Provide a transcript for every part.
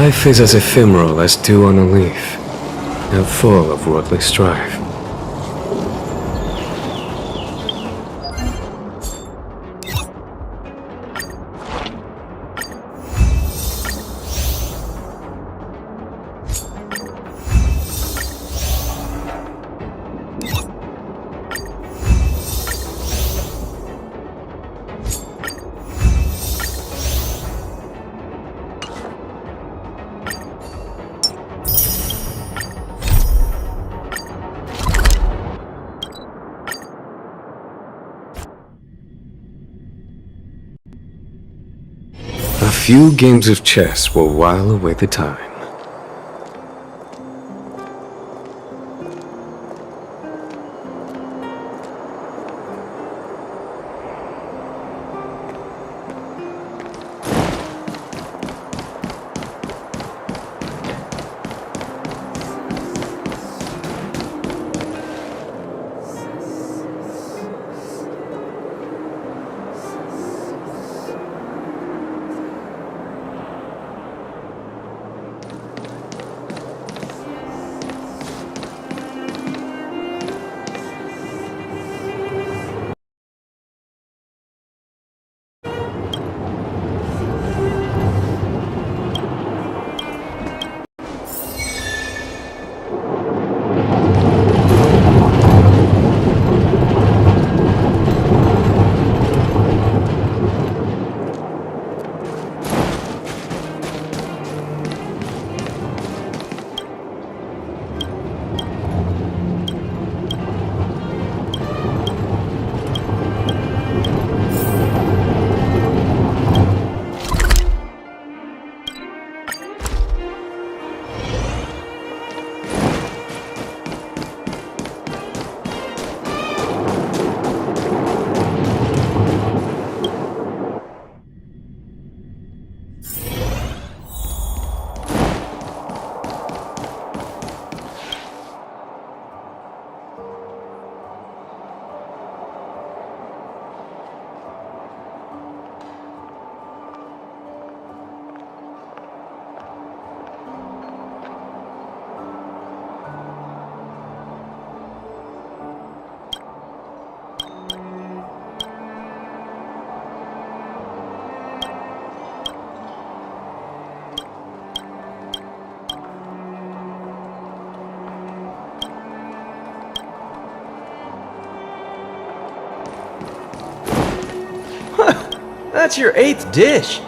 Life is as ephemeral as dew on a leaf, and full of worldly strife. A few games of chess will while away the time. That's your 8th dish.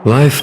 Life.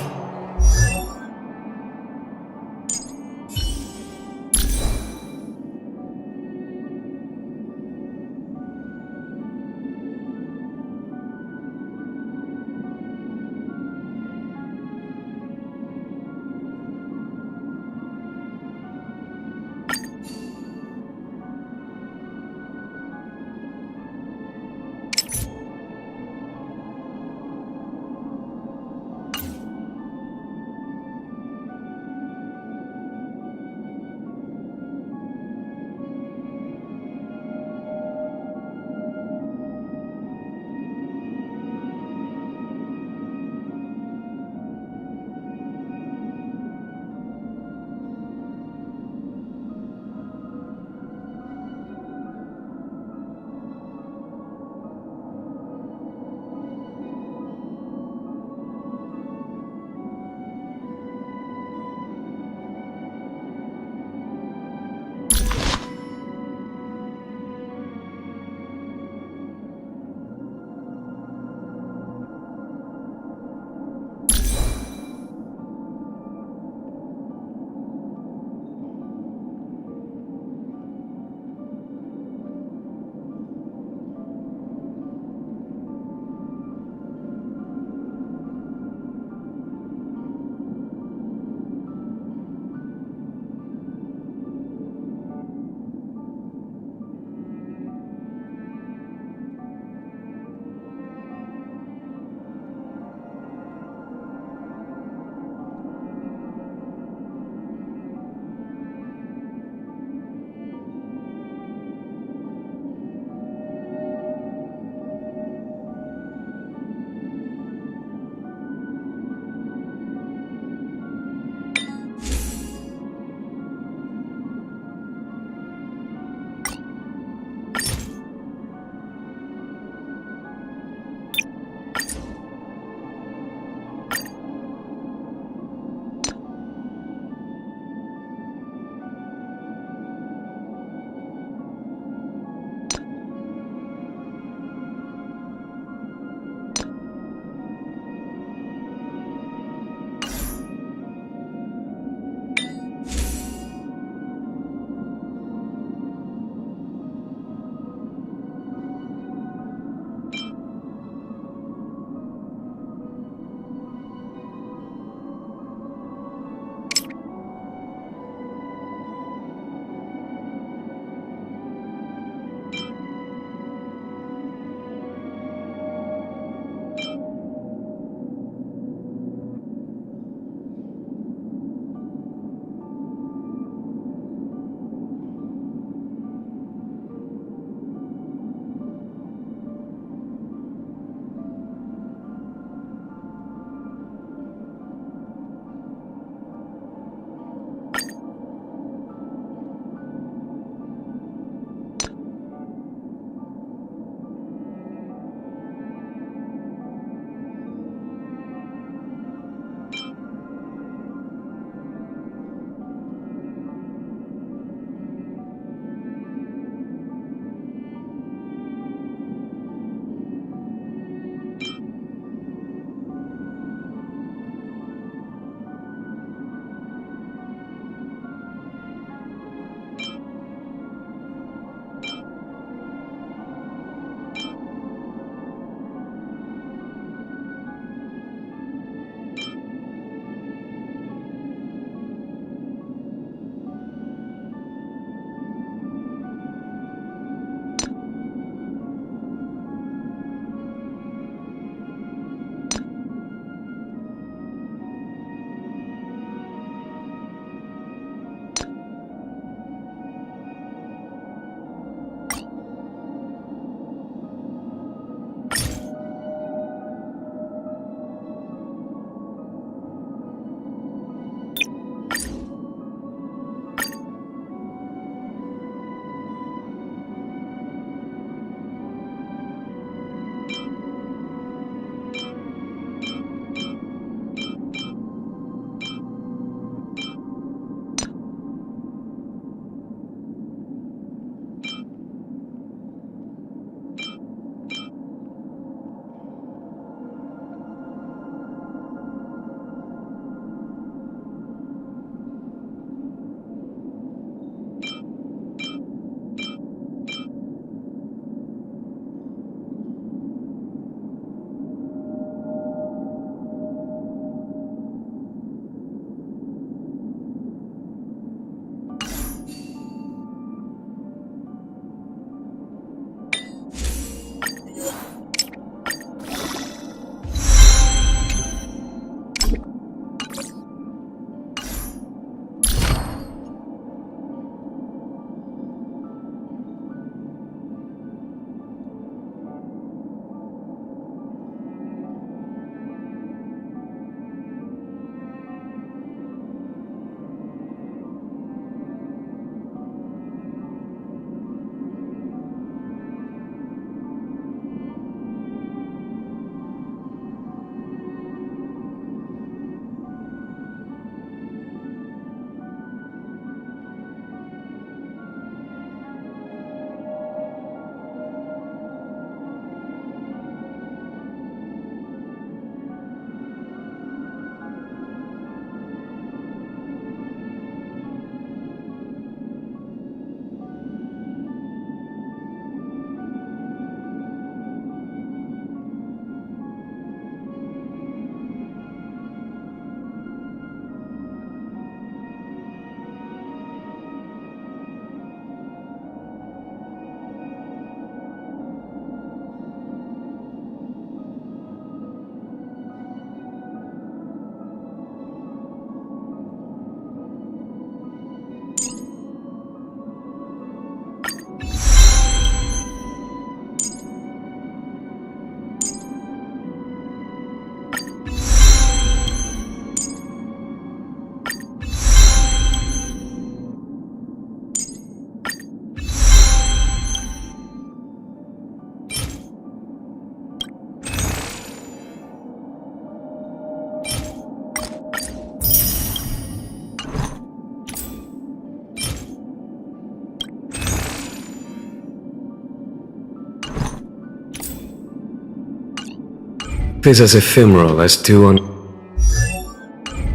is as ephemeral as dew on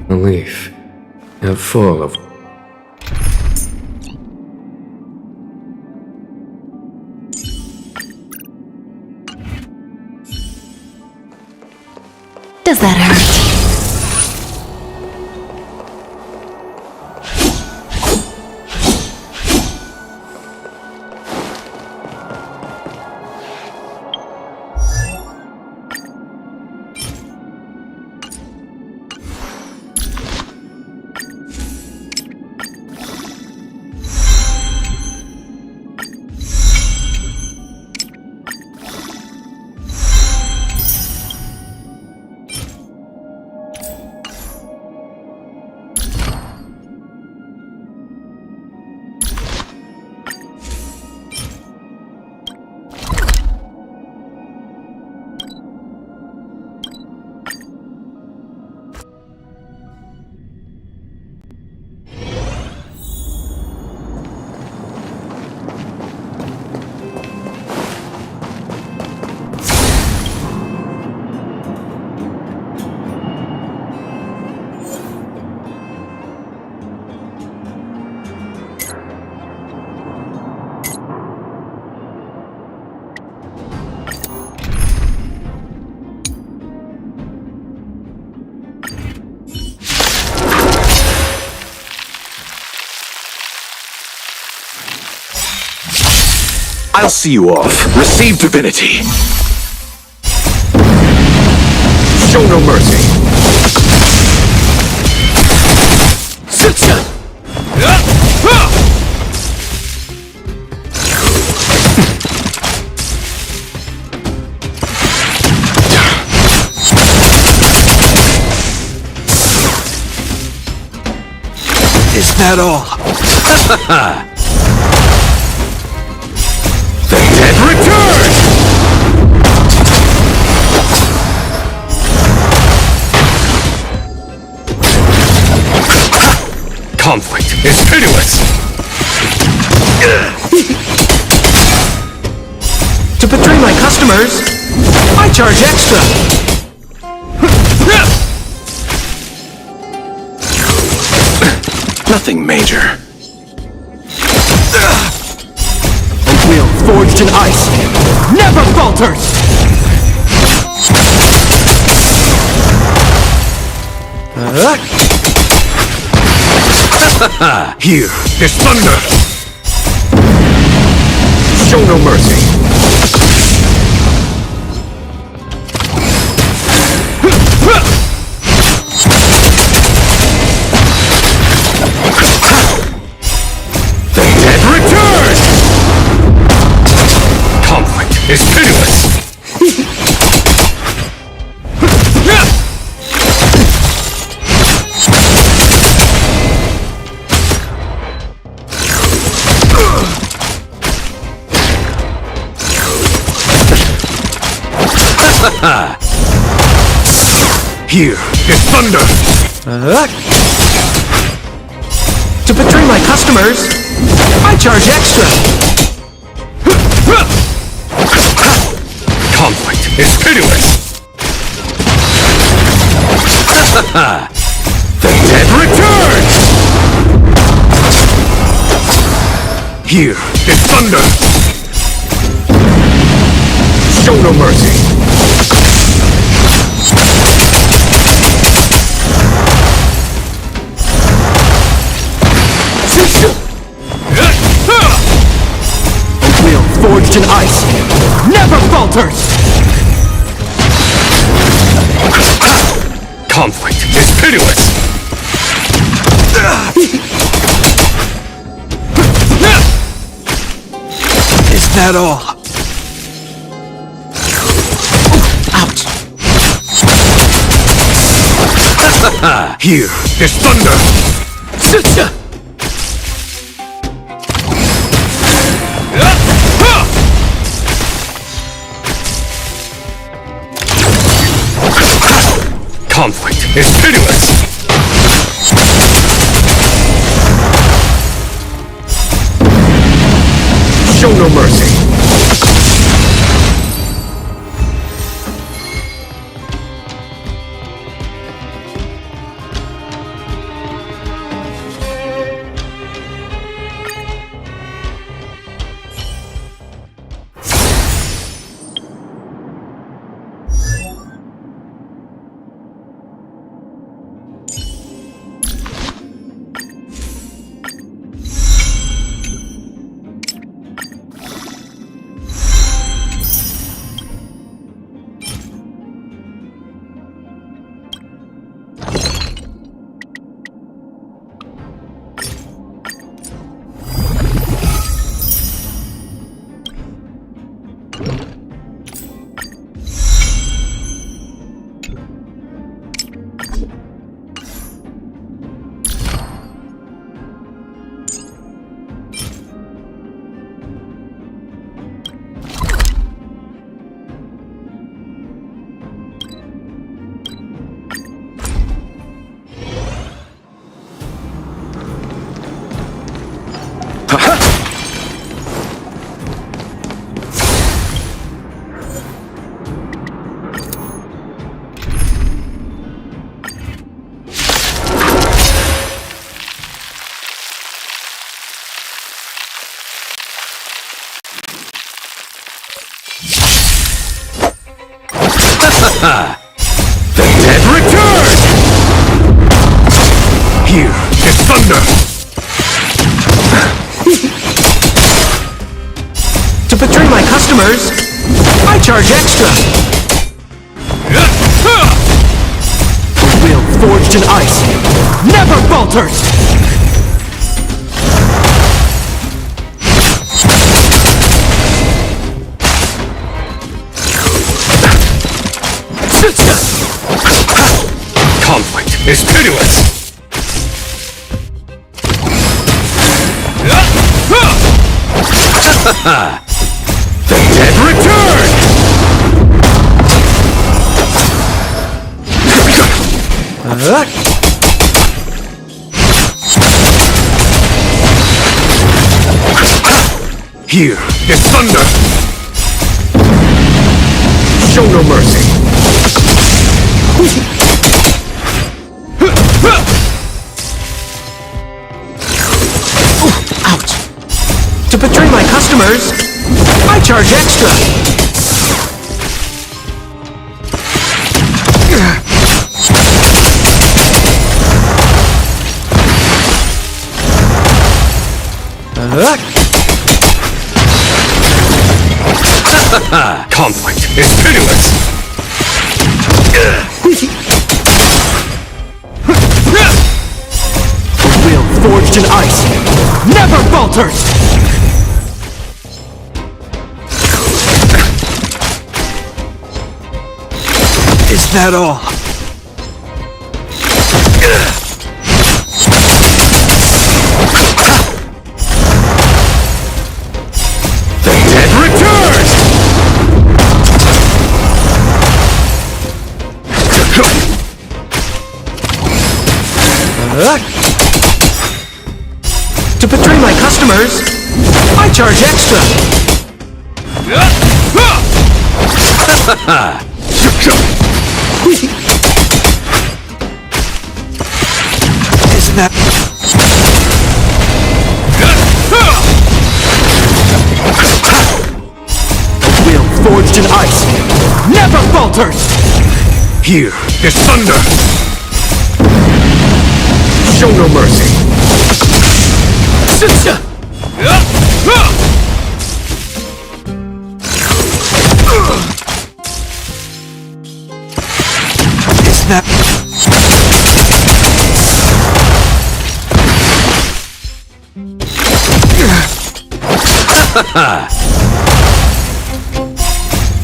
a leaf, yet full of... Does that hurt? I'll see you off. Receive divinity. Show no mercy. Sit-ya! Is that all? The dead return! Conflict is pitiless! To betray my customers, I charge extra! Nothing major. A wheel forged in ice never falters! Here is thunder! Show no mercy! The dead return! Conflict is pitiless! Here is thunder! To betray my customers, I charge extra! Conflict is pitiless! The dead return! Here is thunder! Show no mercy! A wheel forged in ice never falters! Conflict is pitiless! Is that all? Out! Here is thunder! Sit-ya! Conflict is pitiless! Show no mercy! The dead return! Here is thunder! To betray my customers, I charge extra. A will forged in ice never falters! Conflict is pitiless! The dead return! Here is thunder! Show no mercy! Ouch! To betray my customers, I charge extra. Conflict is pitiless! A will forged in ice never falters! Is that all? The dead return! To betray my customers, I charge extra. Is that... A will forged in ice never falters! Here is thunder! Show no mercy! Is that...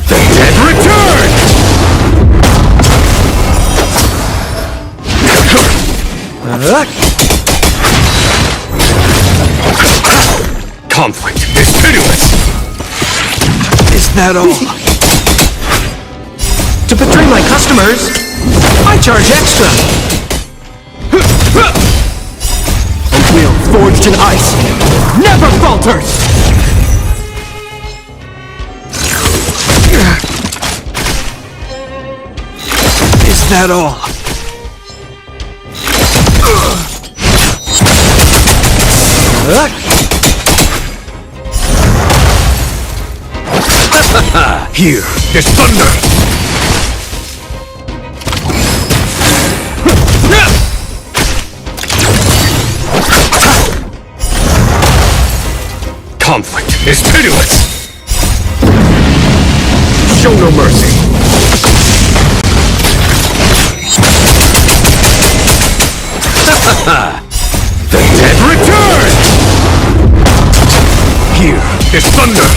The dead return! Conflict is pitiless! Is that all? To betray my customers, I charge extra. A will forged in ice never falters! Is that all? Here is thunder! Conflict is pitiless! Show no mercy! The dead return! Here is thunder!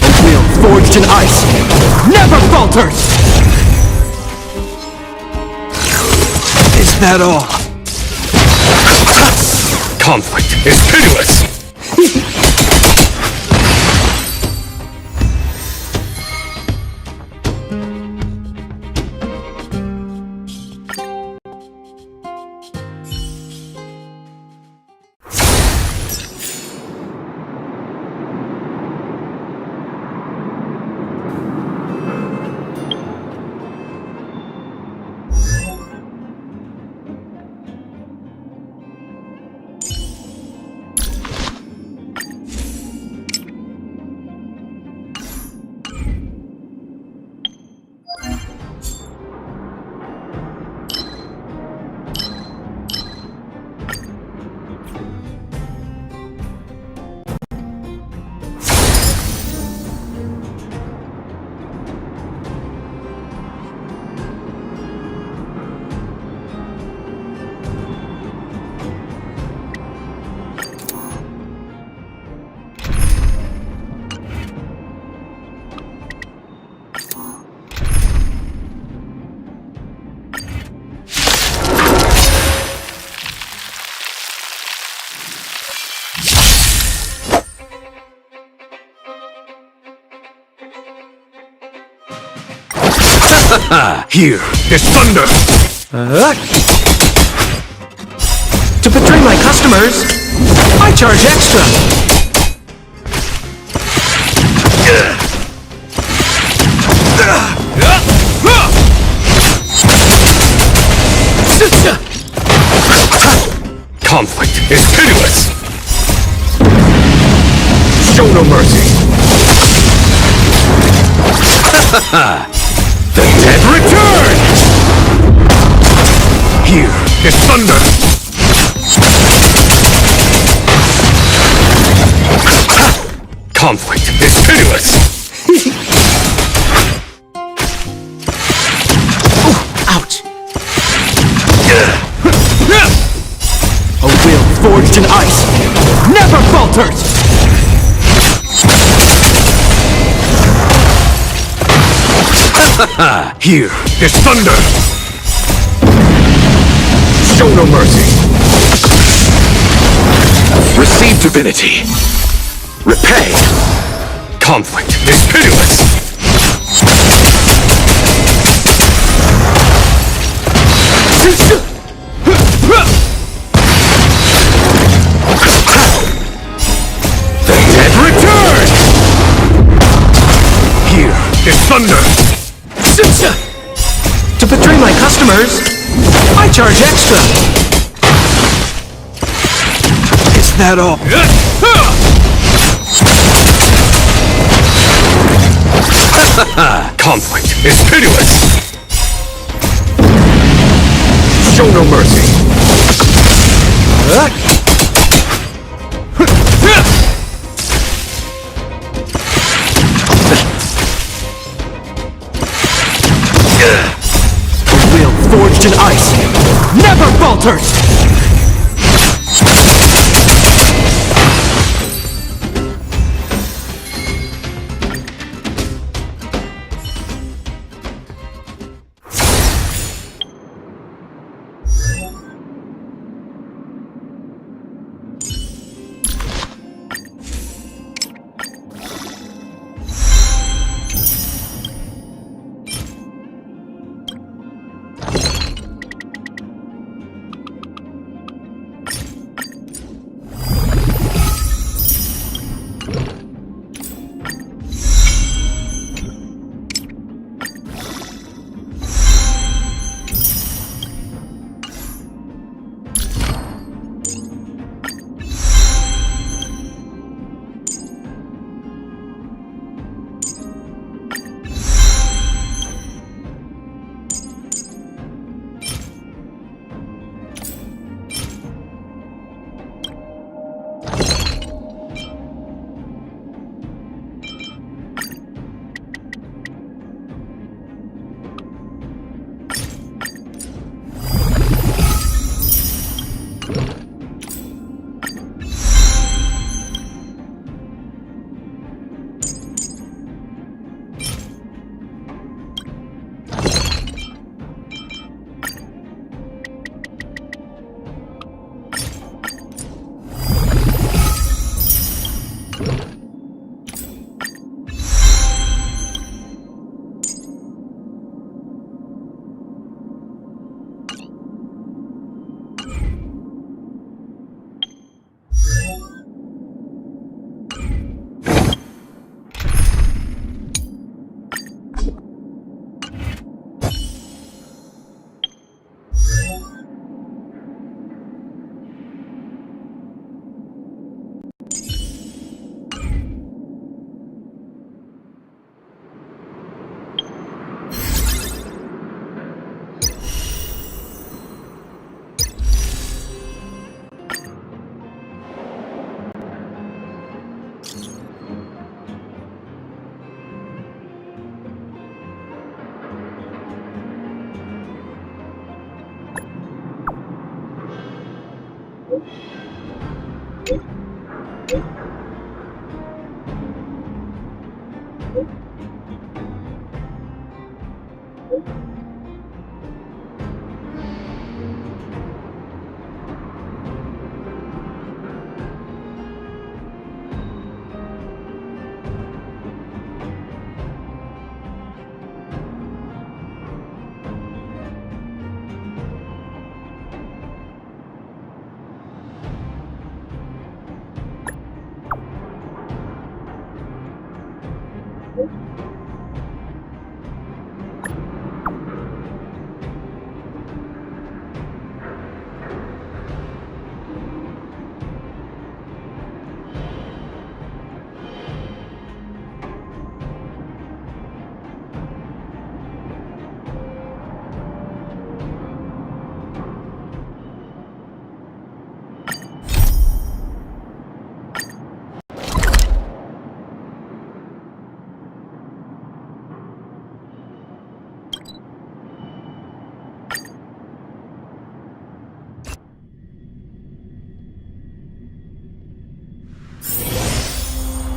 A will forged in ice never falters! Is that all? Conflict is pitiless! Here is thunder! To betray my customers, I charge extra. Conflict is pitiless! Show no mercy! The dead return! Here is thunder! Conflict is pitiless! Ouch. A will forged in ice never falters! Here is thunder! Show no mercy! Receive divinity! Repay! Conflict is pitiless! The dead return! Here is thunder! To betray my customers, I charge extra. Is that all? Conflict is pitiless! Show no mercy! A will forged in ice never falters!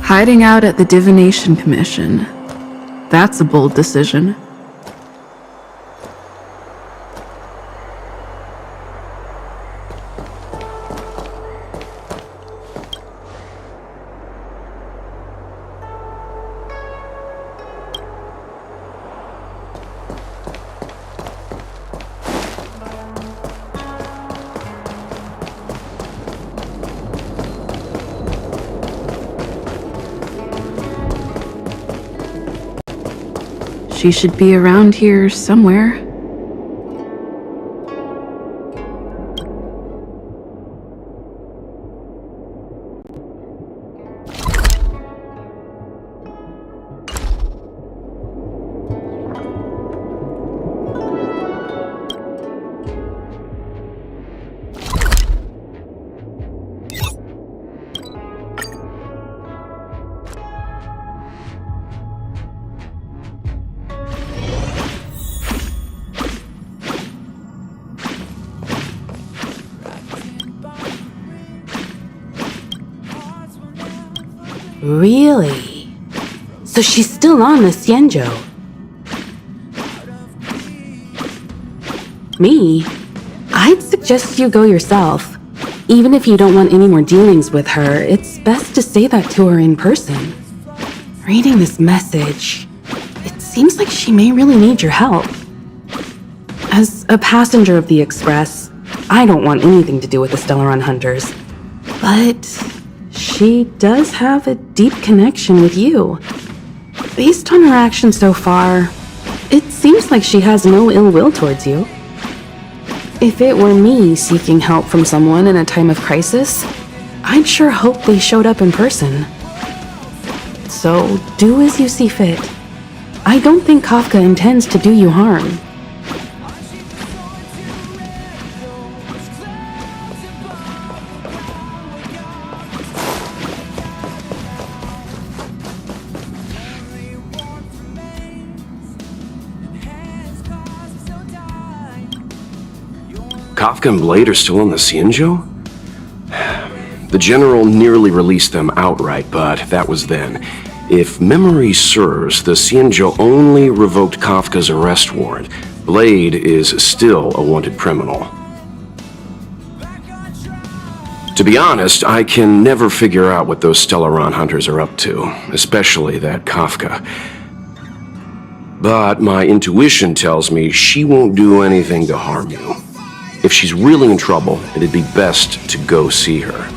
Hiding out at the Divination Commission. That's a bold decision. She should be around here somewhere. Really? So she's still on the Xianzhou? Me? I'd suggest you go yourself. Even if you don't want any more dealings with her, it's best to say that to her in person. Reading this message, it seems like she may really need your help. As a passenger of the Express, I don't want anything to do with the Stellaron Hunters. But she does have a deep connection with you. Based on her actions so far, it seems like she has no ill will towards you. If it were me seeking help from someone in a time of crisis, I'd sure hope they showed up in person. So do as you see fit. I don't think Kafka intends to do you harm. Kafka and Blade are still on the Xianzhou? The General nearly released them outright, but that was then. If memory serves, the Xianzhou only revoked Kafka's arrest warrant. Blade is still a wanted criminal. To be honest, I can never figure out what those Stellaron hunters are up to, especially that Kafka. But my intuition tells me she won't do anything to harm you. If she's really in trouble, it'd be best to go see her.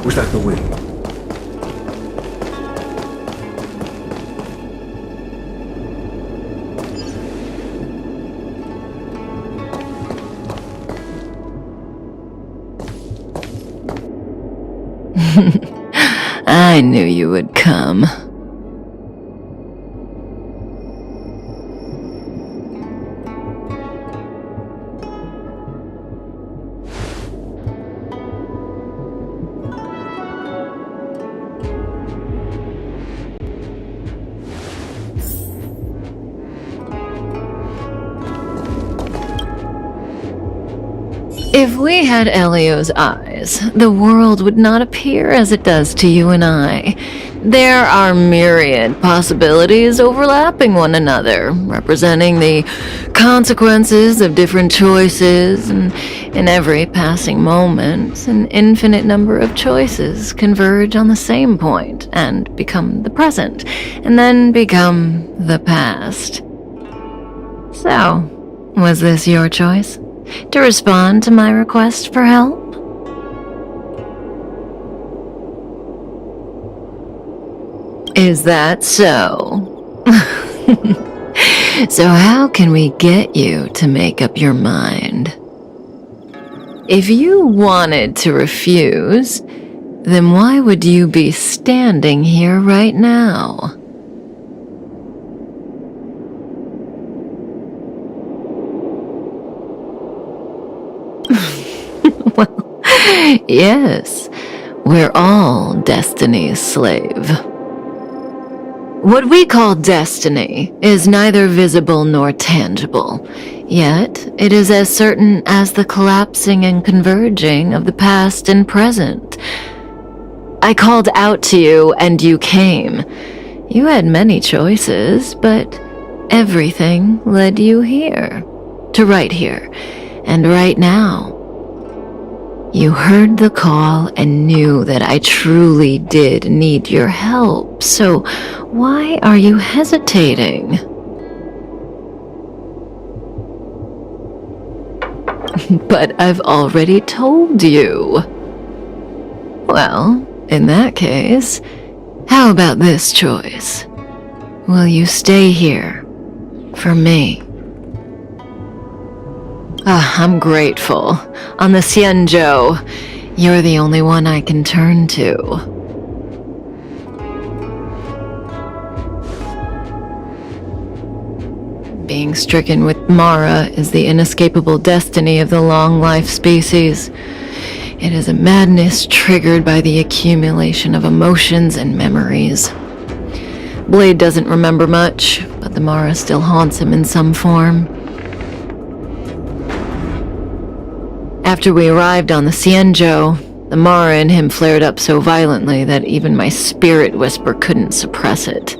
Was that the wind? I knew you would come. If we had Elio's eyes, the world would not appear as it does to you and I. There are myriad possibilities overlapping one another, representing the consequences of different choices, and in every passing moment, an infinite number of choices converge on the same point and become the present, and then become the past. So, was this your choice? To respond to my request for help? Is that so? So how can we get you to make up your mind? If you wanted to refuse, then why would you be standing here right now? Well, yes, we're all Destiny's slave. What we call destiny is neither visible nor tangible, yet it is as certain as the collapsing and converging of the past and present. I called out to you and you came. You had many choices, but everything led you here, to right here, and right now. You heard the call and knew that I truly did need your help, so why are you hesitating? But I've already told you. Well, in that case, how about this choice? Will you stay here for me? I'm grateful. On the Xianzhou, you're the only one I can turn to. Being stricken with Mara is the inescapable destiny of the long-life species. It is a madness triggered by the accumulation of emotions and memories. Blade doesn't remember much, but the Mara still haunts him in some form. After we arrived on the Xianzhou, the Mara in him flared up so violently that even my spirit whisper couldn't suppress it.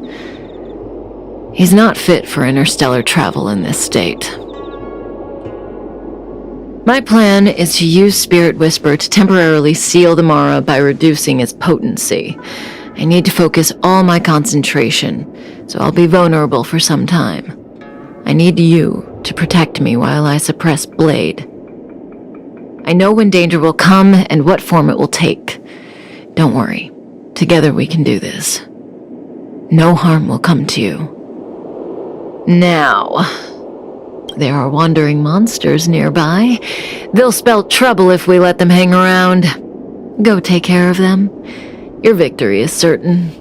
He's not fit for interstellar travel in this state. My plan is to use Spirit Whisper to temporarily seal the Mara by reducing its potency. I need to focus all my concentration, so I'll be vulnerable for some time. I need you to protect me while I suppress Blade. I know when danger will come and what form it will take. Don't worry. Together we can do this. No harm will come to you. Now, there are wandering monsters nearby. They'll spell trouble if we let them hang around. Go take care of them. Your victory is certain.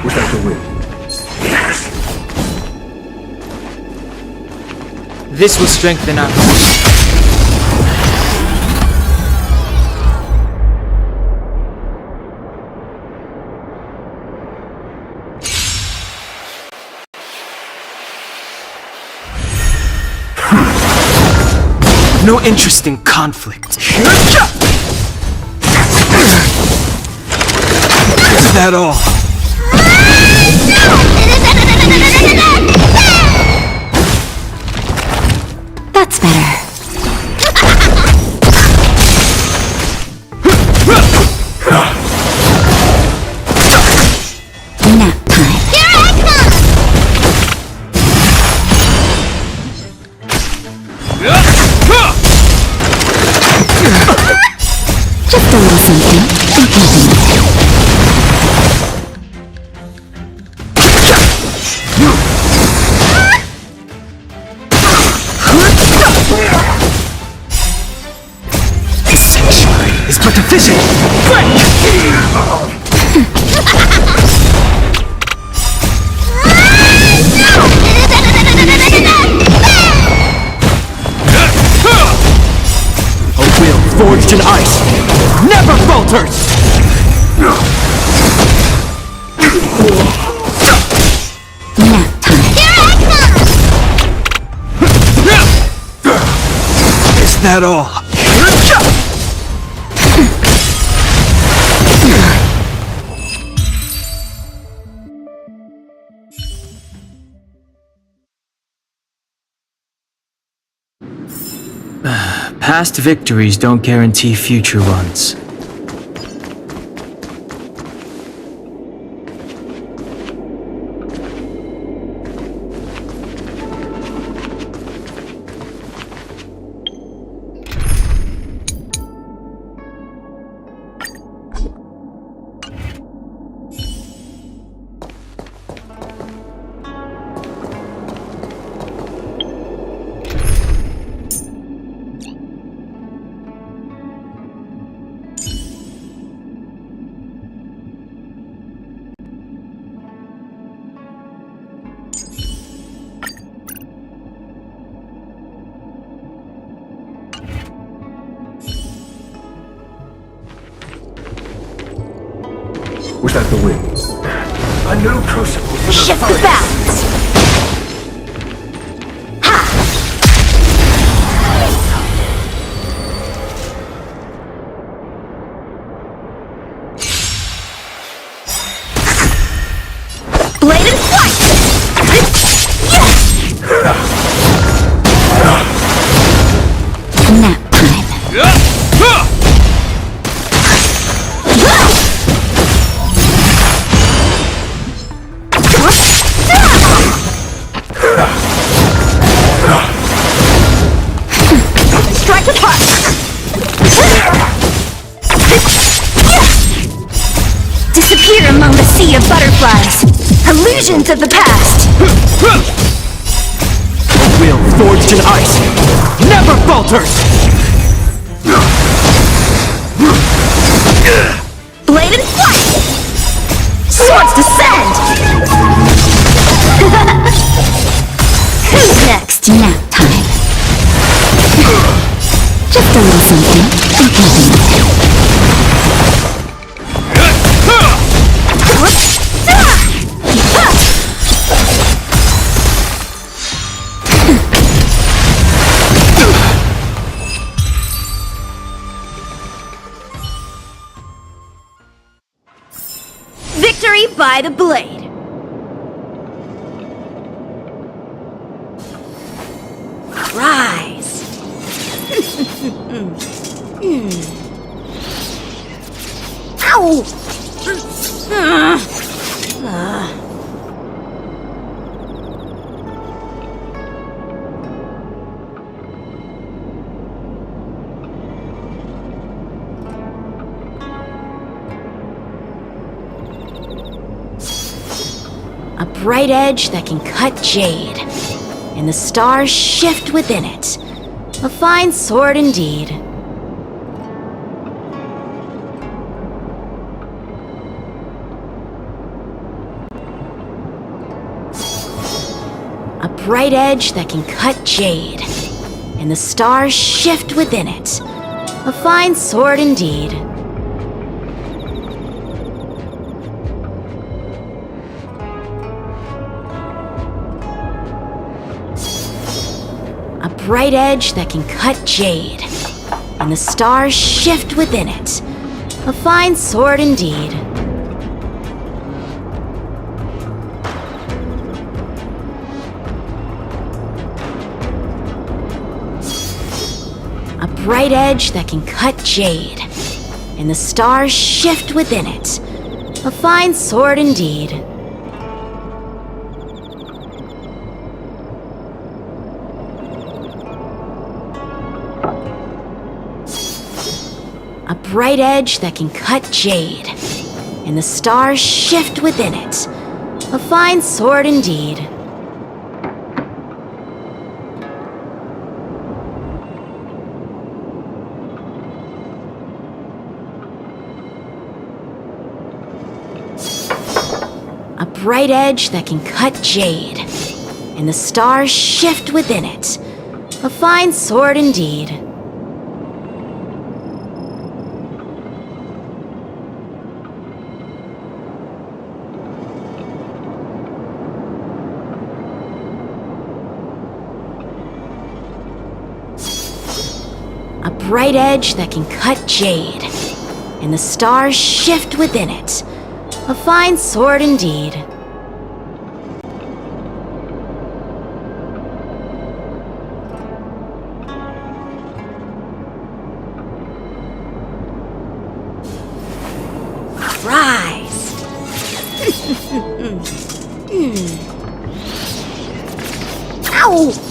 Without the wind. This will strengthen our position. No interest in conflict. Is that all? That's better. Nap time. Here I come! Just a little something. Nap time. Is that all? Past victories don't guarantee future ones. Was that the wind? A new crucible for the Shift the fight. balance. Blade and flight! Nap time. Strike apart! Disappear among the sea of butterflies. Illusions of the past. A will forged in ice never falters! Blade and flight! Swords descend! Who's next? Nap time. Just a little something. Victory by the blade. Rise. Ow! A bright edge that can cut jade, and the stars shift within it. A fine sword indeed. A bright edge that can cut jade, and the stars shift within it. A fine sword indeed. A bright edge that can cut jade, and the stars shift within it. A fine sword indeed. A bright edge that can cut jade, and the stars shift within it. A fine sword indeed. A bright edge that can cut jade, and the stars shift within it. A fine sword indeed. A bright edge that can cut jade, and the stars shift within it. A fine sword indeed. bright edge that can cut jade, and the stars shift within it. A fine sword indeed. Rise! Ow!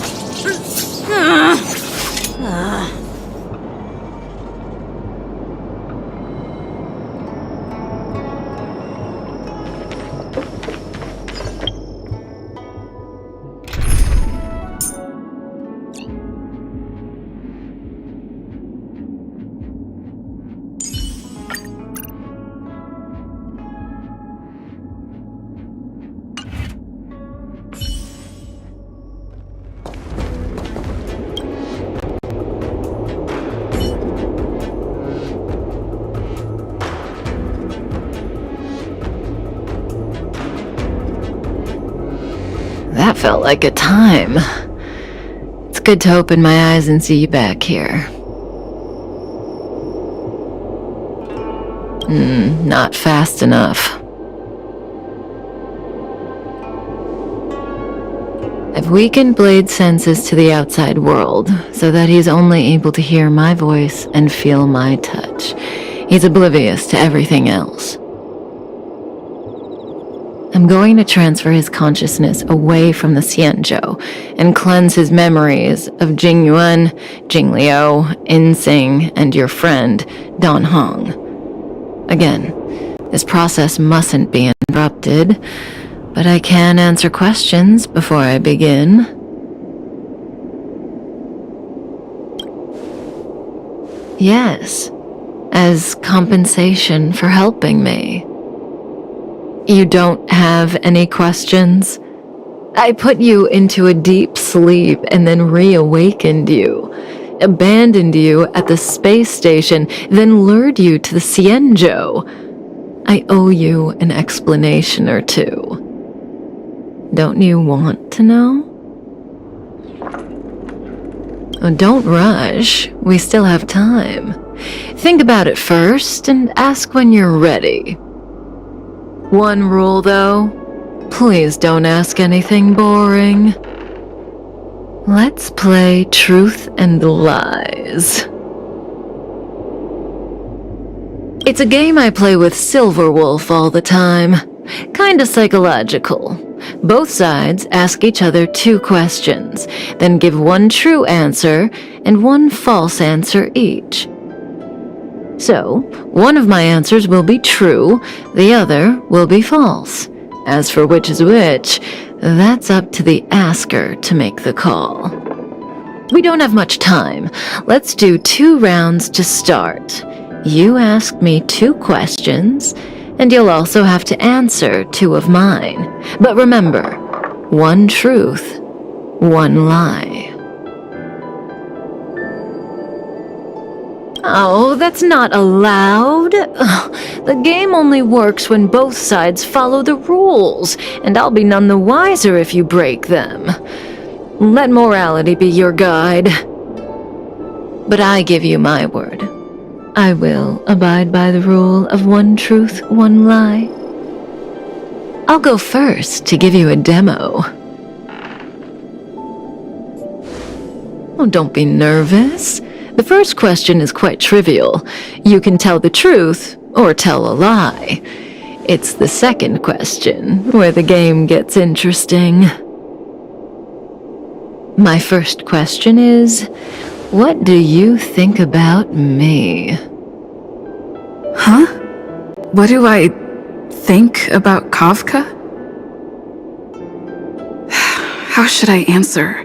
That felt like a time. It's good to open my eyes and see you back here. Not fast enough. I've weakened Blade's senses to the outside world, so that he's only able to hear my voice and feel my touch. He's oblivious to everything else. I'm going to transfer his consciousness away from the Xianzhou and cleanse his memories of Jingyuan, Jingliu, Insing, and your friend, Dan Hong. Again, this process mustn't be interrupted, but I can answer questions before I begin. Yes, as compensation for helping me. You don't have any questions? I put you into a deep sleep and then reawakened you, abandoned you at the space station, then lured you to the Xianzhou. I owe you an explanation or two. Don't you want to know? Oh, don't rush. We still have time. Think about it first and ask when you're ready. One rule, though. Please don't ask anything boring. Let's play truth and lies. It's a game I play with Silverwolf all the time. Kinda psychological. Both sides ask each other 2 questions, then give one true answer and one false answer each. So, one of my answers will be true, the other will be false. As for which is which, that's up to the asker to make the call. We don't have much time. Let's do 2 rounds to start. You ask me 2 questions, and you'll also have to answer 2 of mine. But remember, 1 truth, 1 lie. Oh, that's not allowed. The game only works when both sides follow the rules, and I'll be none the wiser if you break them. Let morality be your guide. But I give you my word. I will abide by the rule of 1 truth, 1 lie. I'll go first to give you a demo. Oh, don't be nervous. The first question is quite trivial. You can tell the truth or tell a lie. It's the second question where the game gets interesting. My first question is, what do you think about me? Huh? What do I think about Kafka? How should I answer?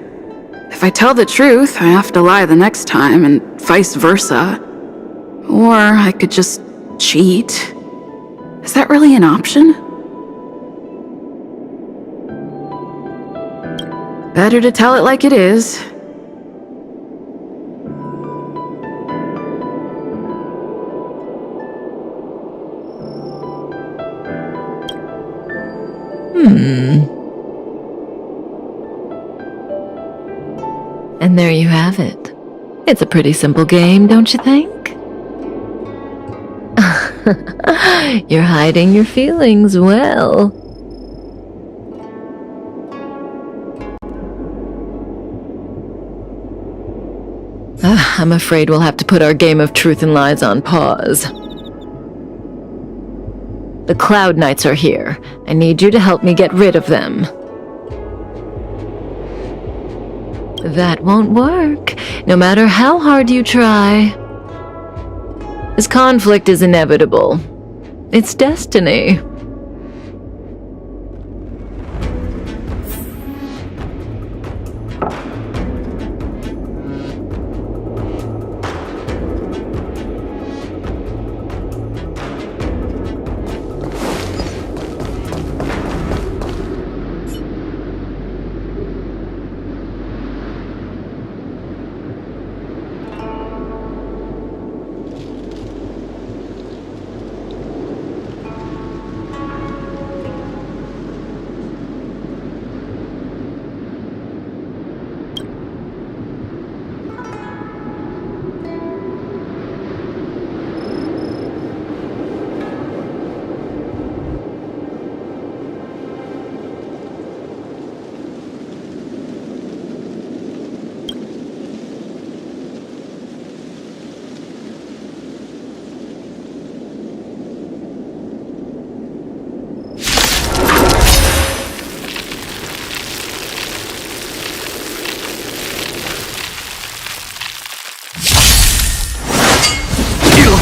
If I tell the truth, I have to lie the next time, and vice versa. Or I could just cheat. Is that really an option? Better to tell it like it is. And there you have it. It's a pretty simple game, don't you think? You're hiding your feelings well. I'm afraid we'll have to put our game of truth and lies on pause. The Cloud Knights are here. I need you to help me get rid of them. That won't work, no matter how hard you try. This conflict is inevitable. It's destiny.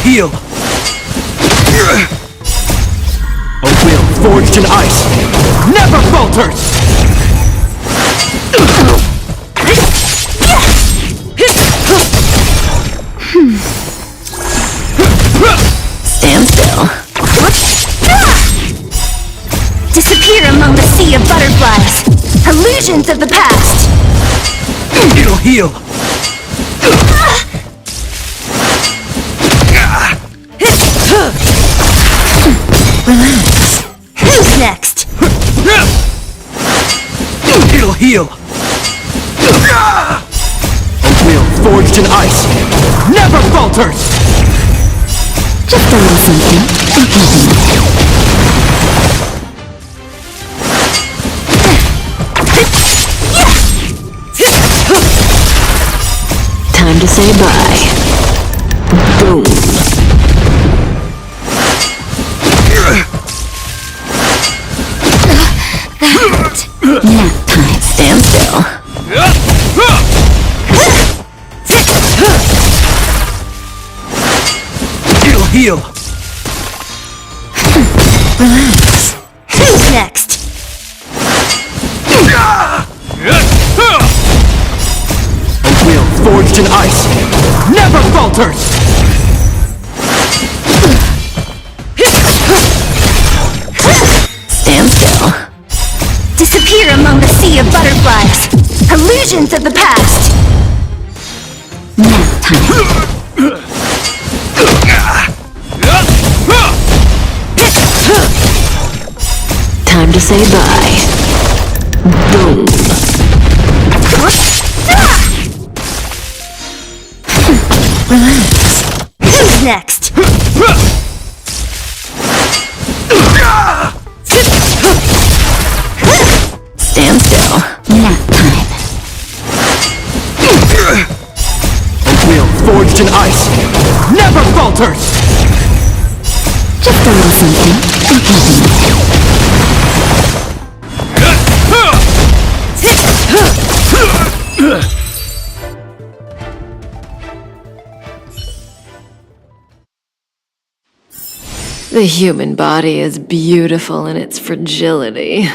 Heal! A will forged in ice never falters! Stand still. Disappear among the sea of butterflies. Illusions of the past. It'll heal! Relax. Who's next? It'll heal! A will forged in ice never falters! Just a little something. Time to say bye. Boom. Nap time. Stand still. It'll heal! Relax. Who's next? A will forged in ice never falters! Stand still. Disappear among the sea of butterflies. Illusions of the past. Nap time. Time to say bye. Boom. Relax. Who's next? Stand still. Nap time. A will forged in ice never falters! Just a little something. The human body is beautiful in its fragility.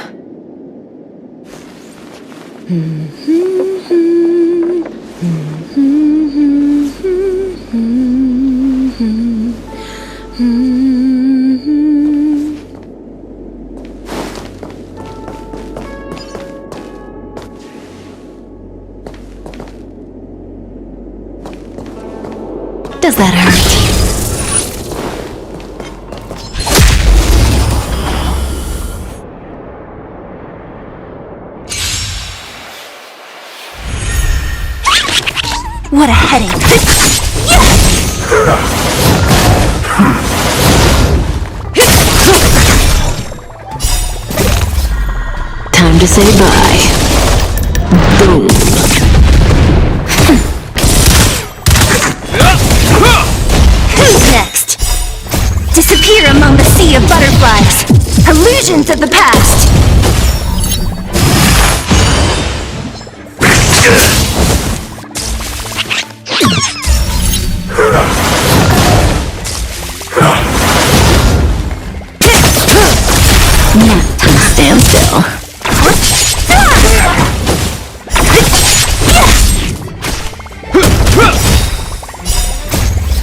Does that hurt? What a headache. Time to say bye. Boom. Who's next? Disappear among the sea of butterflies. Illusions of the past. Stand still.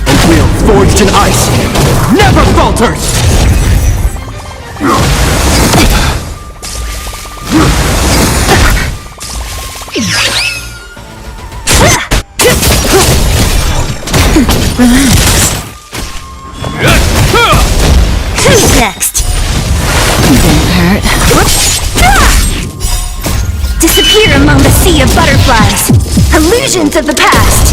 A wheel forged in ice never falters! Who's next? Didn't hurt. Disappear among the sea of butterflies. Illusions of the past.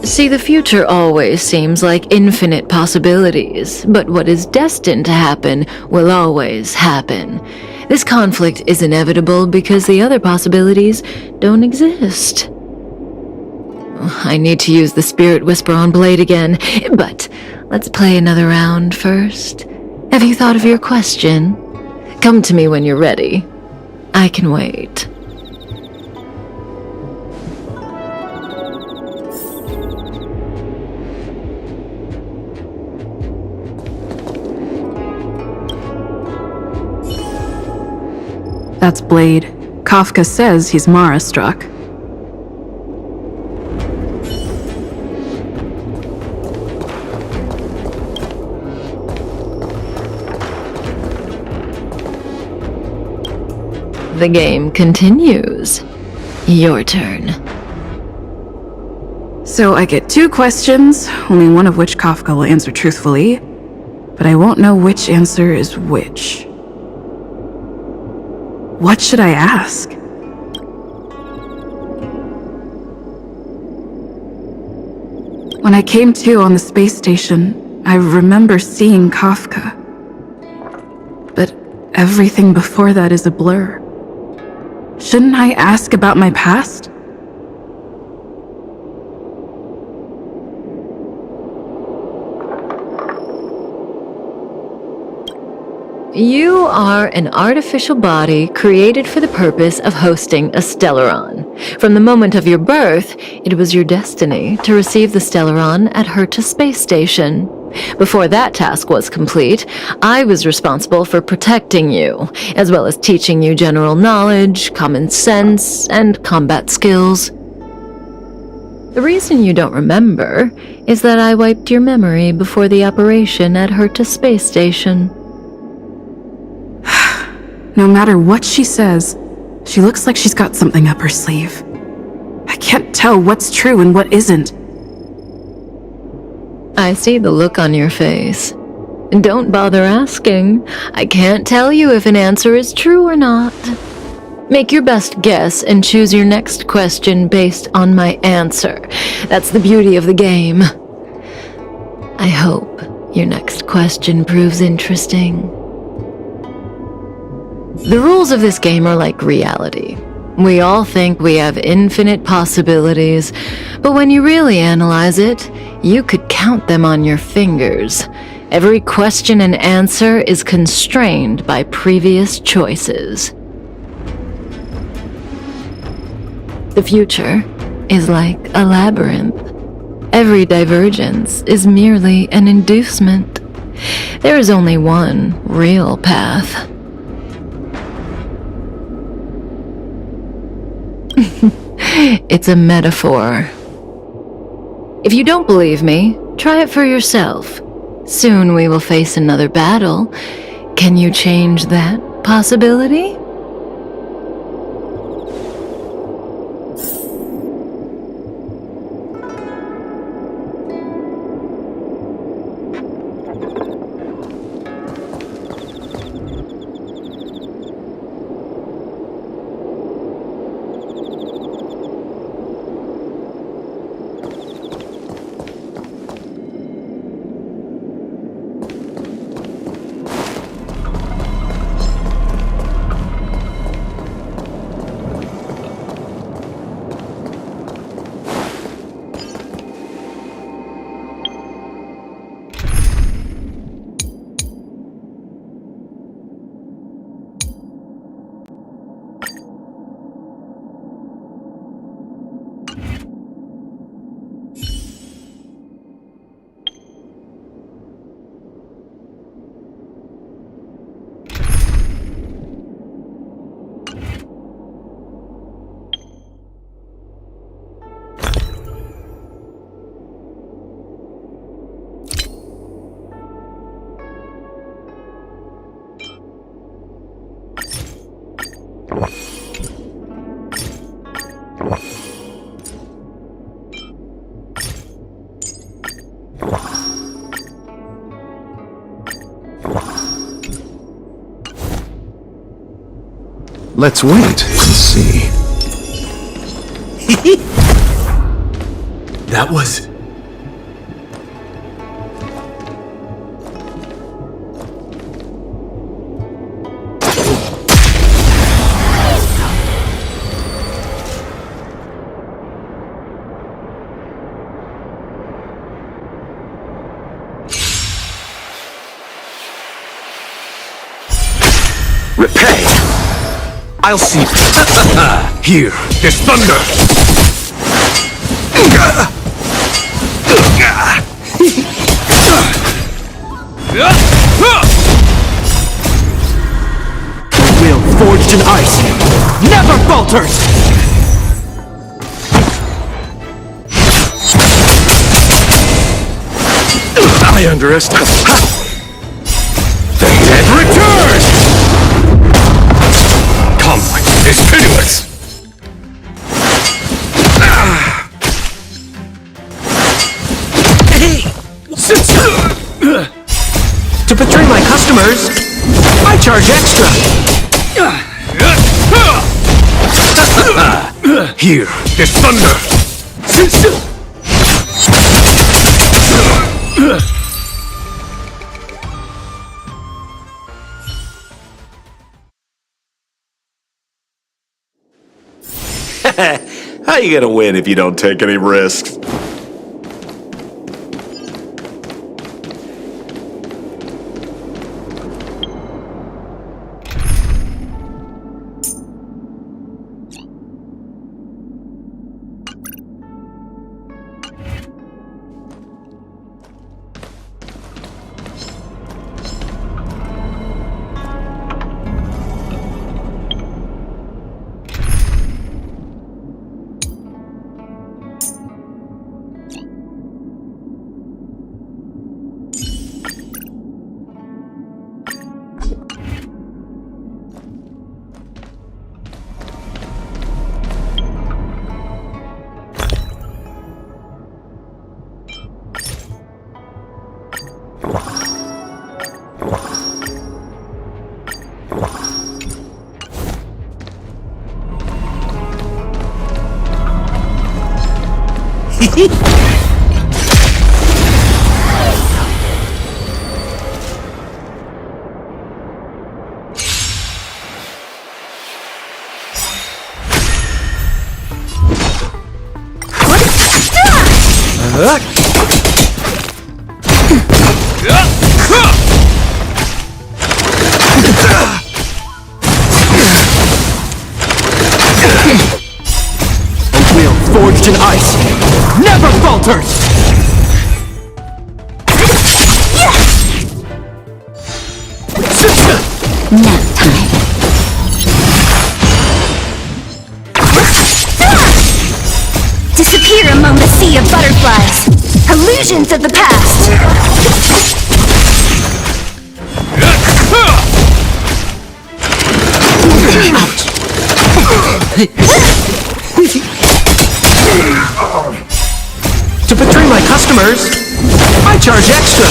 See, the future always seems like infinite possibilities, but what is destined to happen will always happen. This conflict is inevitable because the other possibilities don't exist. I need to use the Spirit Whisper on Blade again, but let's play another round first. Have you thought of your question? Come to me when you're ready. I can wait. That's Blade. Kafka says he's Mara-struck. The game continues. Your turn. So I get 2 questions, only one of which Kafka will answer truthfully, but I won't know which answer is which. What should I ask? When I came to on the space station, I remember seeing Kafka. But everything before that is a blur. Shouldn't I ask about my past? You are an artificial body created for the purpose of hosting a Stellaron. From the moment of your birth, it was your destiny to receive the Stellaron at Herta space station. Before that task was complete, I was responsible for protecting you, as well as teaching you general knowledge, common sense, and combat skills. The reason you don't remember is that I wiped your memory before the operation at Herta space station. No matter what she says, she looks like she's got something up her sleeve. I can't tell what's true and what isn't. I see the look on your face. Don't bother asking. I can't tell you if an answer is true or not. Make your best guess and choose your next question based on my answer. That's the beauty of the game. I hope your next question proves interesting. The rules of this game are like reality. We all think we have infinite possibilities, but when you really analyze it, you could count them on your fingers. Every question and answer is constrained by previous choices. The future is like a labyrinth. Every divergence is merely an inducement. There is only one real path. It's a metaphor. If you don't believe me, try it for yourself. Soon we will face another battle. Can you change that possibility? Let's wait and see. That was... Repay! I'll see. Here, there's thunder! A will forged in ice never falters! I underestimate. The dead return! Conflict is pitiless! To betray my customers, I charge extra. Here, there's thunder! How you gonna win if you don't take any risks? A will forged in ice never falters! Nap time. among the sea of butterflies. Illusions of the past. To betray my customers, I charge extra.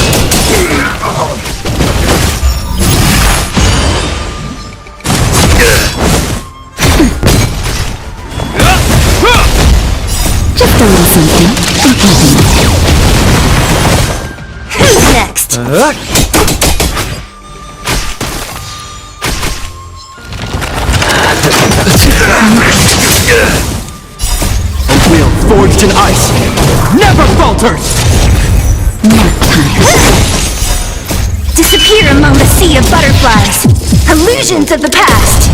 Just a little something. Who's next? A will forged in ice never falters! Disappear among the sea of butterflies. Illusions of the past.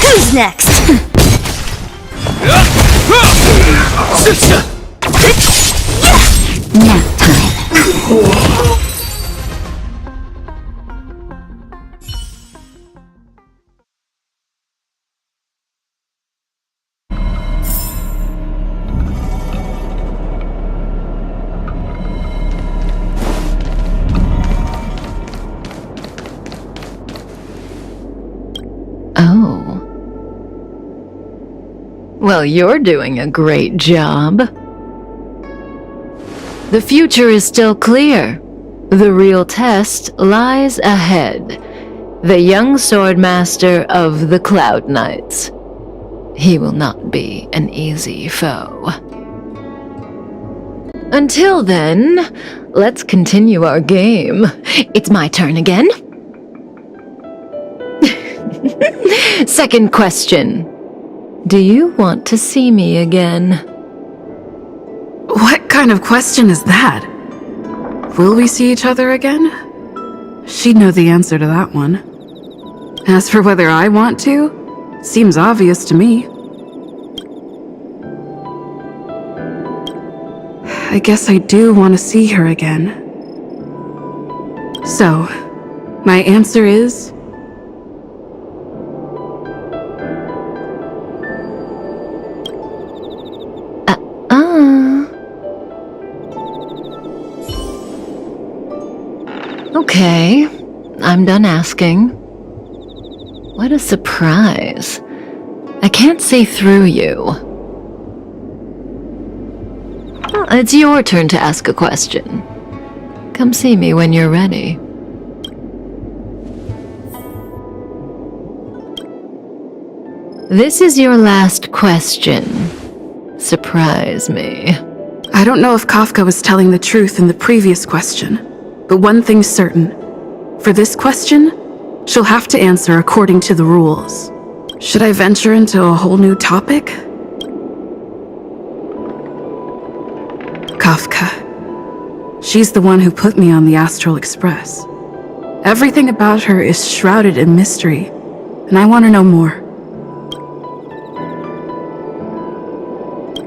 Who's next? Nap time. Oh. Well, you're doing a great job. The future is still clear. The real test lies ahead. The young swordmaster of the Cloud Knights. He will not be an easy foe. Until then, let's continue our game. It's my turn again. Second question. Do you want to see me again? What kind of question is that? Will we see each other again? She'd know the answer to that one. As for whether I want to, seems obvious to me. I guess I do want to see her again. So, my answer is... Okay, I'm done asking. What a surprise. I can't see through you. Well, it's your turn to ask a question. Come see me when you're ready. This is your last question. Surprise me. I don't know if Kafka was telling the truth in the previous question, but one thing's certain. For this question, she'll have to answer according to the rules. Should I venture into a whole new topic? Kafka. She's the one who put me on the Astral Express. Everything about her is shrouded in mystery, and I want to know more.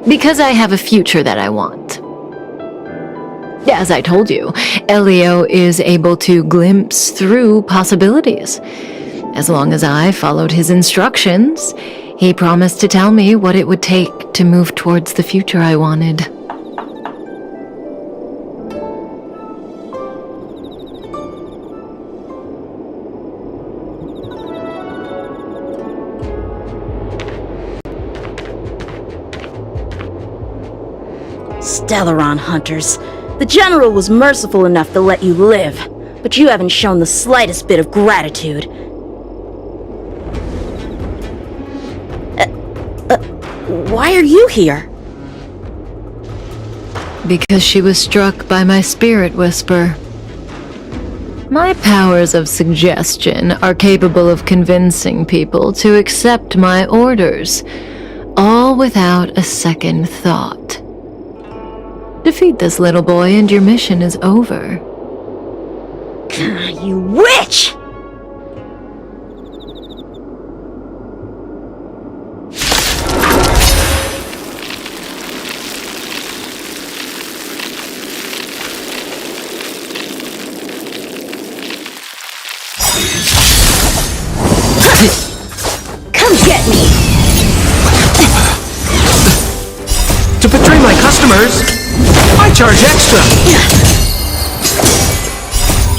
Because I have a future that I want. As I told you, Elio is able to glimpse through possibilities. As long as I followed his instructions, he promised to tell me what it would take to move towards the future I wanted. Stellaron hunters. The General was merciful enough to let you live, but you haven't shown the slightest bit of gratitude. Why are you here? Because she was struck by my spirit whisper. My powers of suggestion are capable of convincing people to accept my orders, all without a second thought. Defeat this little boy and your mission is over. You witch! Come get me! To betray my customers, I charge extra.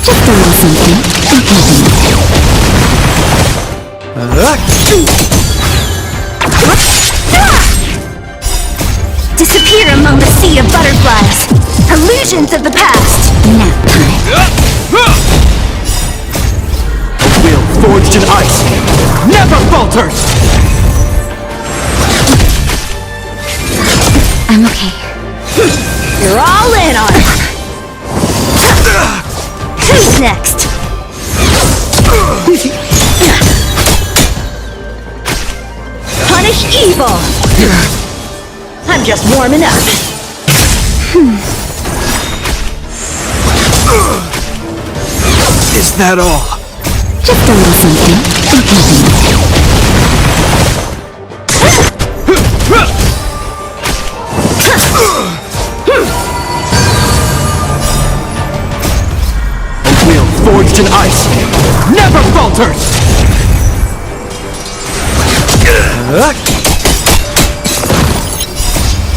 Just a little something. Disappear among the sea of butterflies. Illusions of the past. Nap time. A will forged in ice never falters! I'm okay. You're all in on it. Who's next? Punish evil. I'm just warming up. Is that all? Just a little something. A will forged in ice never falters!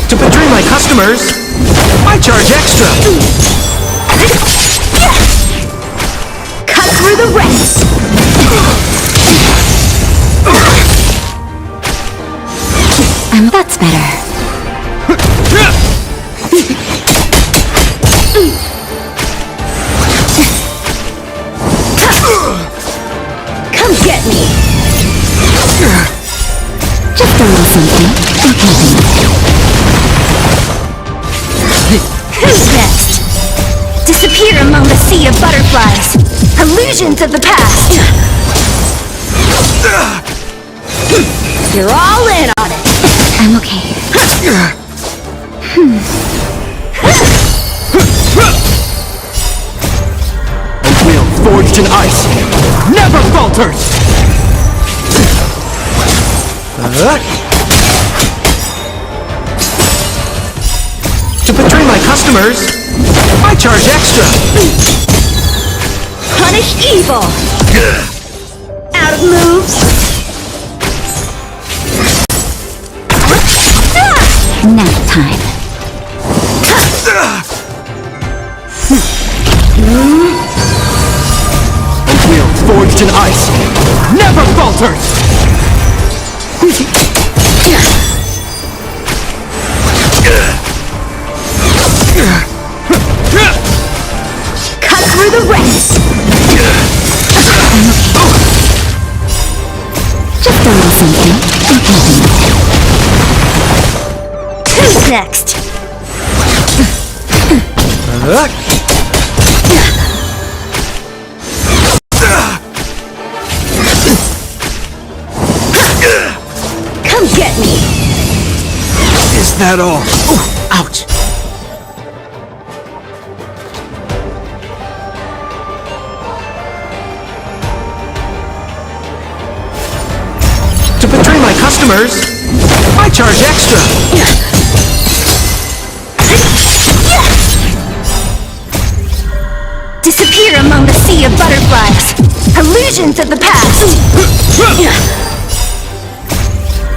To betray my customers, I charge extra. Cut through the ranks. That's better. Come get me. Just a little something. Who's next? Disappear among the sea of butterflies. Illusions of the past. You're all in on it. I'm okay. A will forged in ice never falters! To betray my customers, I charge extra. Punish evil. Out of moves. Nap time. A will forged in ice never falters! Cut through the ranks. Just a little something. Who's next? Come get me. Is that all? Ooh, ouch! To betray my customers, I charge extra. Disappear among the sea of butterflies. Illusions of the past.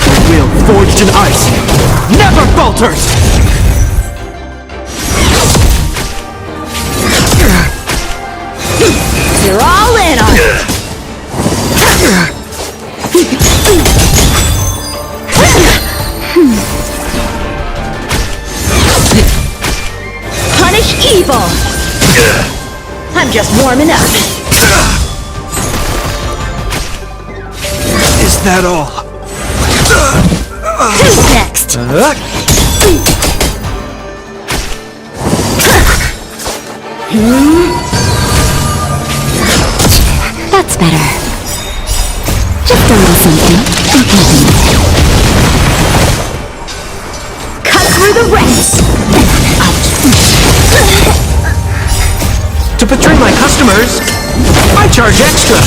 A will forged in ice never falters! You're all in on it. Punish evil. I'm just warming up. Is that all? Who's next? That's better. Just a little something. Cut through the ranks. To betray my customers, I charge extra.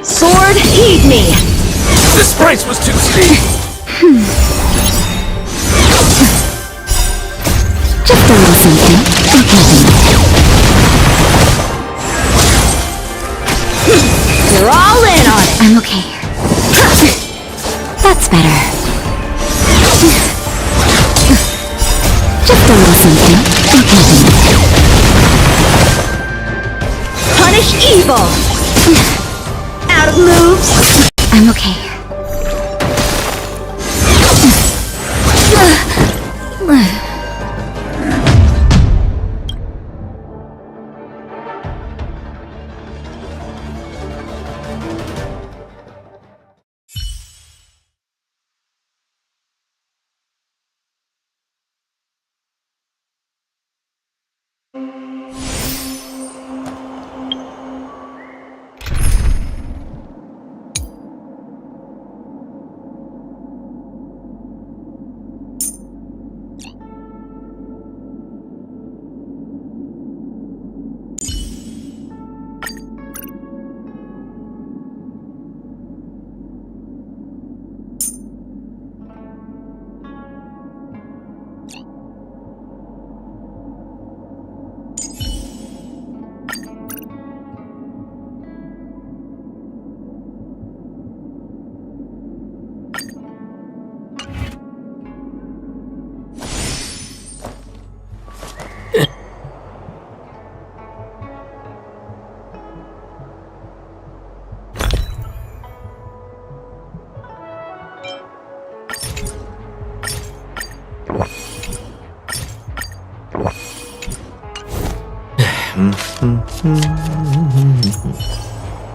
Sword, heed me. This price was too steep! Just a little something in keeping. You're all in on it. I'm okay. That's better. Just a little something in keeping. Punish evil. Out of moves. I'm okay.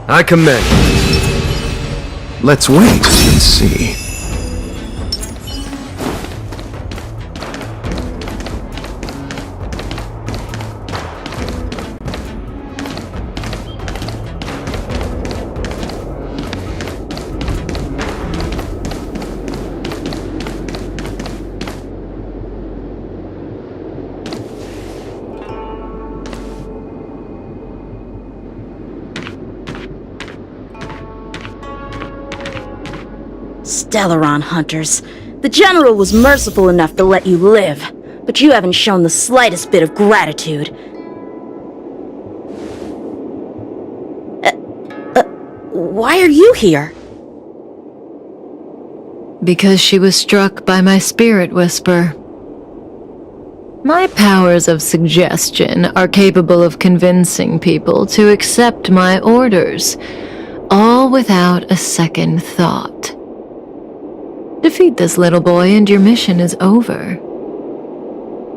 I commend. Let's wait and see. Stellaron hunters. The General was merciful enough to let you live, but you haven't shown the slightest bit of gratitude. Why are you here? Because she was struck by my spirit whisper. My powers of suggestion are capable of convincing people to accept my orders, all without a second thought. Defeat this little boy and your mission is over.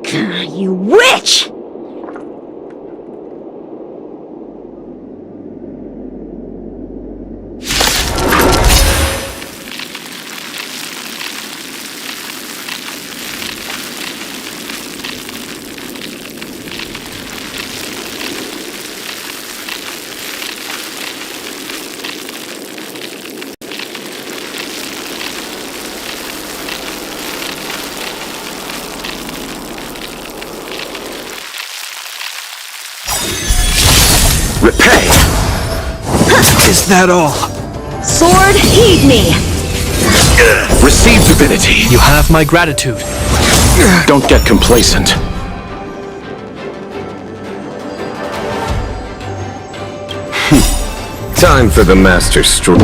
You witch! Repay! Is that all? Sword, heed me! Receive divinity! You have my gratitude. Don't get complacent. Time for the master stroke.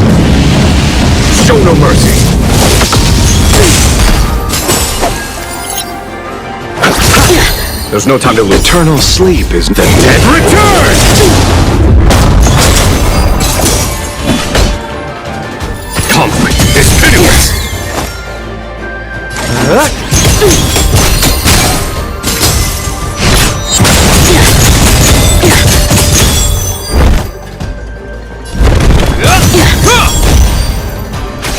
Show no mercy. There's no time to lose. Eternal sleep is the dead Return! Conflict is pitiless.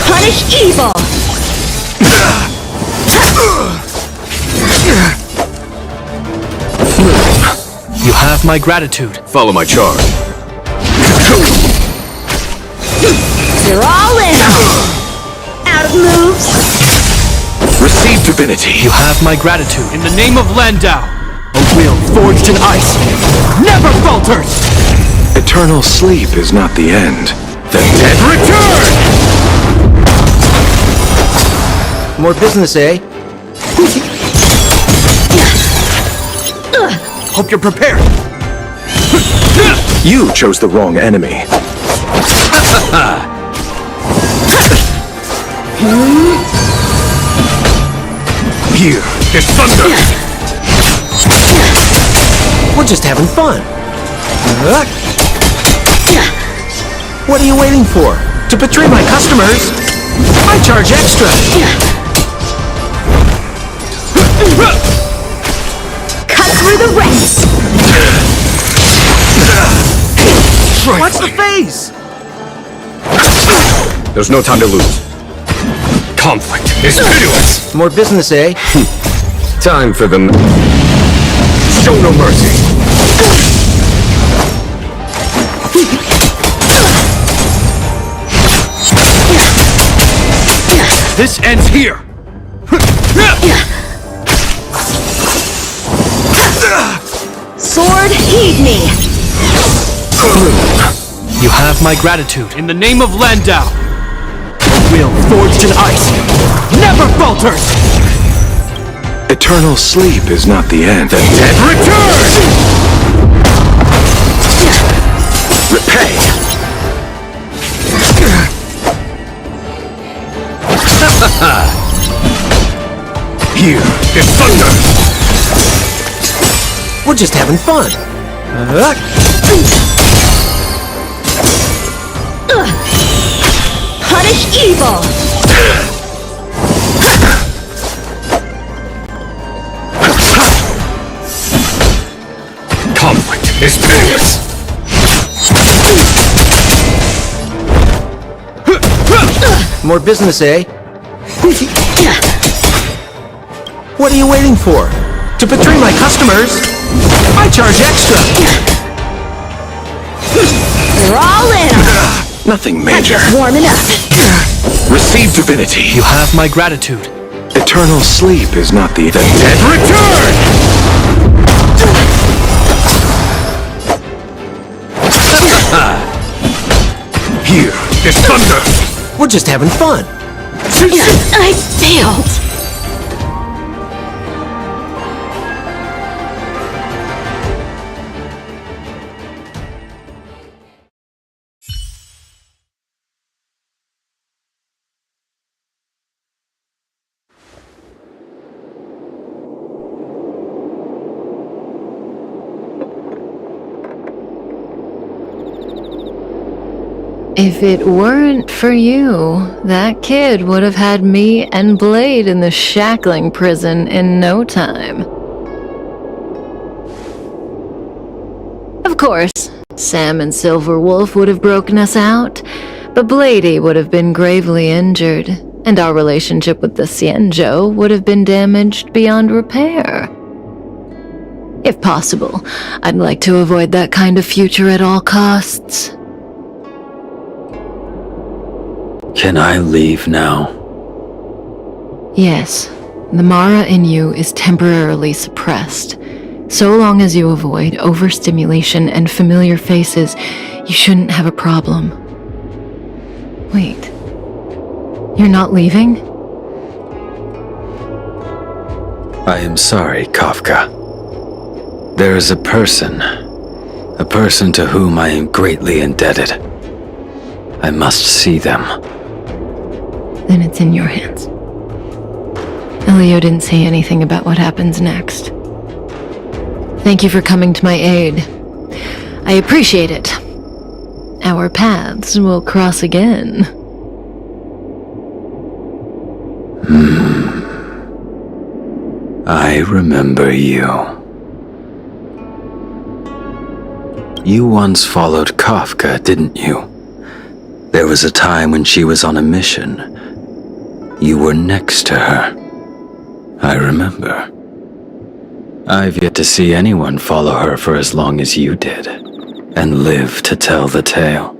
Punish evil! You have my gratitude. Follow my charge. You're all in! Out of moves! Receive divinity. You have my gratitude. In the name of Landau, a will forged in ice never falters! Eternal sleep is not the end. The dead return! More business, eh? Hope you're prepared. You chose the wrong enemy. Here, there's thunder. We're just having fun. What are you waiting for? To betray my customers, I charge extra. Cut through the ranks! Watch the face! There's no time to lose. Conflict is pitiless! More business, eh? Time for them. Show no mercy! This ends here. Sword, heed me! You have my gratitude in the name of Landau. A will forged in ice never falters. Eternal sleep is not the end. The dead return! Repay! Here is thunder! We're just having fun. Punish evil! Conflict is pitiless! More business, eh? What are you waiting for? To betray my customers, I charge extra. You're all in on it. Nothing major. Just warming up. Receive divinity. You have my gratitude. Eternal sleep is not the Dead return! Here is thunder! We're just having fun. I failed. If it weren't for you, that kid would have had me and Blade in the shackling prison in no time. Of course, Sam and Silverwolf would have broken us out, but Bladey would have been gravely injured, and our relationship with the Xianzhou would have been damaged beyond repair. If possible, I'd like to avoid that kind of future at all costs. Can I leave now? Yes, the Mara in you is temporarily suppressed. So long as you avoid overstimulation and familiar faces, you shouldn't have a problem. Wait, you're not leaving? I am sorry, Kafka. There is a person to whom I am greatly indebted. I must see them. Then it's in your hands. Elio didn't say anything about what happens next. Thank you for coming to my aid. I appreciate it. Our paths will cross again. I remember you. You once followed Kafka, didn't you? There was a time when she was on a mission. You were next to her. I remember. I've yet to see anyone follow her for as long as you did, and live to tell the tale.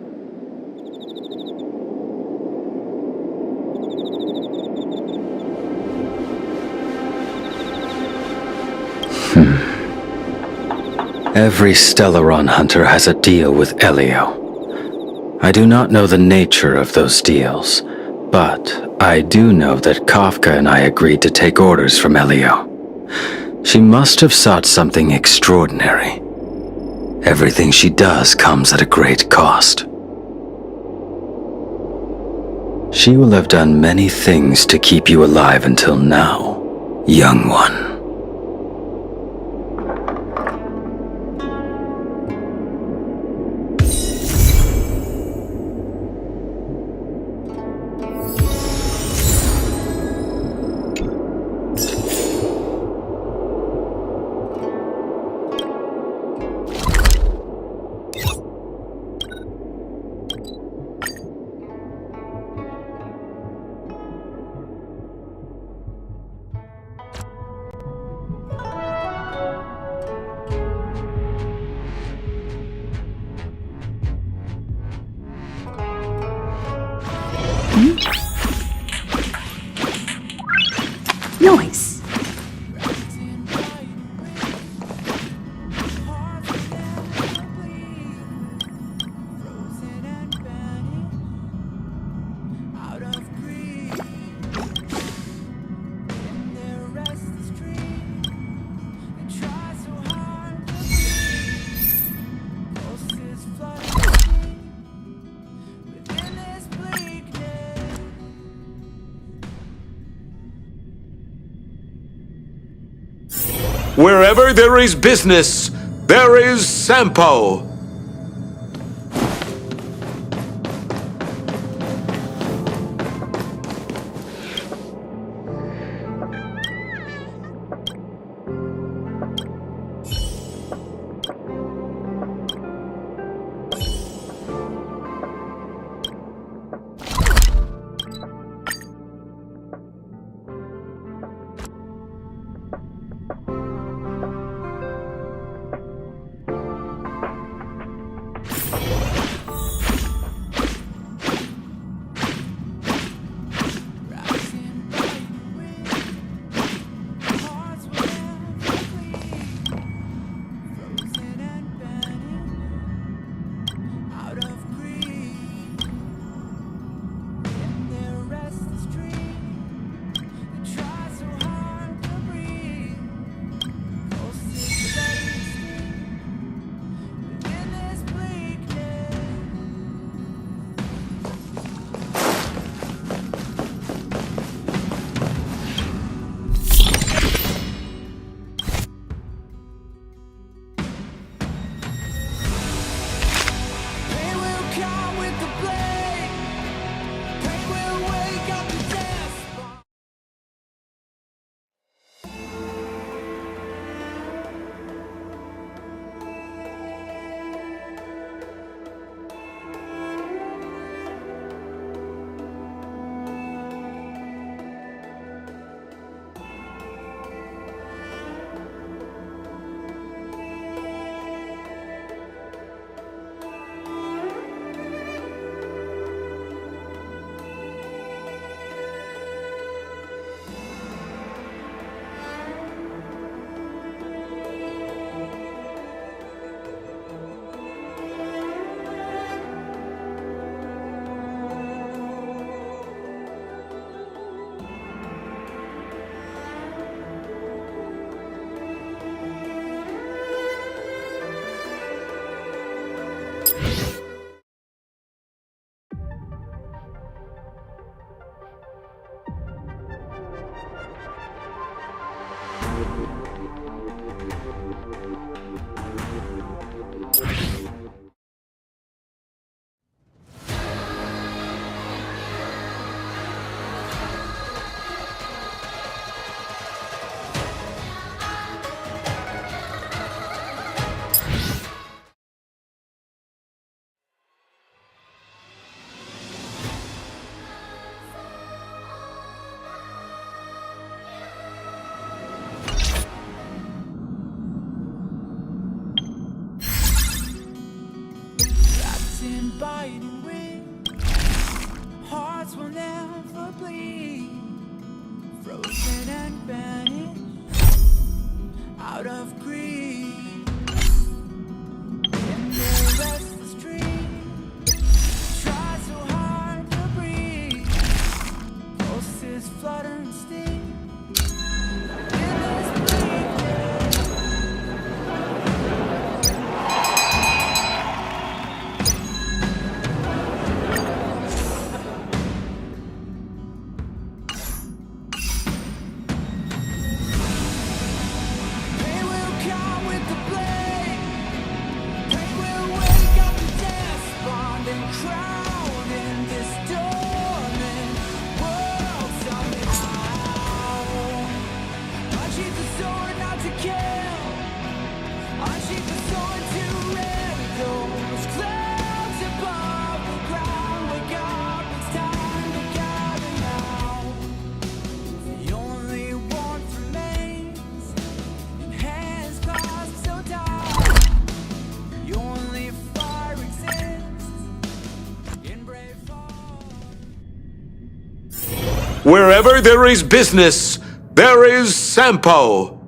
Every Stellaron hunter has a deal with Elio. I do not know the nature of those deals, but I do know that Kafka and I agreed to take orders from Elio. She must have sought something extraordinary. Everything she does comes at a great cost. She will have done many things to keep you alive until now, young one. Noise. Wherever there is business, there is Sampo. biting wind. Hearts will never bleed. Frozen and banished out of greed. In the restless dream, try so hard to breathe. Pulses flutter and sting. In this bleak Wherever there is business, there is Sampo.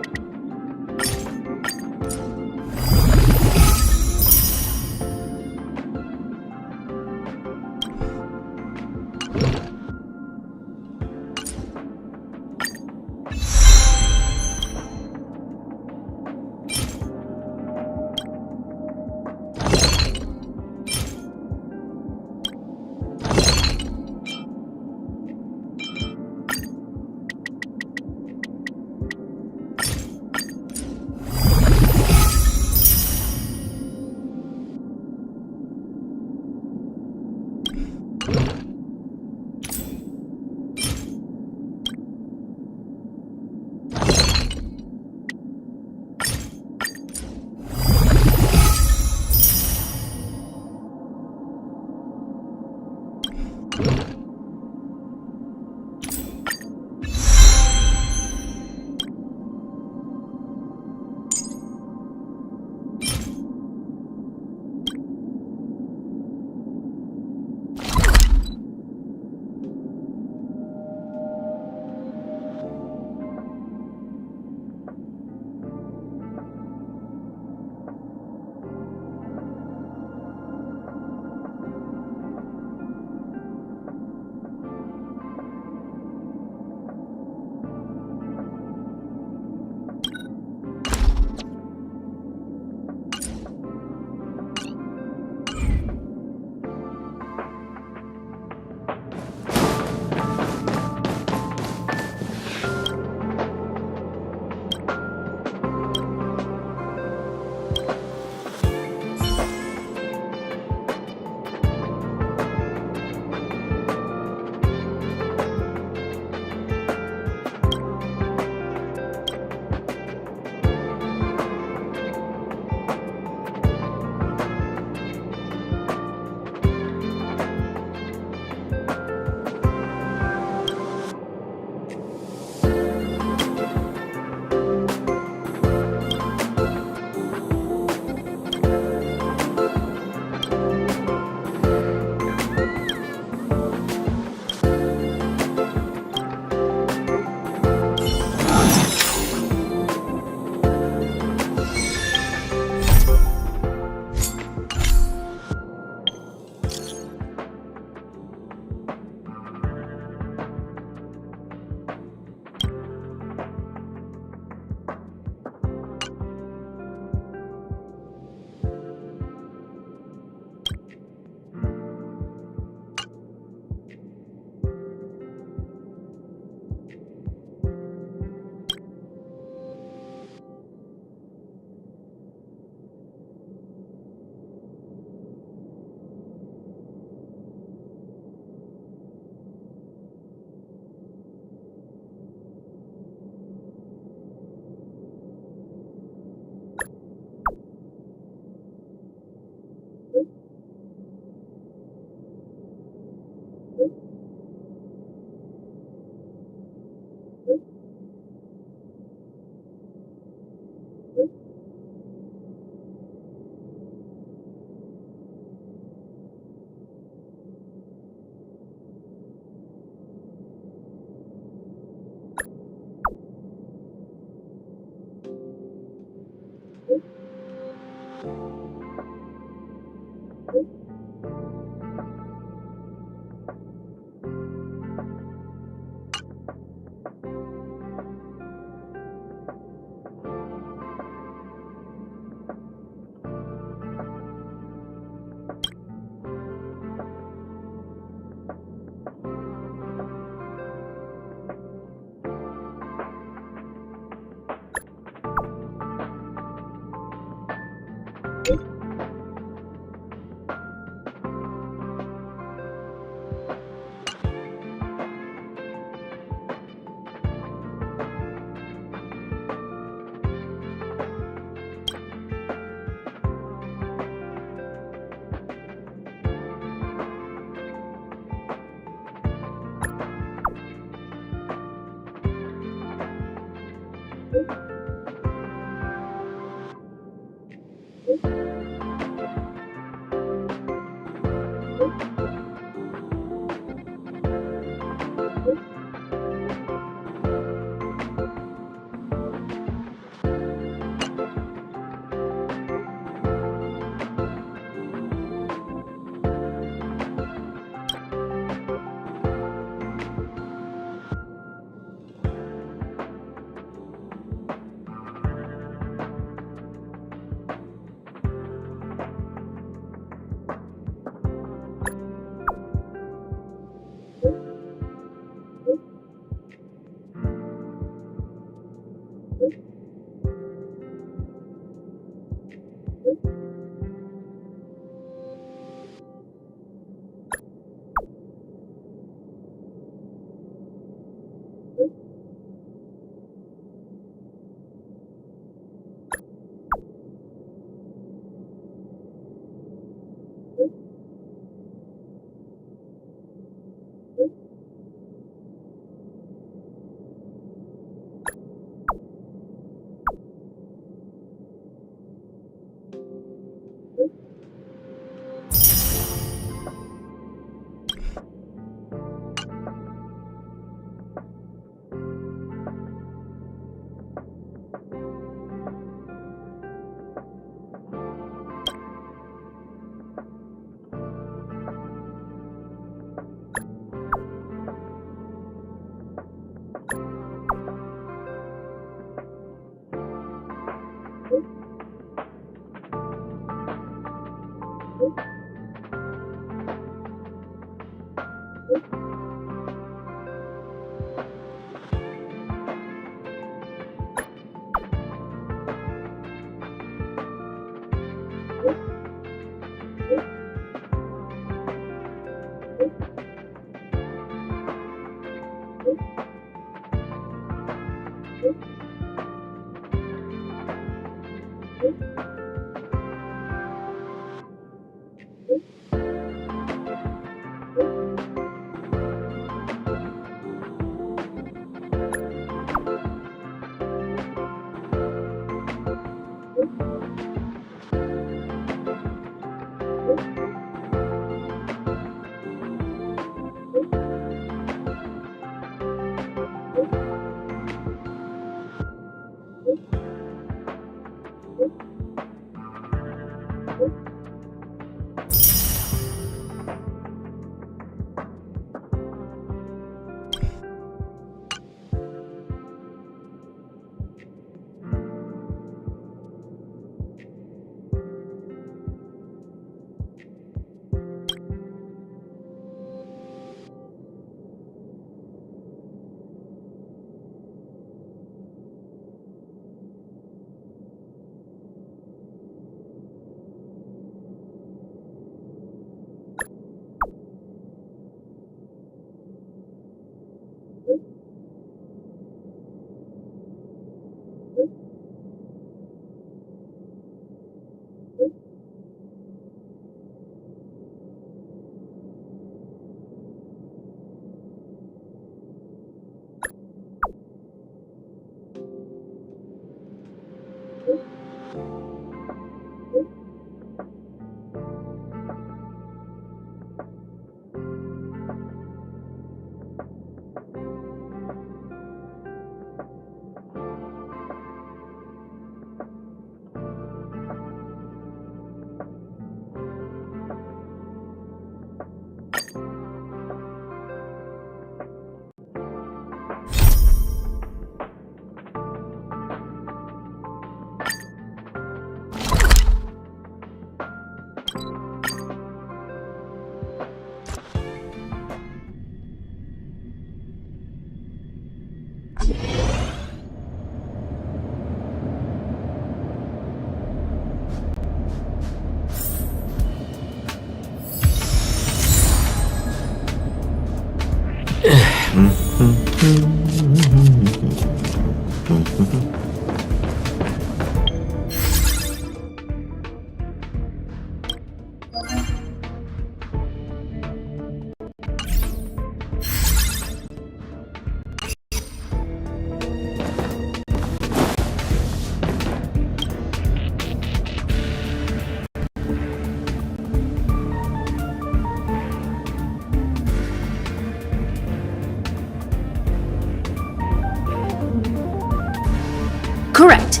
Correct.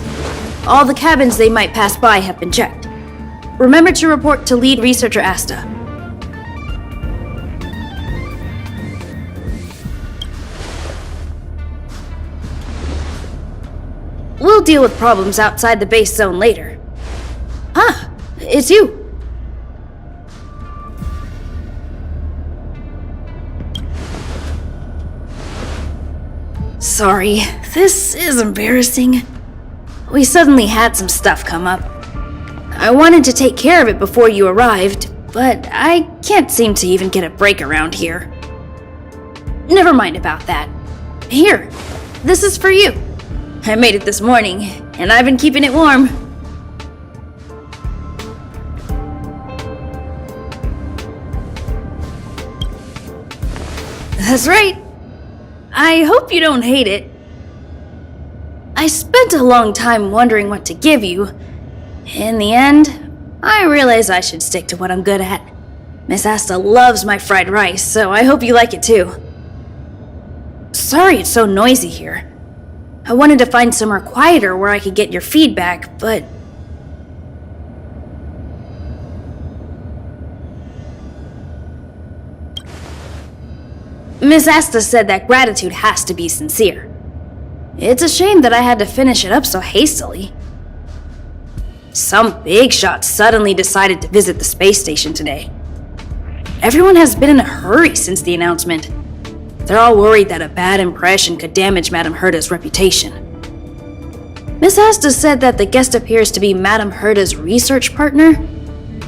All the cabins they might pass by have been checked. Remember to report to lead researcher Asta. We'll deal with problems outside the base zone later. Ah, it's you. Sorry, this is embarrassing. We suddenly had some stuff come up. I wanted to take care of it before you arrived, but I can't seem to even get a break around here. Never mind about that. Here, this is for you. I made it this morning, and I've been keeping it warm. That's right. I hope you don't hate it. I spent a long time wondering what to give you. In the end, I realized I should stick to what I'm good at. Miss Asta loves my fried rice, so I hope you like it too. Sorry it's so noisy here. I wanted to find somewhere quieter where I could get your feedback, but... Miss Asta said that gratitude has to be sincere. It's a shame that I had to finish it up so hastily. Some big shot suddenly decided to visit the space station today. Everyone has been in a hurry since the announcement. They're all worried that a bad impression could damage Madame Herta's reputation. Miss Asta said that the guest appears to be Madame Herta's research partner.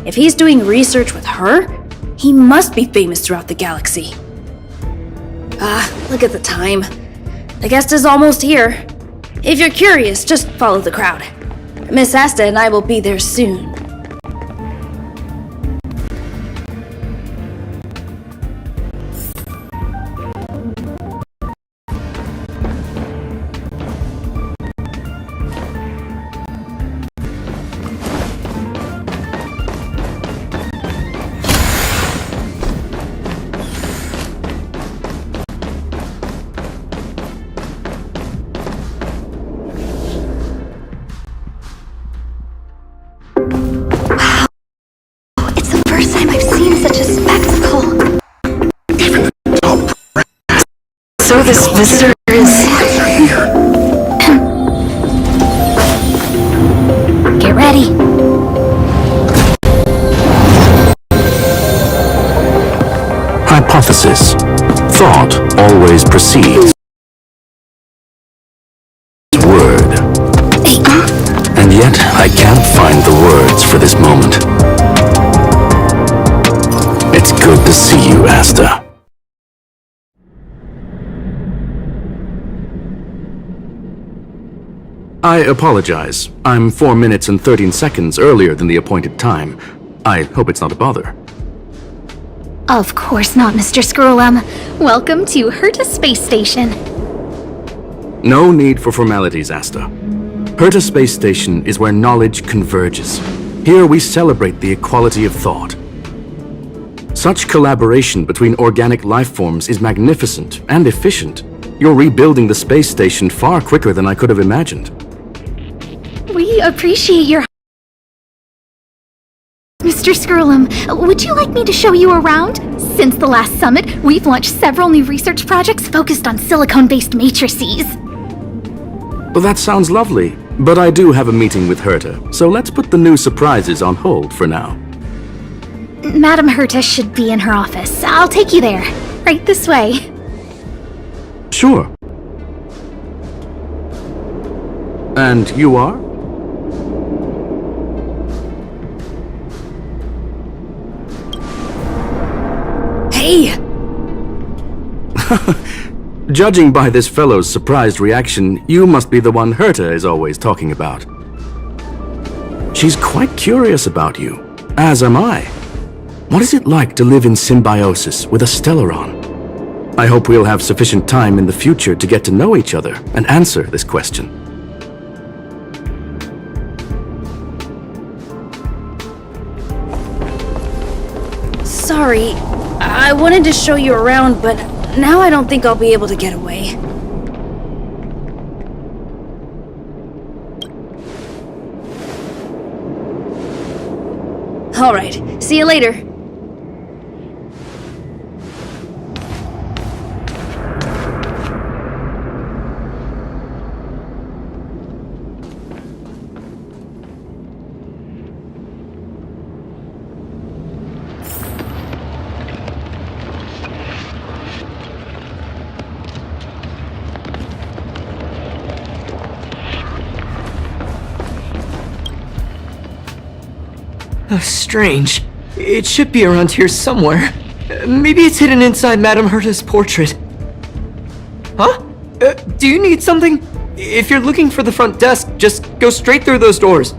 If he's doing research with her, he must be famous throughout the galaxy. Look at the time. The guest is almost here. If you're curious, just follow the crowd. Miss Asta and I will be there soon. So this visitor is here. Get ready. Hypothesis. Thought always precedes word. And yet, I can't find the words for this moment. It's good to see you, Asta. I apologize. I'm 4 minutes and 13 seconds earlier than the appointed time. I hope it's not a bother. Of course not, Mr. Scrollum. Welcome to Herta Space Station. No need for formalities, Asta. Herta Space Station is where knowledge converges. Here we celebrate the equality of thought. Such collaboration between organic life forms is magnificent and efficient. You're rebuilding the space station far quicker than I could have imagined. We appreciate your... Mr. Scrollum, would you like me to show you around? Since the last summit, we've launched several new research projects focused on silicone-based matrices. Well, that sounds lovely, but I do have a meeting with Herta, so let's put the new surprises on hold for now. Madame Herta should be in her office. I'll take you there. Right this way. Sure. And you are? Hey! Judging by this fellow's surprised reaction, you must be the one Herta is always talking about. She's quite curious about you, as am I. What is it like to live in symbiosis with a Stellaron? I hope we'll have sufficient time in the future to get to know each other and answer this question. Sorry, I wanted to show you around, but now I don't think I'll be able to get away. Alright, see you later. Strange. It should be around here somewhere. Maybe it's hidden inside Madame Herta's portrait. Huh? Do you need something? If you're looking for the front desk, just go straight through those doors.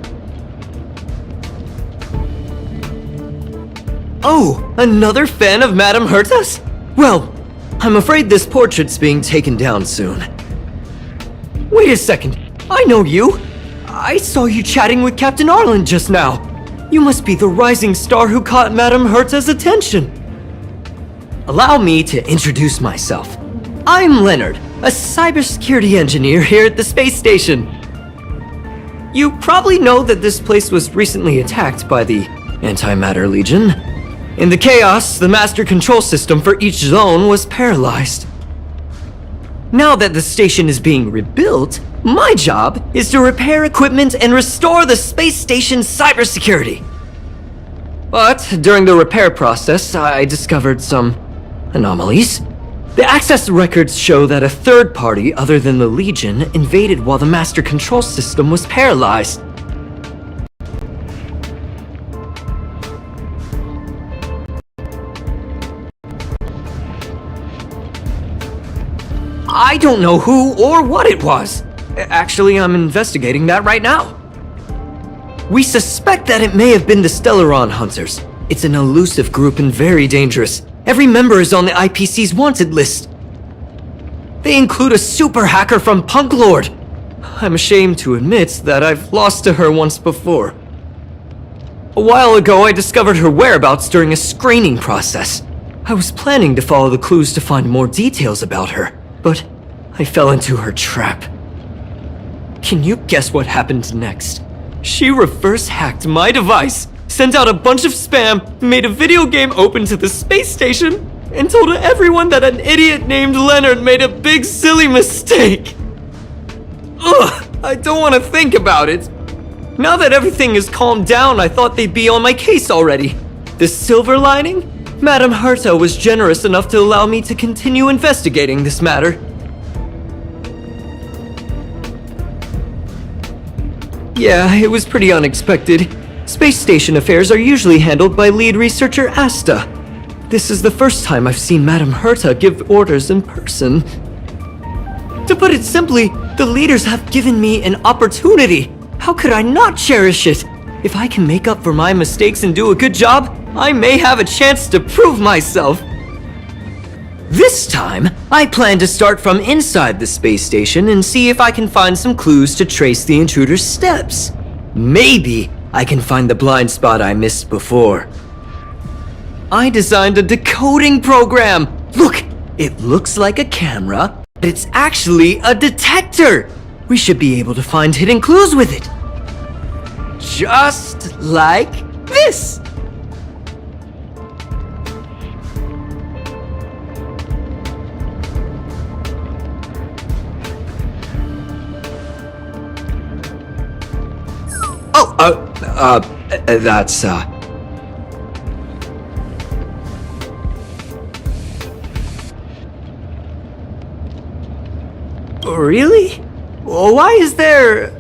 Oh, another fan of Madame Herta's? Well, I'm afraid this portrait's being taken down soon. Wait a second. I know you. I saw you chatting with Captain Arlan just now. You must be the rising star who caught Madame Herta's attention. Allow me to introduce myself. I'm Leonard, a cybersecurity engineer here at the space station. You probably know that this place was recently attacked by the Antimatter Legion. In the chaos, the master control system for each zone was paralyzed. Now that the station is being rebuilt, my job is to repair equipment and restore the space station's cybersecurity. But during the repair process, I discovered some anomalies. The access records show that a third party other than the Legion invaded while the master control system was paralyzed. I don't know who or what it was. Actually, I'm investigating that right now. We suspect that it may have been the Stellaron Hunters. It's an elusive group and very dangerous. Every member is on the IPC's wanted list. They include a super hacker from Punklorde. I'm ashamed to admit that I've lost to her once before. A while ago, I discovered her whereabouts during a screening process. I was planning to follow the clues to find more details about her, but I fell into her trap. Can you guess what happened next? She reverse hacked my device, sent out a bunch of spam, made a video game open to the space station, and told everyone that an idiot named Leonard made a big silly mistake. Ugh, I don't want to think about it. Now that everything is calmed down, I thought they'd be on my case already. The silver lining? Madame Herta was generous enough to allow me to continue investigating this matter. Yeah, it was pretty unexpected. Space station affairs are usually handled by lead researcher Asta. This is the first time I've seen Madame Herta give orders in person. To put it simply, the leaders have given me an opportunity. How could I not cherish it? If I can make up for my mistakes and do a good job, I may have a chance to prove myself. This time, I plan to start from inside the space station and see if I can find some clues to trace the intruder's steps. Maybe I can find the blind spot I missed before. I designed a decoding program. Look, it looks like a camera, but it's actually a detector. We should be able to find hidden clues with it. Just like this. That's, Really? Why is there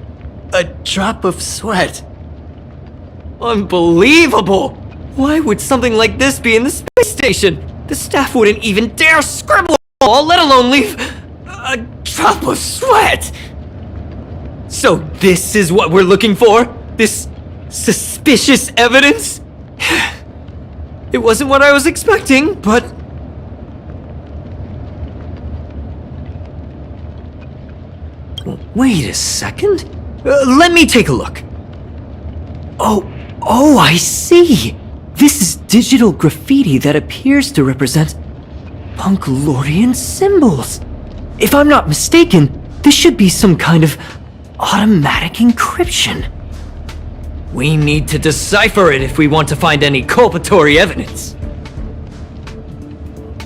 a drop of sweat? Unbelievable! Why would something like this be in the space station? The staff wouldn't even dare scribble a wall, let alone leave a drop of sweat! So this is what we're looking for? This suspicious evidence? It wasn't what I was expecting, but... Wait a second. Let me take a look. Oh, I see. This is digital graffiti that appears to represent Punklordian symbols. If I'm not mistaken, this should be some kind of automatic encryption. We need to decipher it if we want to find any culpatory evidence.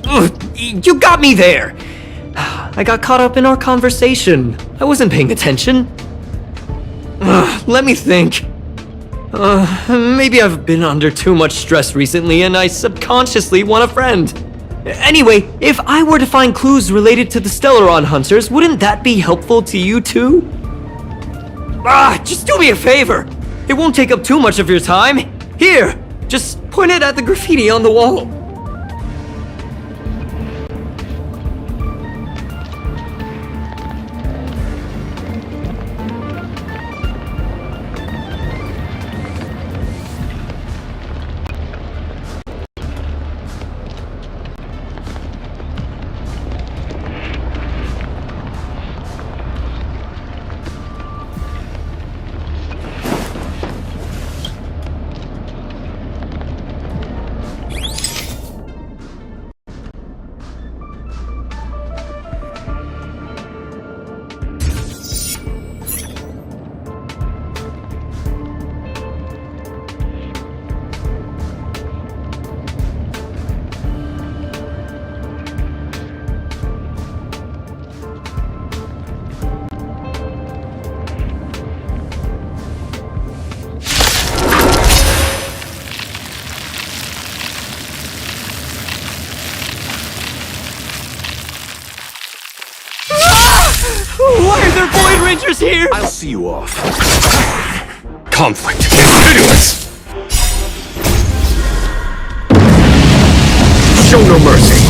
Ugh, you got me there! I got caught up in our conversation. I wasn't paying attention. Let me think. Maybe I've been under too much stress recently and I subconsciously want a friend. Anyway, if I were to find clues related to the Stellaron Hunters, wouldn't that be helpful to you too? Just do me a favor. It won't take up too much of your time. Here, just point it at the graffiti on the wall. Why are there Void Rangers here? I'll see you off. Conflict continuous! Show no mercy!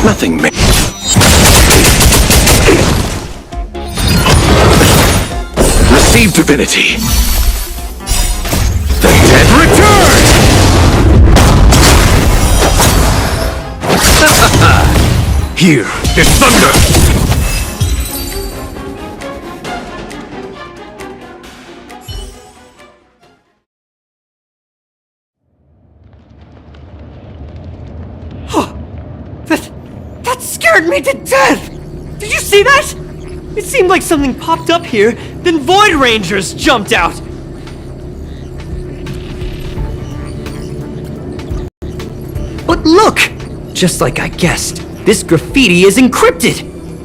Nothing may... Receive divinity! The dead return! Here is thunder! That scared me to death! Did you see that? It seemed like something popped up here, then Void Rangers jumped out! But look! Just like I guessed, this graffiti is encrypted!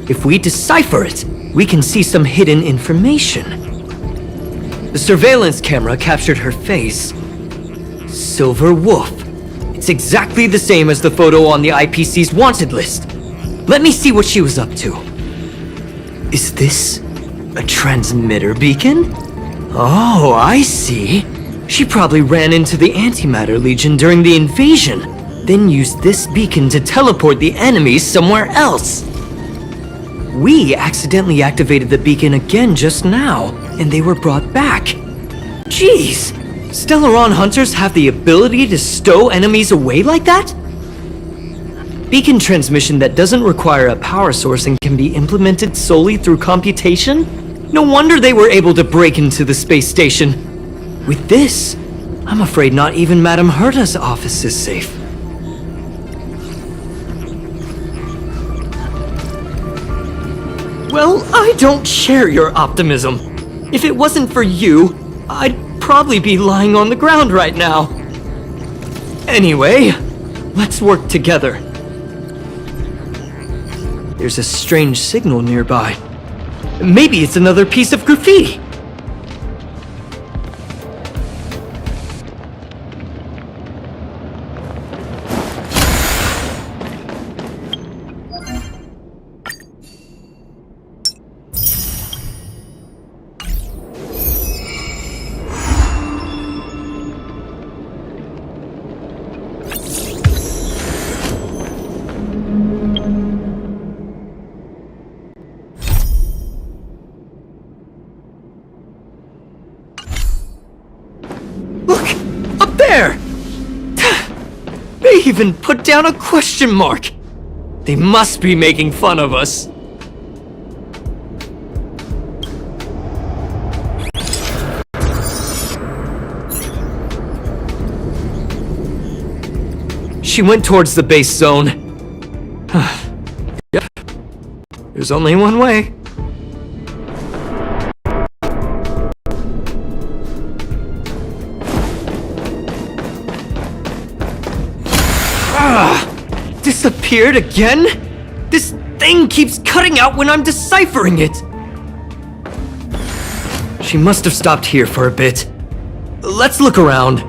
If we decipher it, we can see some hidden information. The surveillance camera captured her face. Silver Wolf. It's exactly the same as the photo on the IPC's wanted list. Let me see what she was up to. Is this a transmitter beacon? Oh, I see. She probably ran into the Antimatter Legion during the invasion, then used this beacon to teleport the enemies somewhere else. We accidentally activated the beacon again just now, and they were brought back. Jeez, Stellaron Hunters have the ability to stow enemies away like that? Beacon transmission that doesn't require a power source and can be implemented solely through computation? No wonder they were able to break into the space station. With this, I'm afraid not even Madame Herta's office is safe. Well, I don't share your optimism. If it wasn't for you, I'd probably be lying on the ground right now. Anyway, let's work together. There's a strange signal nearby. Maybe it's another piece of graffiti. They even put down a question mark! They must be making fun of us. She went towards the base zone. Yep. There's only one way. Disappeared again? This thing keeps cutting out when I'm deciphering it. She must have stopped here for a bit. Let's look around.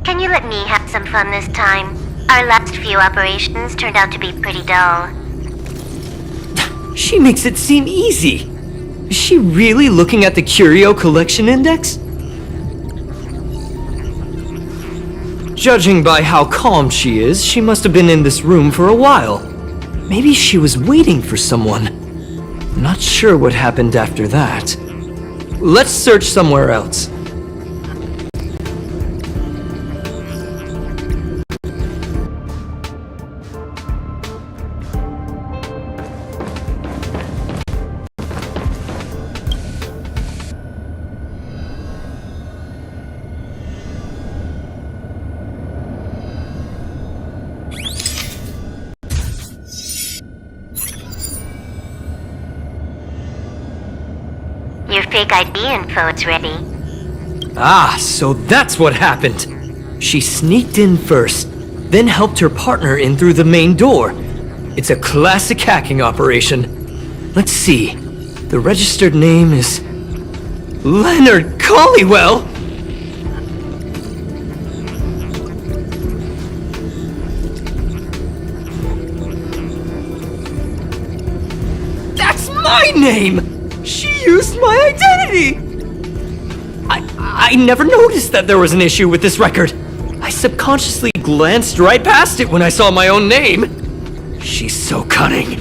Can you let me have some fun this time? Our last few operations turned out to be pretty dull. She makes it seem easy. Is she really looking at the Curio Collection Index? Judging by how calm she is, she must have been in this room for a while. Maybe she was waiting for someone. I'm not sure what happened after that. Let's search somewhere else. Your fake ID info is ready. Ah, so that's what happened. She sneaked in first, then helped her partner in through the main door. It's a classic hacking operation. Let's see. The registered name is Leonard Collywell. That's my name! She used my identity! I never noticed that there was an issue with this record. I subconsciously glanced right past it when I saw my own name. She's so cunning.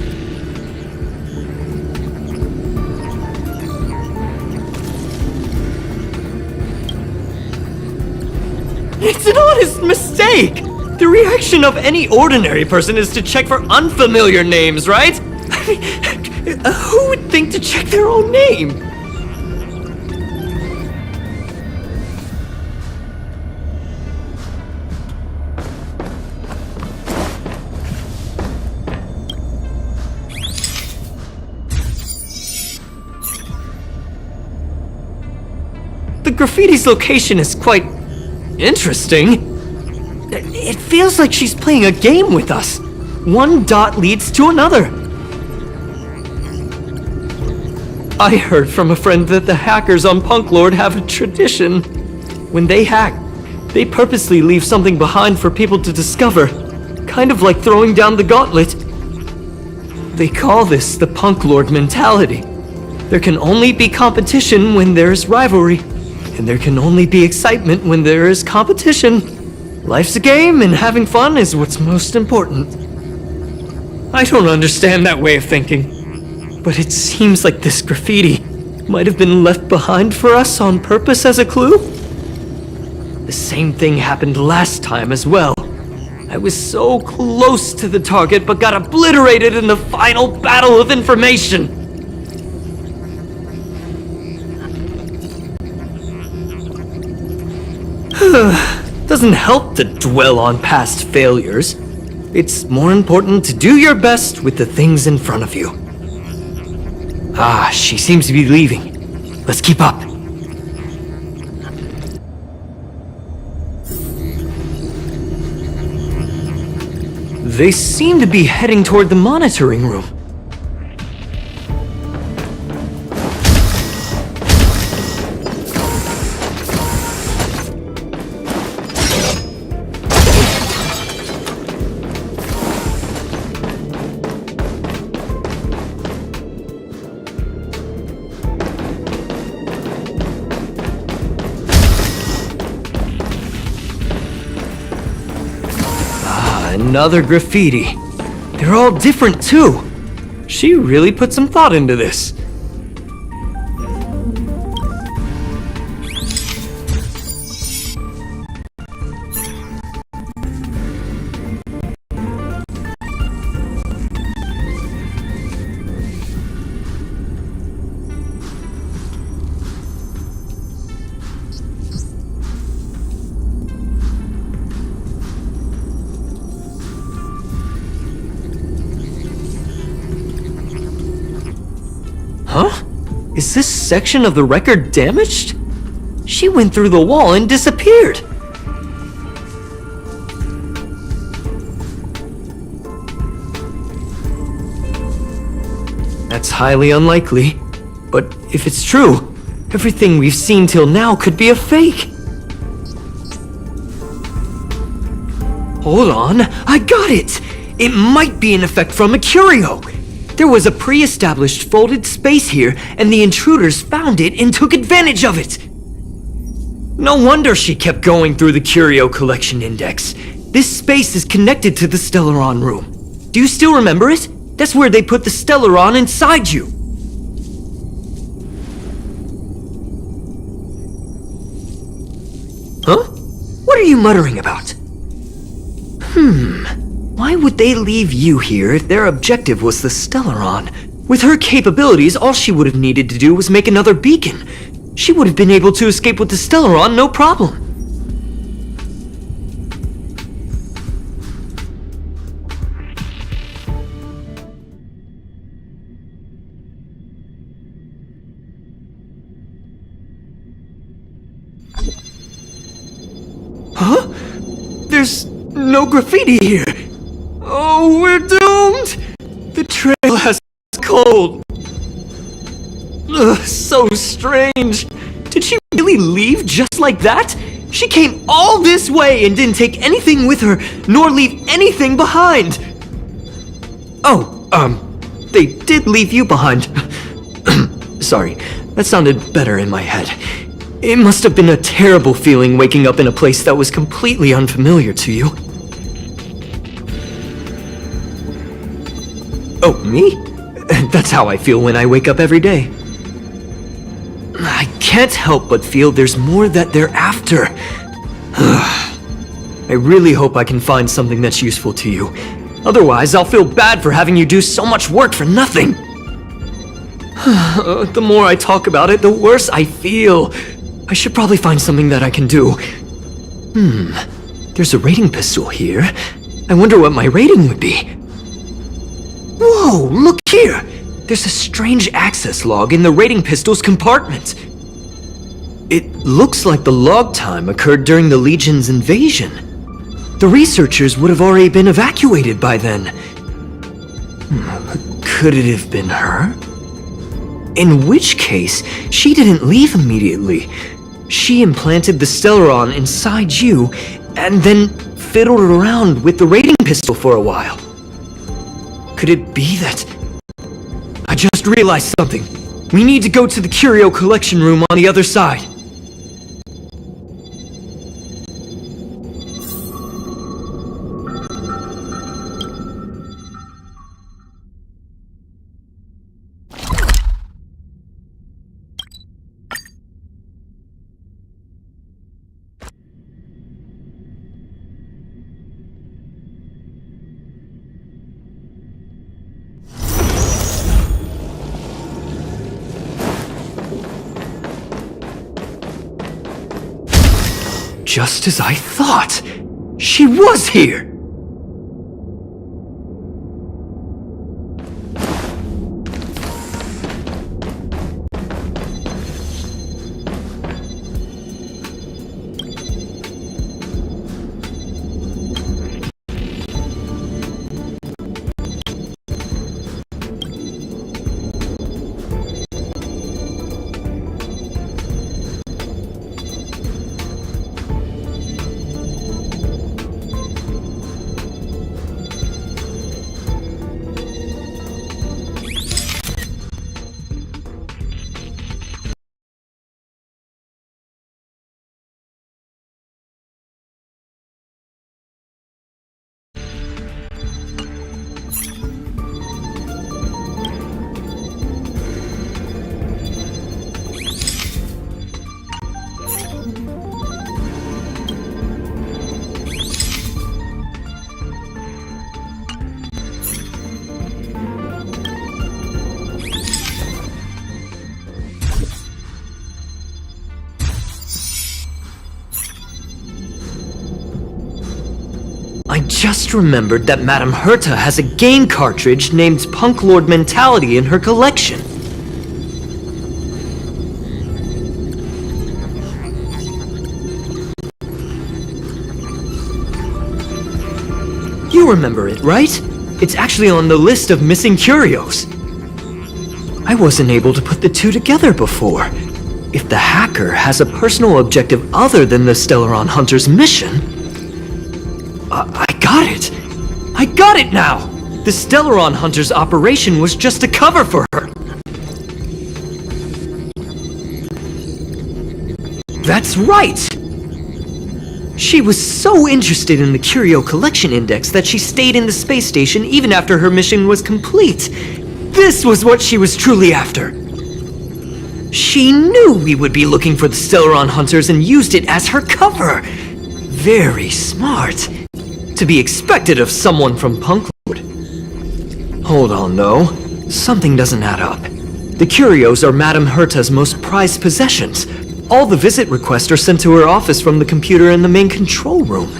It's an honest mistake! The reaction of any ordinary person is to check for unfamiliar names, right? I mean, who would think to check their own name? The graffiti's location is quite interesting. It feels like she's playing a game with us. One dot leads to another. I heard from a friend that the hackers on Punklorde have a tradition. When they hack, they purposely leave something behind for people to discover. Kind of like throwing down the gauntlet. They call this the Punklorde mentality. There can only be competition when there's rivalry. And there can only be excitement when there is competition. Life's a game, and having fun is what's most important. I don't understand that way of thinking, but it seems like this graffiti might have been left behind for us on purpose as a clue. The same thing happened last time as well. I was so close to the target, but got obliterated in the final battle of information. Doesn't help to dwell on past failures. It's more important to do your best with the things in front of you. Ah, she seems to be leaving. Let's keep up. They seem to be heading toward the monitoring room. Another graffiti. They're all different too. She really put some thought into this. this section of the record damaged? She went through the wall and disappeared. That's highly unlikely. But if it's true, everything we've seen till now could be a fake. Hold on, I got it! It might be an effect from a curio. There was a pre-established folded space here, and the intruders found it and took advantage of it. No wonder she kept going through the curio collection index. This space is connected to the Stellaron room. Do you still remember it? That's where they put the Stellaron inside you. Huh? What are you muttering about? Why would they leave you here if their objective was the Stellaron? With her capabilities, all she would have needed to do was make another beacon. She would have been able to escape with the Stellaron, no problem. Huh? There's no graffiti here. Oh, we're doomed! The trail has cold. Ugh, so strange. Did she really leave just like that? She came all this way and didn't take anything with her, nor leave anything behind. Oh, they did leave you behind. Sorry, that sounded better in my head. It must have been a terrible feeling waking up in a place that was completely unfamiliar to you. Oh, me? That's how I feel when I wake up every day. I can't help but feel there's more that they're after. I really hope I can find something that's useful to you. Otherwise, I'll feel bad for having you do so much work for nothing. The more I talk about it, the worse I feel. I should probably find something that I can do. There's a rating pistol here. I wonder what my rating would be. Whoa, look here! There's a strange access log in the rating pistol's compartment. It looks like the log time occurred during the Legion's invasion. The researchers would have already been evacuated by then. Could it have been her? In which case, she didn't leave immediately. She implanted the Stellaron inside you, and then fiddled around with the rating pistol for a while. Could it be that... I just realized something. We need to go to the curio collection room on the other side. Just as I thought! She was here! I just remembered that Madame Herta has a game cartridge named Punklorde Mentality in her collection. You remember it, right? It's actually on the list of missing curios. I wasn't able to put the two together before. If the hacker has a personal objective other than the Stellaron Hunter's mission... I got it! I got it now! The Stellaron Hunter's operation was just a cover for her. That's right! She was so interested in the Curio Collection Index that she stayed in the space station even after her mission was complete. This was what she was truly after. She knew we would be looking for the Stellaron Hunters and used it as her cover. Very smart. To be expected of someone from Punklorde. Hold on, though. Something doesn't add up. The curios are Madame Herta's most prized possessions. All the visit requests are sent to her office from the computer in the main control room.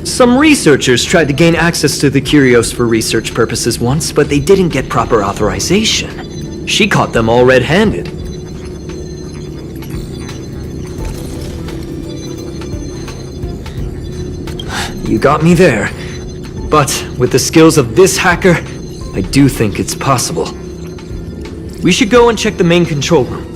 Some researchers tried to gain access to the curios for research purposes once, but they didn't get proper authorization. She caught them all red-handed. You got me there. But with the skills of this hacker, I do think it's possible. We should go and check the main control room.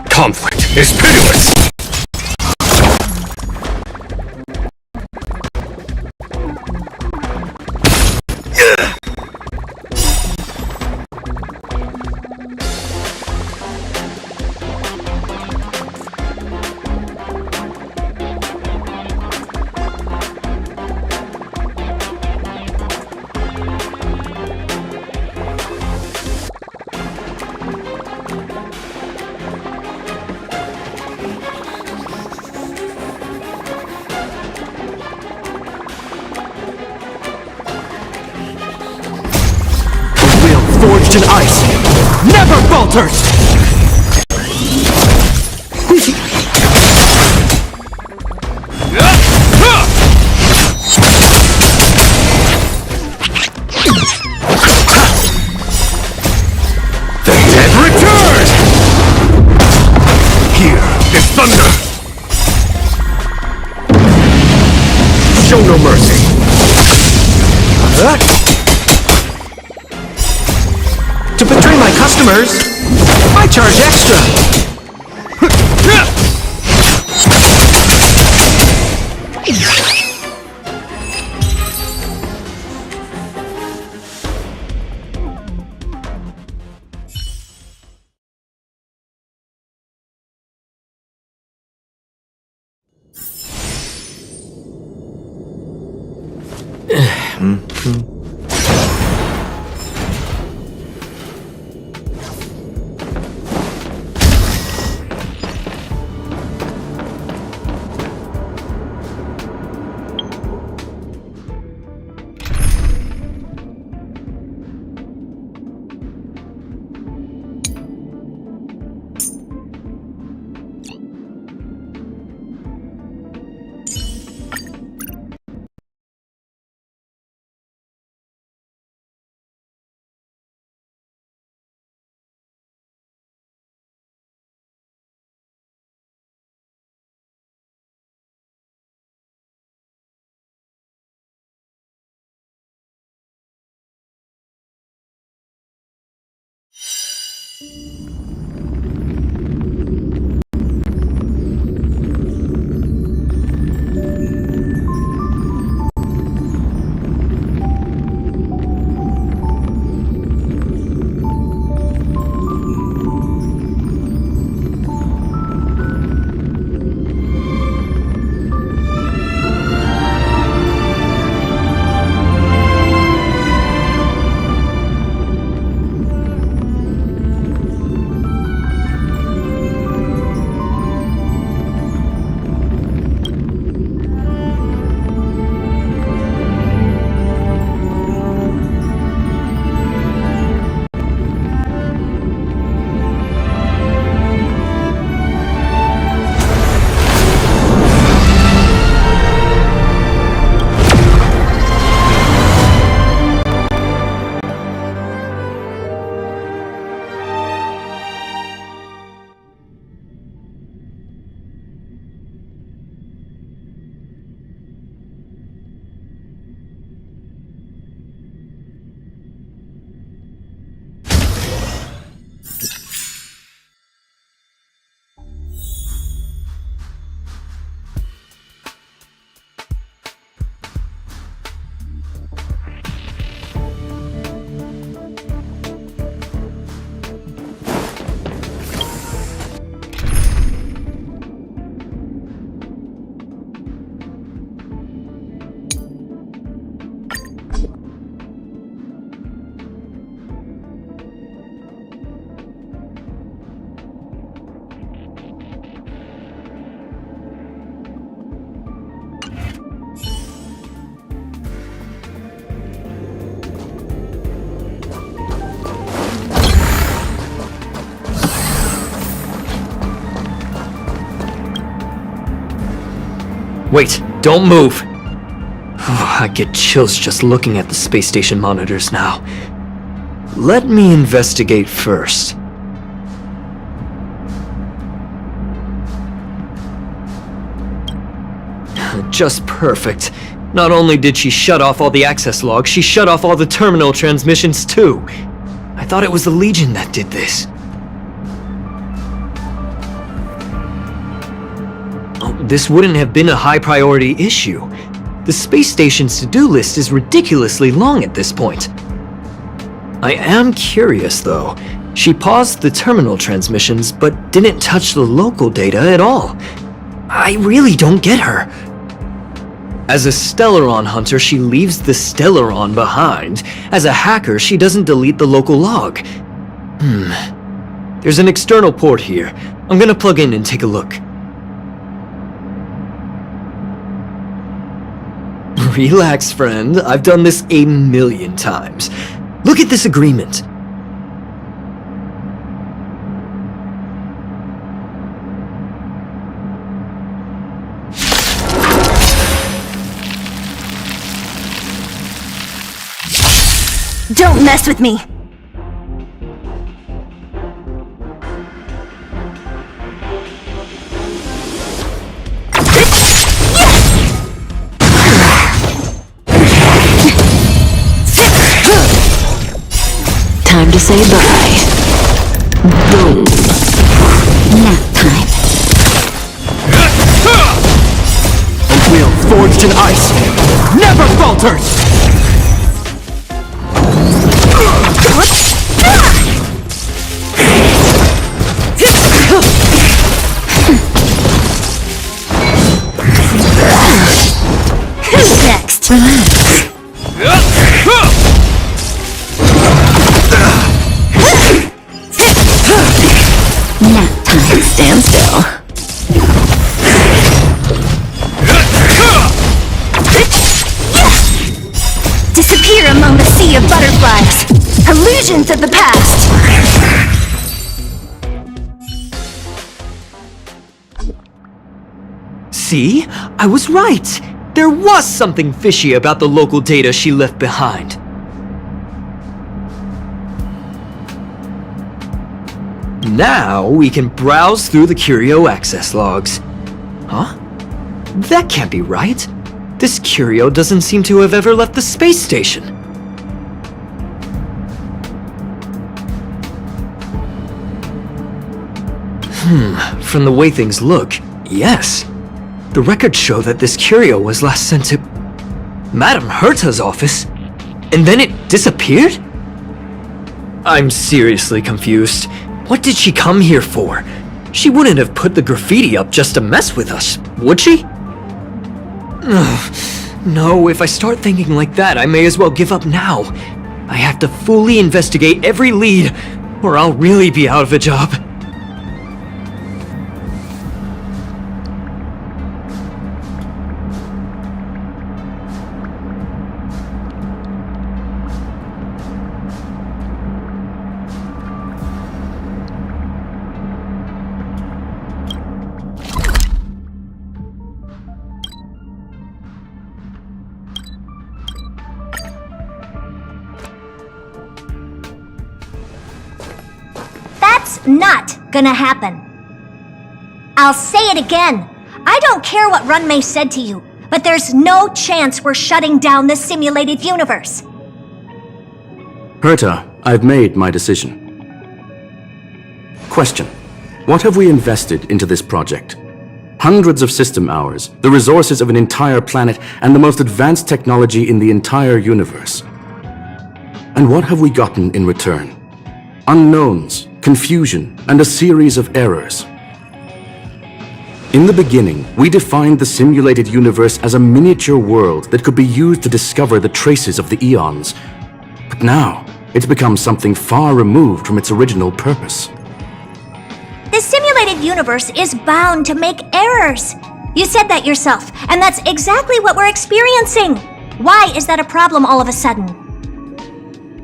Conflict is pitiless! Forged in ice, never falters! The dead return! Here is thunder! Show no mercy! To betray my customers, I charge extra! Wait, don't move! I get chills just looking at the space station monitors now. Let me investigate first. Just perfect. Not only did she shut off all the access logs, she shut off all the terminal transmissions too. I thought it was the Legion that did this. Oh, this wouldn't have been a high priority issue. The space station's to-do list is ridiculously long at this point. I am curious though. She paused the terminal transmissions, but didn't touch the local data at all. I really don't get her. As a Stellaron hunter, she leaves the Stellaron behind. As a hacker, she doesn't delete the local log. There's an external port here. I'm gonna plug in and take a look. Relax, friend. I've done this 1,000,000 times. Look at this agreement. Don't mess with me! Time to say bye. Boom. Nap time. A will forged in ice never falters! Who's next? Relax. Nap time. Stand still. Disappear among the sea of butterflies. Illusions of the past. See? I was right! There was something fishy about the local data she left behind. Now we can browse through the Curio access logs. Huh? That can't be right. This Curio doesn't seem to have ever left the space station. From the way things look, yes. The records show that this Curio was last sent to Madame Herta's office, and then it disappeared? I'm seriously confused. What did she come here for? She wouldn't have put the graffiti up just to mess with us, would she? No, if I start thinking like that, I may as well give up now. I have to fully investigate every lead, or I'll really be out of a job. That's not gonna happen. I'll say it again. I don't care what Runmei said to you, but there's no chance we're shutting down the simulated universe. Herta, I've made my decision. Question. What have we invested into this project? Hundreds of system hours, the resources of an entire planet, and the most advanced technology in the entire universe. And what have we gotten in return? Unknowns, confusion, and a series of errors. In the beginning, we defined the simulated universe as a miniature world that could be used to discover the traces of the eons. But now, it's become something far removed from its original purpose. The simulated universe is bound to make errors. You said that yourself, and that's exactly what we're experiencing. Why is that a problem all of a sudden?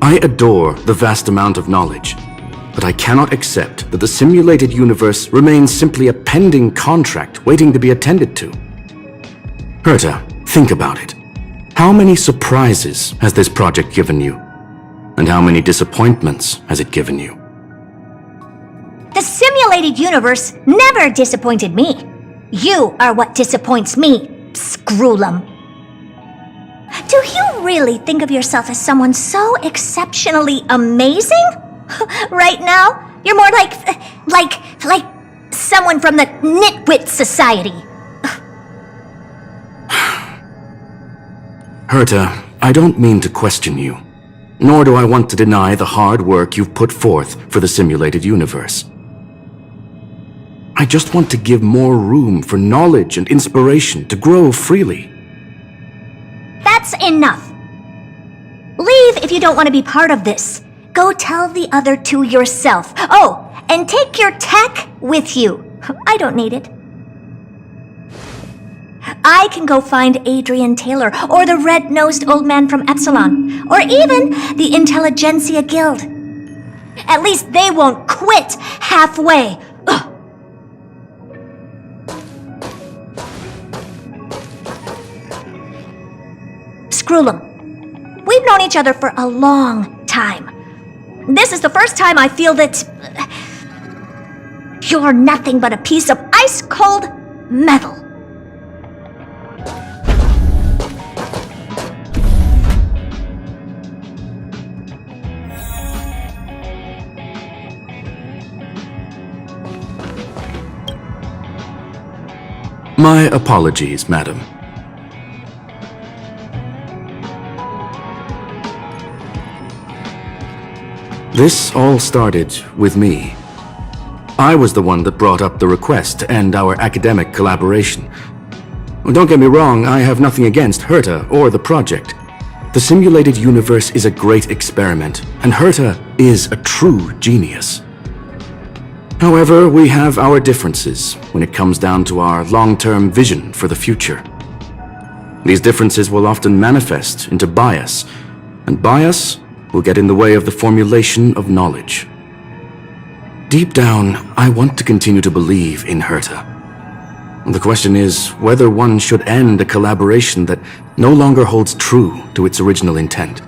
I adore the vast amount of knowledge, but I cannot accept that the simulated universe remains simply a pending contract waiting to be attended to. Herta, think about it. How many surprises has this project given you? And how many disappointments has it given you? The simulated universe never disappointed me. You are what disappoints me, Screwlum. Do you really think of yourself as someone so exceptionally amazing? Right now, you're more like someone from the Nitwit Society. Herta, I don't mean to question you, nor do I want to deny the hard work you've put forth for the simulated universe. I just want to give more room for knowledge and inspiration to grow freely. That's enough. Leave if you don't want to be part of this. Go tell the other two yourself. Oh, and take your tech with you. I don't need it. I can go find Adrian Taylor, or the red-nosed old man from Epsilon, or even the Intelligentsia Guild. At least they won't quit halfway. Ugh. Screwlum, we've known each other for a long time. This is the first time I feel that you're nothing but a piece of ice-cold metal. My apologies, madam. This all started with me. I was the one that brought up the request to end our academic collaboration. Don't get me wrong, I have nothing against Herta or the project. The simulated universe is a great experiment, and Herta is a true genius. However, we have our differences when it comes down to our long-term vision for the future. These differences will often manifest into bias, and bias will get in the way of the formulation of knowledge. Deep down, I want to continue to believe in Herta. The question is whether one should end a collaboration that no longer holds true to its original intent.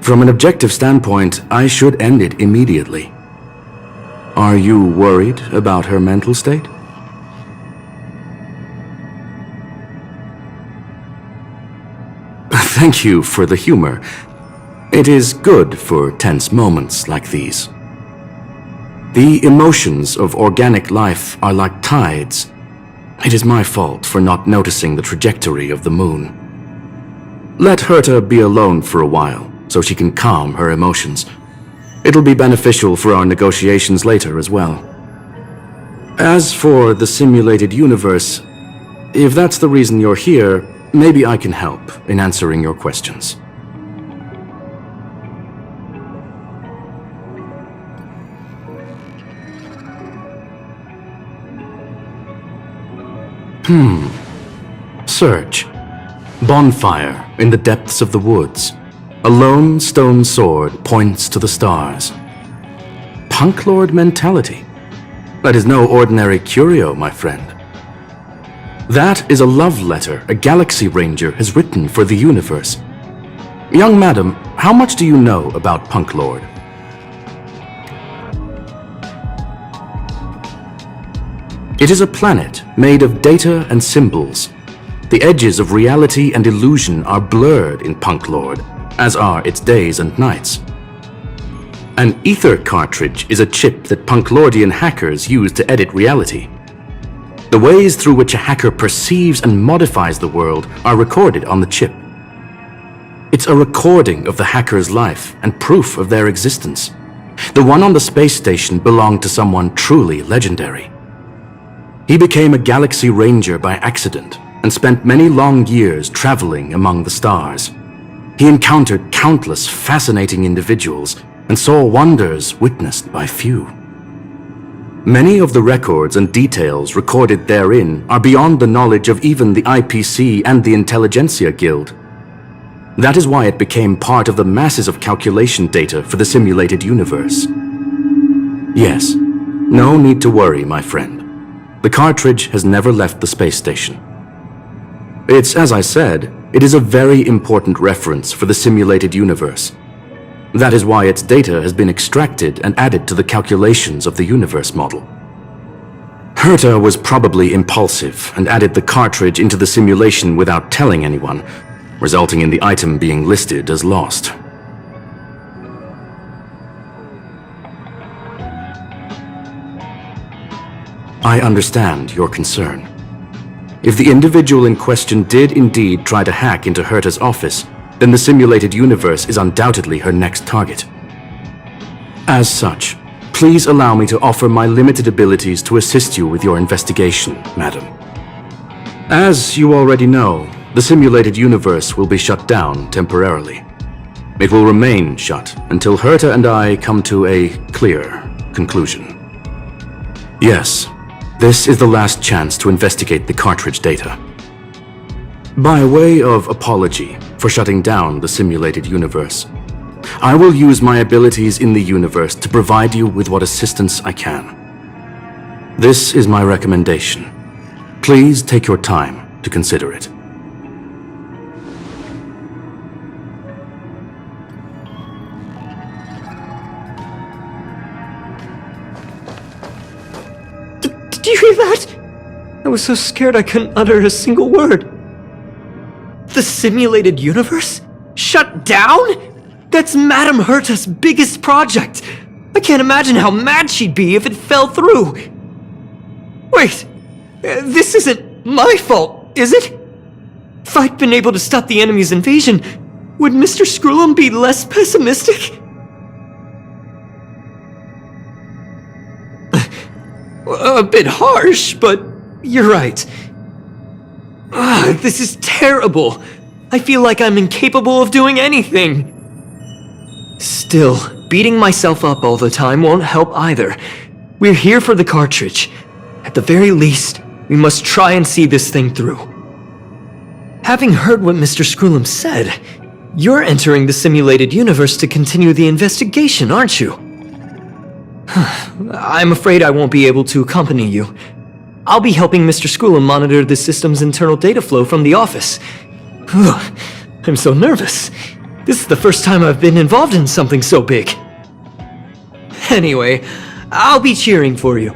From an objective standpoint, I should end it immediately. Are you worried about her mental state? Thank you for the humor. It is good for tense moments like these. The emotions of organic life are like tides. It is my fault for not noticing the trajectory of the moon. Let Herta be alone for a while, so she can calm her emotions. It'll be beneficial for our negotiations later as well. As for the simulated universe, if that's the reason you're here, maybe I can help in answering your questions. Search. Bonfire in the depths of the woods. A lone stone sword points to the stars. Punklorde mentality. That is no ordinary curio, my friend. That is a love letter a Galaxy Ranger has written for the universe. Young madam, how much do you know about Punklorde? It is a planet made of data and symbols. The edges of reality and illusion are blurred in Punklorde, as are its days and nights. An ether cartridge is a chip that Punklordian hackers use to edit reality. The ways through which a hacker perceives and modifies the world are recorded on the chip. It's a recording of the hacker's life and proof of their existence. The one on the space station belonged to someone truly legendary. He became a Galaxy Ranger by accident and spent many long years traveling among the stars. He encountered countless fascinating individuals and saw wonders witnessed by few. Many of the records and details recorded therein are beyond the knowledge of even the IPC and the Intelligentsia Guild. That is why it became part of the masses of calculation data for the simulated universe. Yes, no need to worry, my friend. The cartridge has never left the space station. It's as I said, it is a very important reference for the simulated universe. That is why its data has been extracted and added to the calculations of the universe model. Herta was probably impulsive and added the cartridge into the simulation without telling anyone, resulting in the item being listed as lost. I understand your concern. If the individual in question did indeed try to hack into Herta's office, then the simulated universe is undoubtedly her next target. As such, please allow me to offer my limited abilities to assist you with your investigation, madam. As you already know, the simulated universe will be shut down temporarily. It will remain shut until Herta and I come to a clear conclusion. Yes, this is the last chance to investigate the cartridge data. By way of apology for shutting down the simulated universe, I will use my abilities in the universe to provide you with what assistance I can. This is my recommendation. Please take your time to consider it. Did you hear that? I was so scared I couldn't utter a single word. The simulated universe? Shut down? That's Madame Herta's biggest project. I can't imagine how mad she'd be if it fell through. Wait, this isn't my fault, is it? If I'd been able to stop the enemy's invasion, would Mr. Screw'em be less pessimistic? A bit harsh, but you're right. This is terrible. I feel like I'm incapable of doing anything. Still, beating myself up all the time won't help either. We're here for the cartridge. At the very least, we must try and see this thing through. Having heard what Mr. Screw'em said, you're entering the simulated universe to continue the investigation, aren't you? I'm afraid I won't be able to accompany you. I'll be helping Mr. Screw'em monitor the system's internal data flow from the office. I'm so nervous. This is the first time I've been involved in something so big. Anyway, I'll be cheering for you.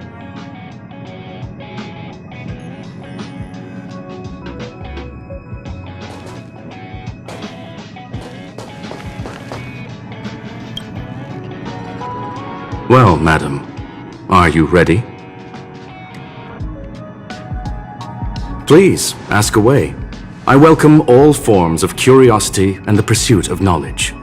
Well, madam, are you ready? Please, ask away. I welcome all forms of curiosity and the pursuit of knowledge.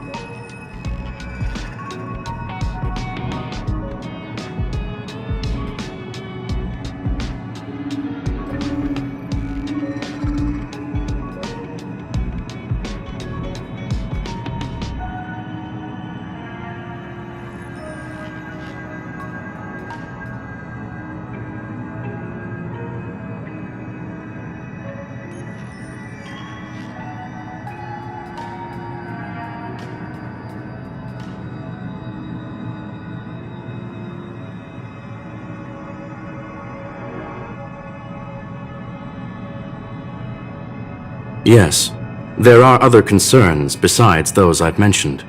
Yes, there are other concerns besides those I've mentioned.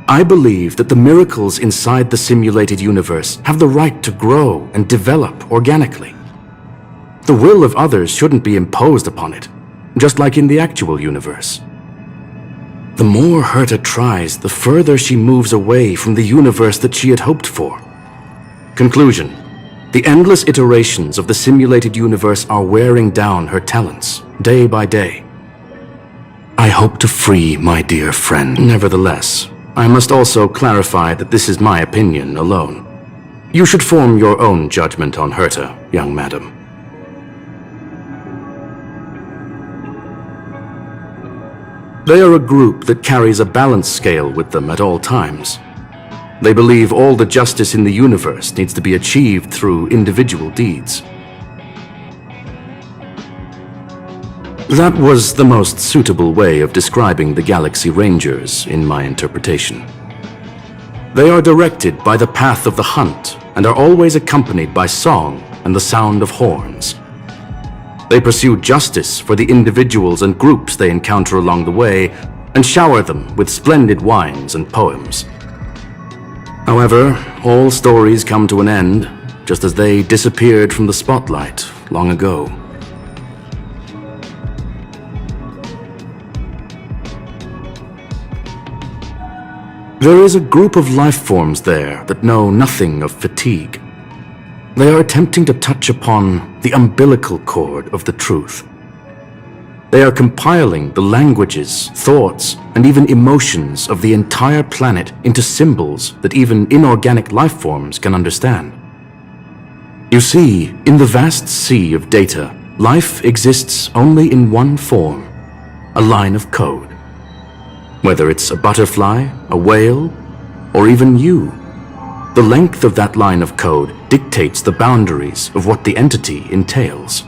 I believe that the miracles inside the simulated universe have the right to grow and develop organically. The will of others shouldn't be imposed upon it, just like in the actual universe. The more Herta tries, the further she moves away from the universe that she had hoped for. Conclusion. The endless iterations of the simulated universe are wearing down her talents, day by day. I hope to free my dear friend. Nevertheless, I must also clarify that this is my opinion alone. You should form your own judgment on Herta, young madam. They are a group that carries a balance scale with them at all times. They believe all the justice in the universe needs to be achieved through individual deeds. That was the most suitable way of describing the Galaxy Rangers, in my interpretation. They are directed by the path of the hunt and are always accompanied by song and the sound of horns. They pursue justice for the individuals and groups they encounter along the way, and shower them with splendid wines and poems. However, all stories come to an end, just as they disappeared from the spotlight long ago. There is a group of life forms there that know nothing of fatigue. They are attempting to touch upon the umbilical cord of the truth. They are compiling the languages, thoughts, and even emotions of the entire planet into symbols that even inorganic life forms can understand. You see, in the vast sea of data, life exists only in one form, a line of code. Whether it's a butterfly, a whale, or even you, the length of that line of code dictates the boundaries of what the entity entails.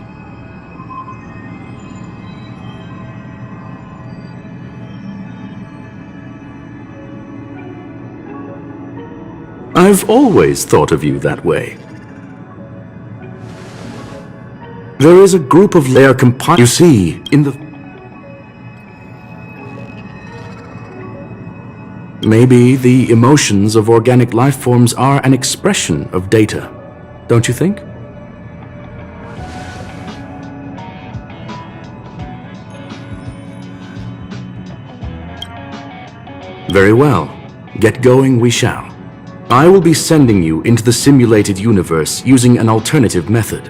I've always thought of you that way. There is a group of layer compi- You see, in the... Maybe the emotions of organic life forms are an expression of data, don't you think? Very well. Get going we shall. I will be sending you into the simulated universe using an alternative method.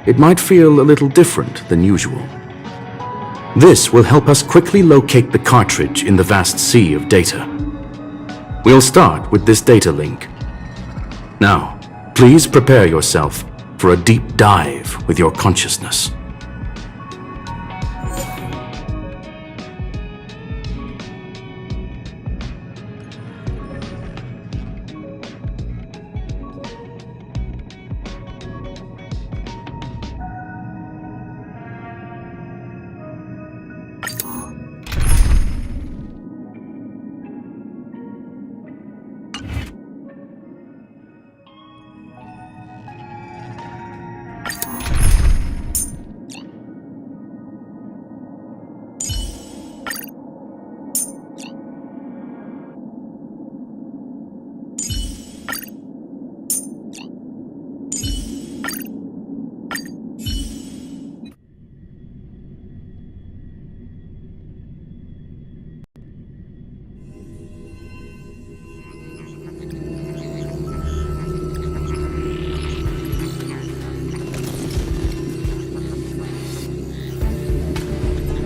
It might feel a little different than usual. This will help us quickly locate the cartridge in the vast sea of data. We'll start with this data link. Now, please prepare yourself for a deep dive with your consciousness.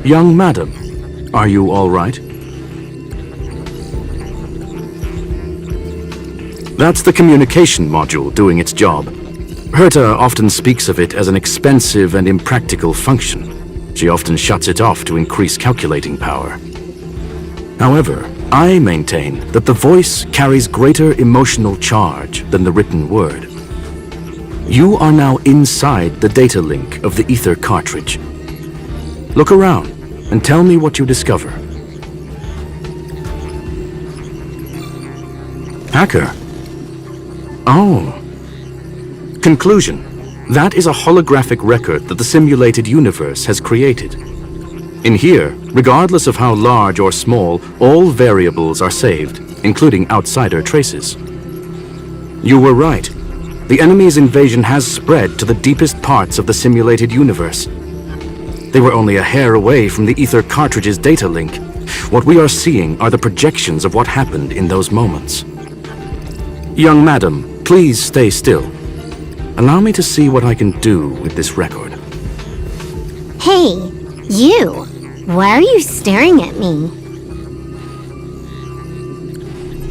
Young madam, are you all right? That's the communication module doing its job. Herta often speaks of it as an expensive and impractical function. She often shuts it off to increase calculating power. However, I maintain that the voice carries greater emotional charge than the written word. You are now inside the data link of the ether cartridge. Look around and tell me what you discover. Hacker. Oh. Conclusion. That is a holographic record that the simulated universe has created. In here, regardless of how large or small, all variables are saved, including outsider traces. You were right. The enemy's invasion has spread to the deepest parts of the simulated universe. They were only a hair away from the ether cartridge's data link. What we are seeing are the projections of what happened in those moments. Young madam, please stay still. Allow me to see what I can do with this record. Hey, you! Why are you staring at me?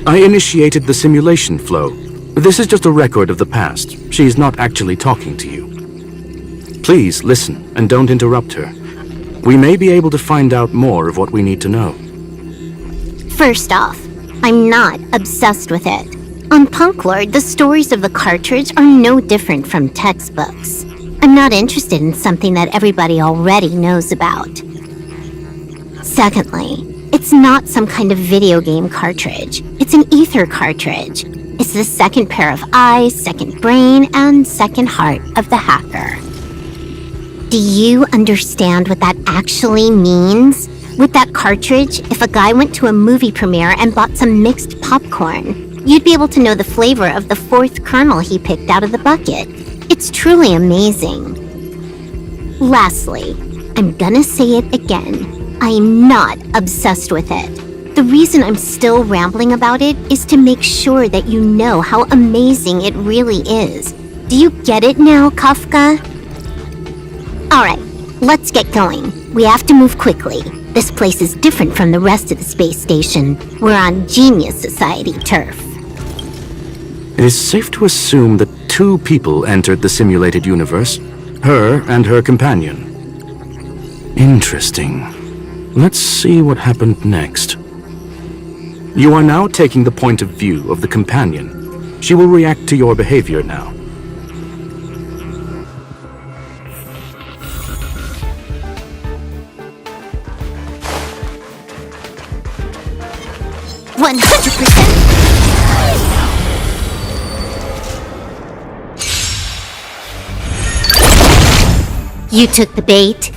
I initiated the simulation flow. This is just a record of the past. She's not actually talking to you. Please listen and don't interrupt her. We may be able to find out more of what we need to know. First off, I'm not obsessed with it. On Punklorde, the stories of the cartridge are no different from textbooks. I'm not interested in something that everybody already knows about. Secondly, it's not some kind of video game cartridge. It's an ether cartridge. It's the second pair of eyes, second brain, and second heart of the hacker. Do you understand what that actually means? With that cartridge, if a guy went to a movie premiere and bought some mixed popcorn, you'd be able to know the flavor of the 4th kernel he picked out of the bucket. It's truly amazing. Lastly, I'm gonna say it again. I'm not obsessed with it. The reason I'm still rambling about it is to make sure that you know how amazing it really is. Do you get it now, Kafka? Alright, let's get going. We have to move quickly. This place is different from the rest of the space station. We're on Genius Society turf. It is safe to assume that 2 people entered the simulated universe, her and her companion. Interesting. Let's see what happened next. You are now taking the point of view of the companion. She will react to your behavior now. You took the bait.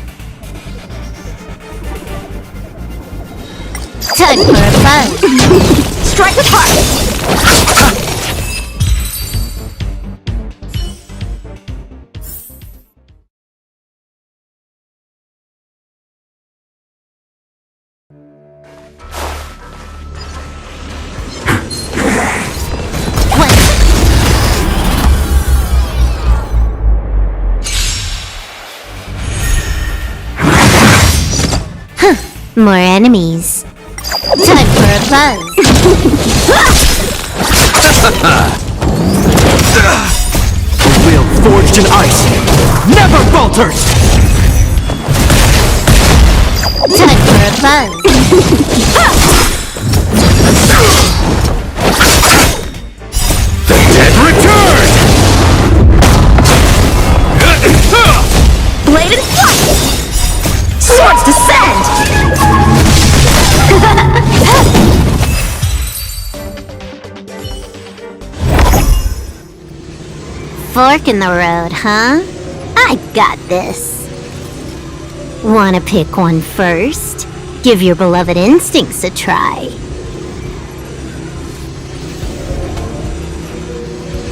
Time for a buzz. Strike with heart! More enemies. Time for a buzz. A will forged in ice never falters! Time for a buzz. The dead return! Bladed flight! Swords descend! Fork in the road, huh? I got this. Wanna pick one first? Give your beloved instincts a try.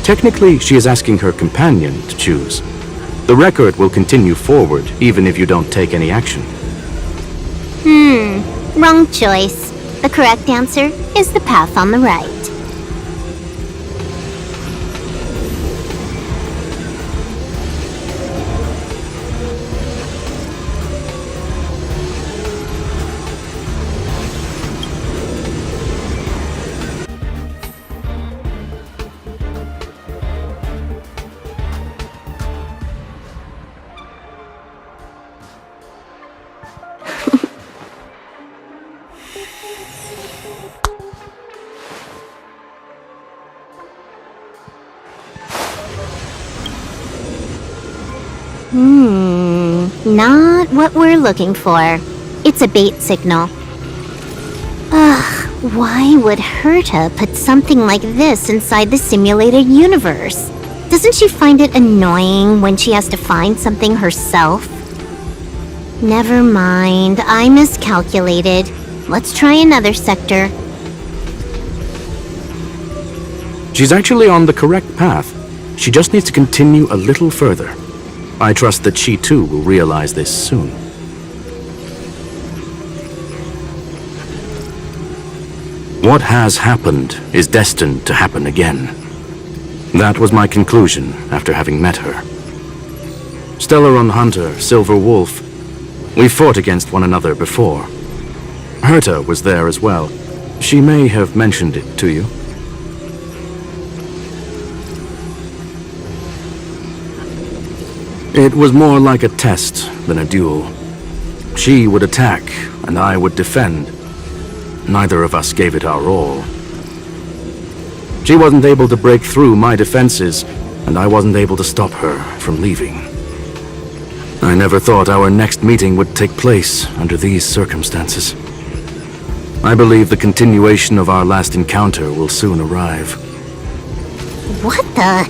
Technically, she is asking her companion to choose. The record will continue forward, even if you don't take any action. Wrong choice. The correct answer is the path on the right. Not what we're looking for. It's a bait signal. Ugh, why would Herta put something like this inside the simulated universe? Doesn't she find it annoying when she has to find something herself? Never mind, I miscalculated. Let's try another sector. She's actually on the correct path. She just needs to continue a little further. I trust that she too will realize this soon. What has happened is destined to happen again. That was my conclusion after having met her. Stellaron Hunter, Silver Wolf, we fought against one another before. Herta was there as well. She may have mentioned it to you. It was more like a test than a duel. She would attack, and I would defend. Neither of us gave it our all. She wasn't able to break through my defenses, and I wasn't able to stop her from leaving. I never thought our next meeting would take place under these circumstances. I believe the continuation of our last encounter will soon arrive. What the?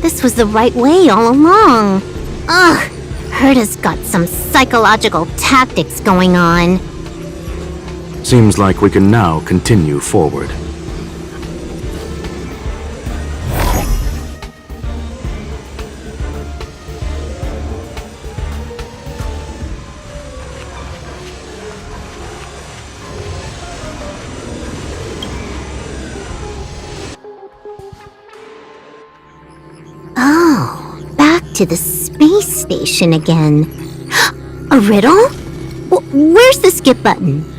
This was the right way all along. Ugh, Herta's got some psychological tactics going on. Seems like we can now continue forward. Oh, back to the space station again. A riddle? Where's the skip button?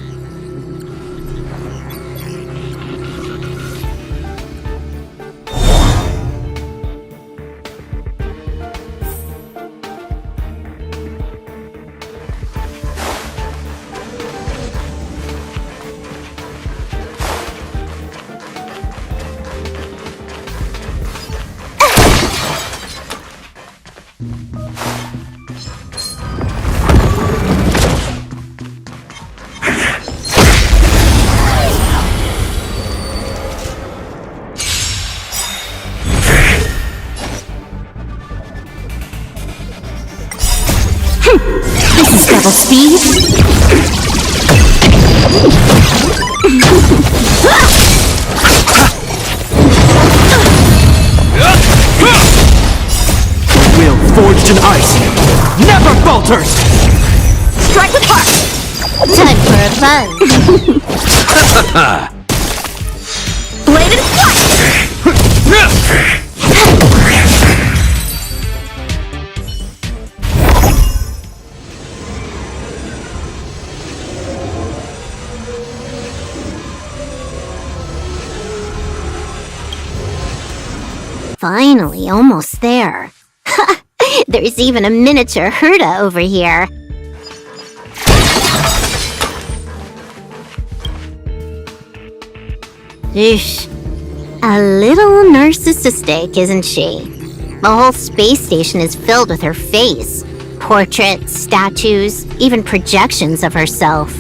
This is double speed. Will forged in ice never falters! Strike with heart. Time for a buzz. Bladed flight. Finally, almost there. There's even a miniature Herta over here. Eesh. A little narcissistic, isn't she? The whole space station is filled with her face. Portraits, statues, even projections of herself.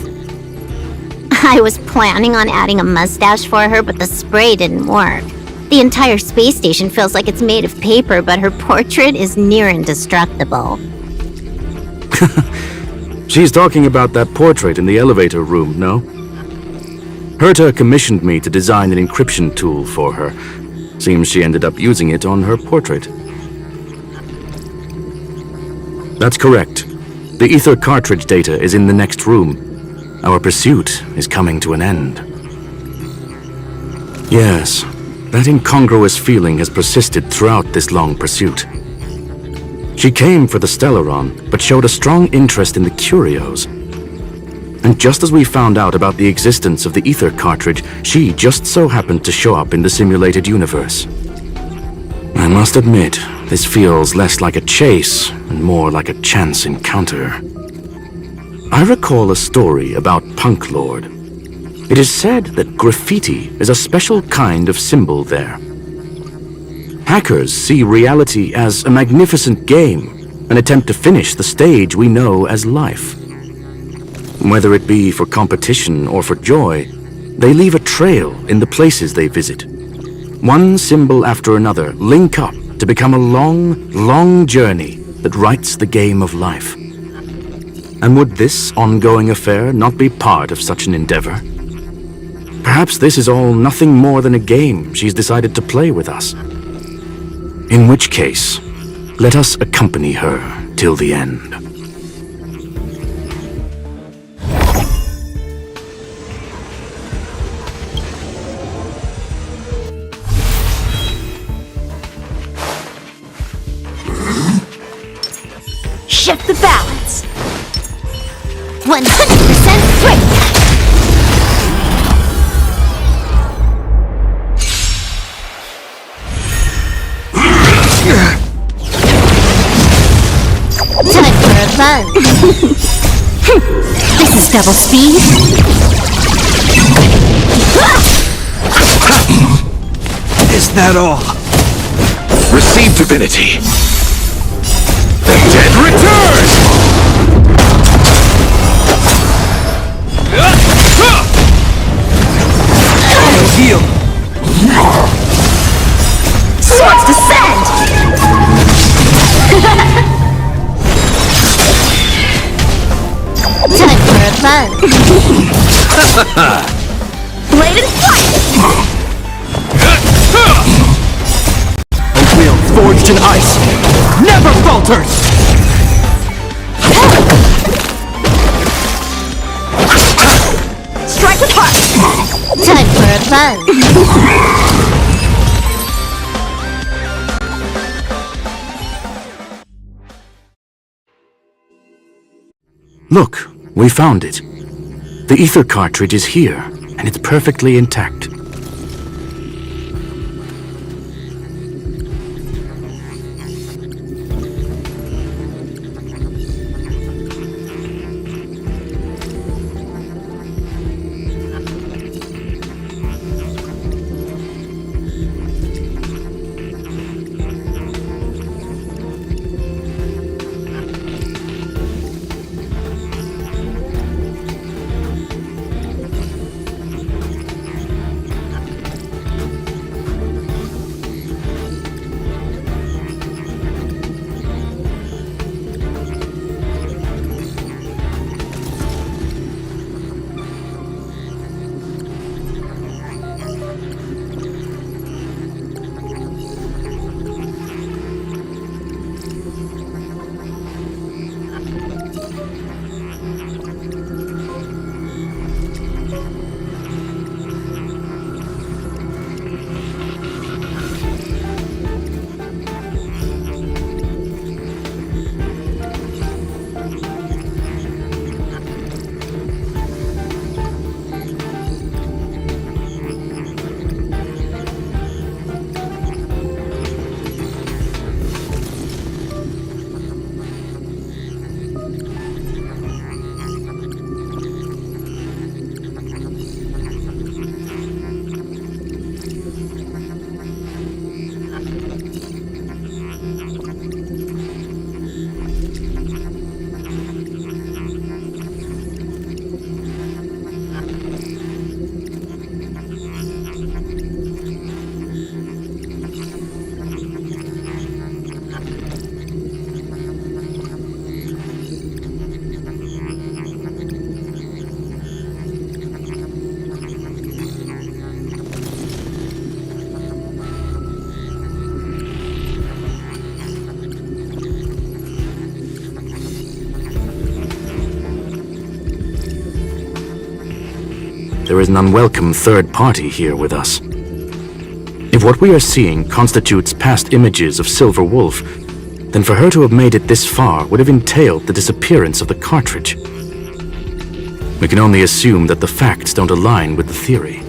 I was planning on adding a mustache for her, but the spray didn't work. The entire space station feels like it's made of paper, but her portrait is near indestructible. She's talking about that portrait in the elevator room, no? Herta commissioned me to design an encryption tool for her. Seems she ended up using it on her portrait. That's correct. The ether cartridge data is in the next room. Our pursuit is coming to an end. Yes, that incongruous feeling has persisted throughout this long pursuit. She came for the Stellaron, but showed a strong interest in the curios. And just as we found out about the existence of the ether cartridge, she just so happened to show up in the simulated universe. I must admit, this feels less like a chase and more like a chance encounter. I recall a story about Punklorde. It is said that graffiti is a special kind of symbol there. Hackers see reality as a magnificent game, an attempt to finish the stage we know as life. Whether it be for competition or for joy, they leave a trail in the places they visit. One symbol after another link up to become a long, long journey that writes the game of life. And would this ongoing affair not be part of such an endeavor? Perhaps this is all nothing more than a game she's decided to play with us. In which case, let us accompany her till the end. Shift the balance. 100% straight. Time for a buzz. This is double speed. Is that all? Receive divinity. The dead return! Auto heal! Swords descend! fun. Blade and flight! A will forged in ice never falters! Strike with heart! Time for a buzz. Look, we found it. The ether cartridge is here, and it's perfectly intact. There is an unwelcome third party here with us. If what we are seeing constitutes past images of Silver Wolf, then for her to have made it this far would have entailed the disappearance of the cartridge. We can only assume that the facts don't align with the theory.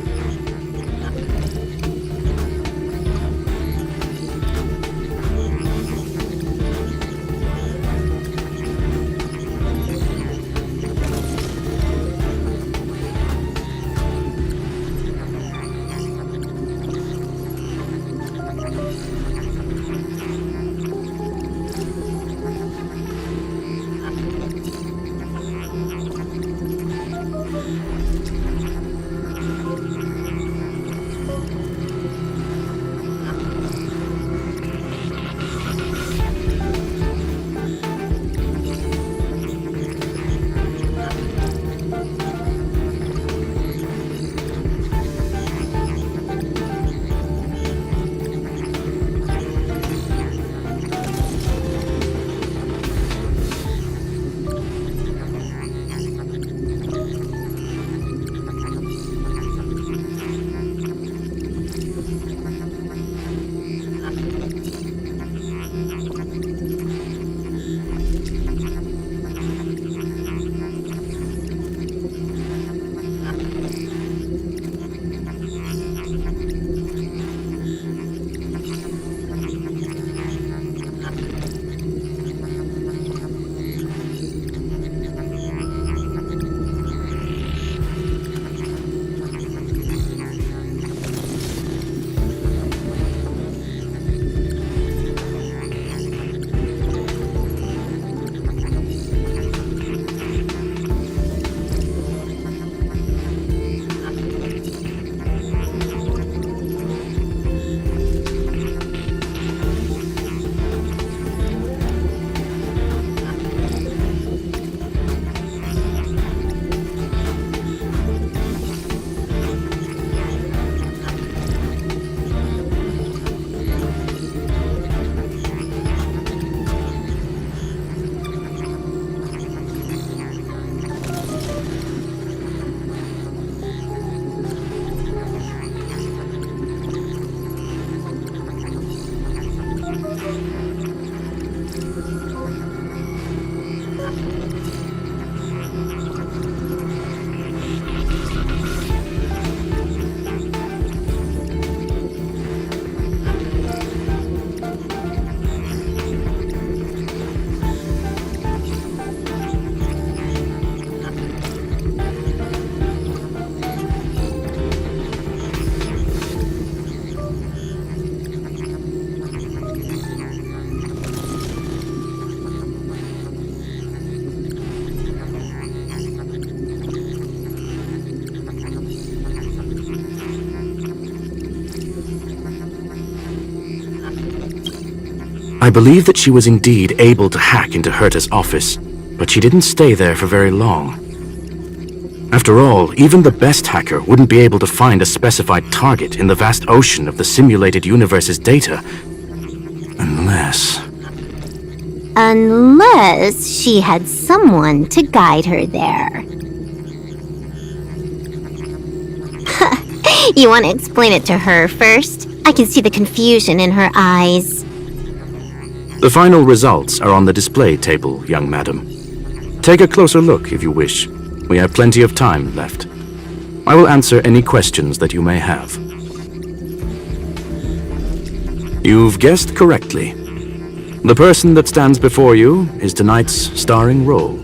I believe that she was indeed able to hack into Herta's office, but she didn't stay there for very long. After all, even the best hacker wouldn't be able to find a specified target in the vast ocean of the simulated universe's data. Unless she had someone to guide her there. You want to explain it to her first? I can see the confusion in her eyes. The final results are on the display table, young madam. Take a closer look if you wish. We have plenty of time left. I will answer any questions that you may have. You've guessed correctly. The person that stands before you is tonight's starring role.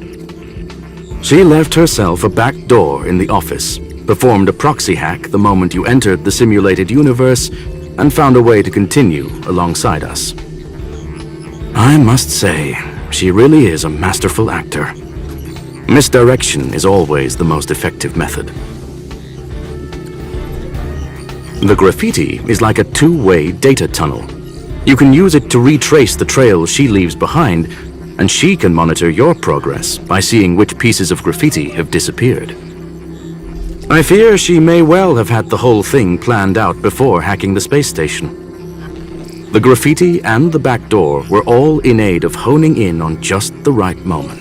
She left herself a back door in the office, performed a proxy hack the moment you entered the simulated universe, and found a way to continue alongside us. I must say, she really is a masterful actor. Misdirection is always the most effective method. The graffiti is like a two-way data tunnel. You can use it to retrace the trail she leaves behind, and she can monitor your progress by seeing which pieces of graffiti have disappeared. I fear she may well have had the whole thing planned out before hacking the space station. The graffiti and the back door were all in aid of honing in on just the right moment.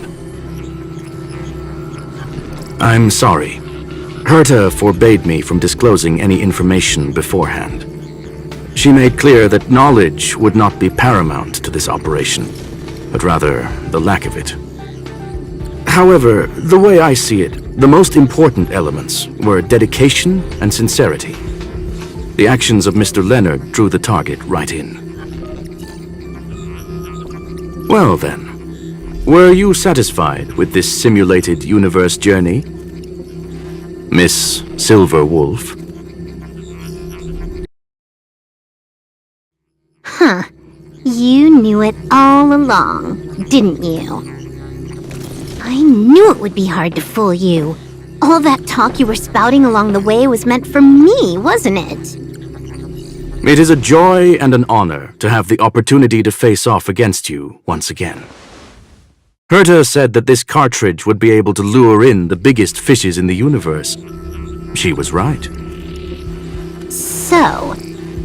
I'm sorry. Herta forbade me from disclosing any information beforehand. She made clear that knowledge would not be paramount to this operation, but rather the lack of it. However, the way I see it, the most important elements were dedication and sincerity. The actions of Mr. Leonard drew the target right in. Well then, were you satisfied with this simulated universe journey, Miss Silver Wolf? Huh. You knew it all along, didn't you? I knew it would be hard to fool you. All that talk you were spouting along the way was meant for me, wasn't it? It is a joy and an honor to have the opportunity to face off against you once again. Herta said that this cartridge would be able to lure in the biggest fishes in the universe. She was right. So,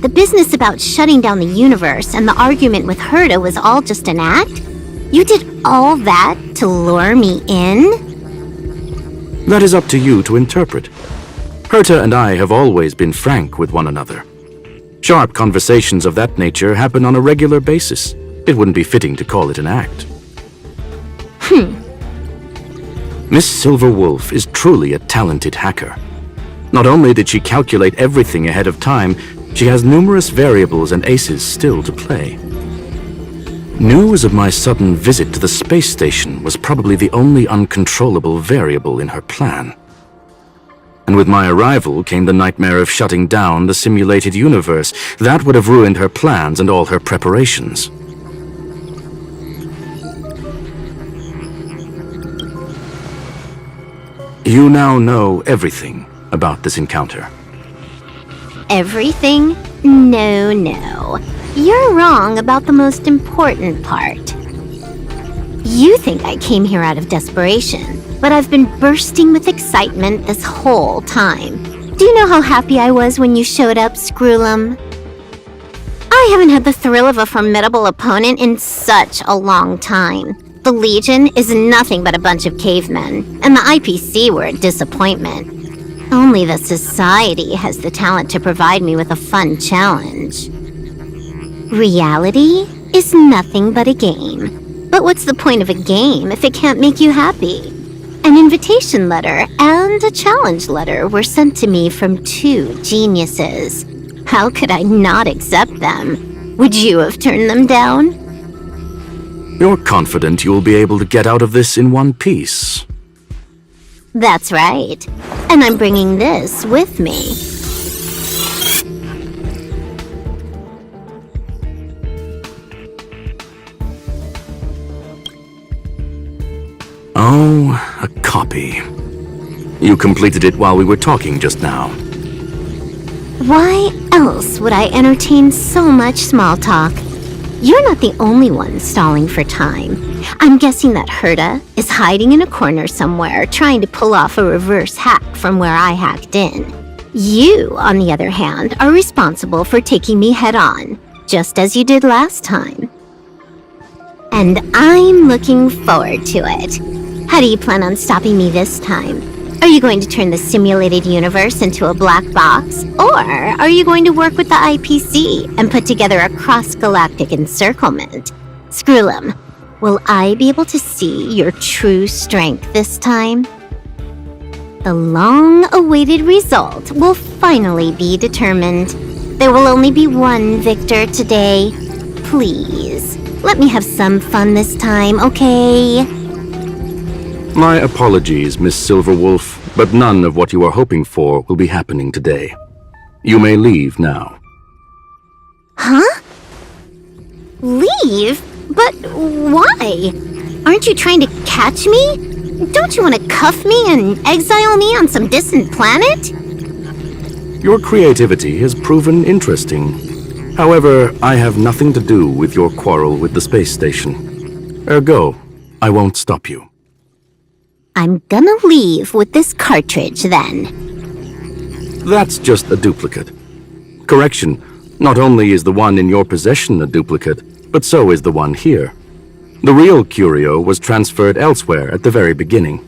the business about shutting down the universe and the argument with Herta was all just an act? You did all that to lure me in? That is up to you to interpret. Herta and I have always been frank with one another. Sharp conversations of that nature happen on a regular basis. It wouldn't be fitting to call it an act. Miss Silver Wolf is truly a talented hacker. Not only did she calculate everything ahead of time, she has numerous variables and aces still to play. News of my sudden visit to the space station was probably the only uncontrollable variable in her plan. And with my arrival came the nightmare of shutting down the simulated universe. That would have ruined her plans and all her preparations. You now know everything about this encounter. Everything? No. You're wrong about the most important part. You think I came here out of desperation, but I've been bursting with excitement this whole time. Do you know how happy I was when you showed up, Screwlum? I haven't had the thrill of a formidable opponent in such a long time. The Legion is nothing but a bunch of cavemen, and the IPC were a disappointment. Only the Society has the talent to provide me with a fun challenge. Reality is nothing but a game. But what's the point of a game if it can't make you happy? An invitation letter and a challenge letter were sent to me from two geniuses. How could I not accept them? Would you have turned them down? You're confident you'll be able to get out of this in one piece. That's right. And I'm bringing this with me. Oh, a copy. You completed it while we were talking just now. Why else would I entertain so much small talk? You're not the only one stalling for time. I'm guessing that Herta is hiding in a corner somewhere, trying to pull off a reverse hack from where I hacked in. You, on the other hand, are responsible for taking me head-on, just as you did last time. And I'm looking forward to it. How do you plan on stopping me this time? Are you going to turn the simulated universe into a black box? Or are you going to work with the IPC and put together a cross-galactic encirclement? Screw'em, will I be able to see your true strength this time? The long-awaited result will finally be determined. There will only be one victor today. Please, let me have some fun this time, okay? My apologies, Miss Silverwolf, but none of what you are hoping for will be happening today. You may leave now. Huh? Leave? But why? Aren't you trying to catch me? Don't you want to cuff me and exile me on some distant planet? Your creativity has proven interesting. However, I have nothing to do with your quarrel with the space station. Ergo, I won't stop you. I'm gonna leave with this cartridge, then. That's just a duplicate. Correction, not only is the one in your possession a duplicate, but so is the one here. The real curio was transferred elsewhere at the very beginning.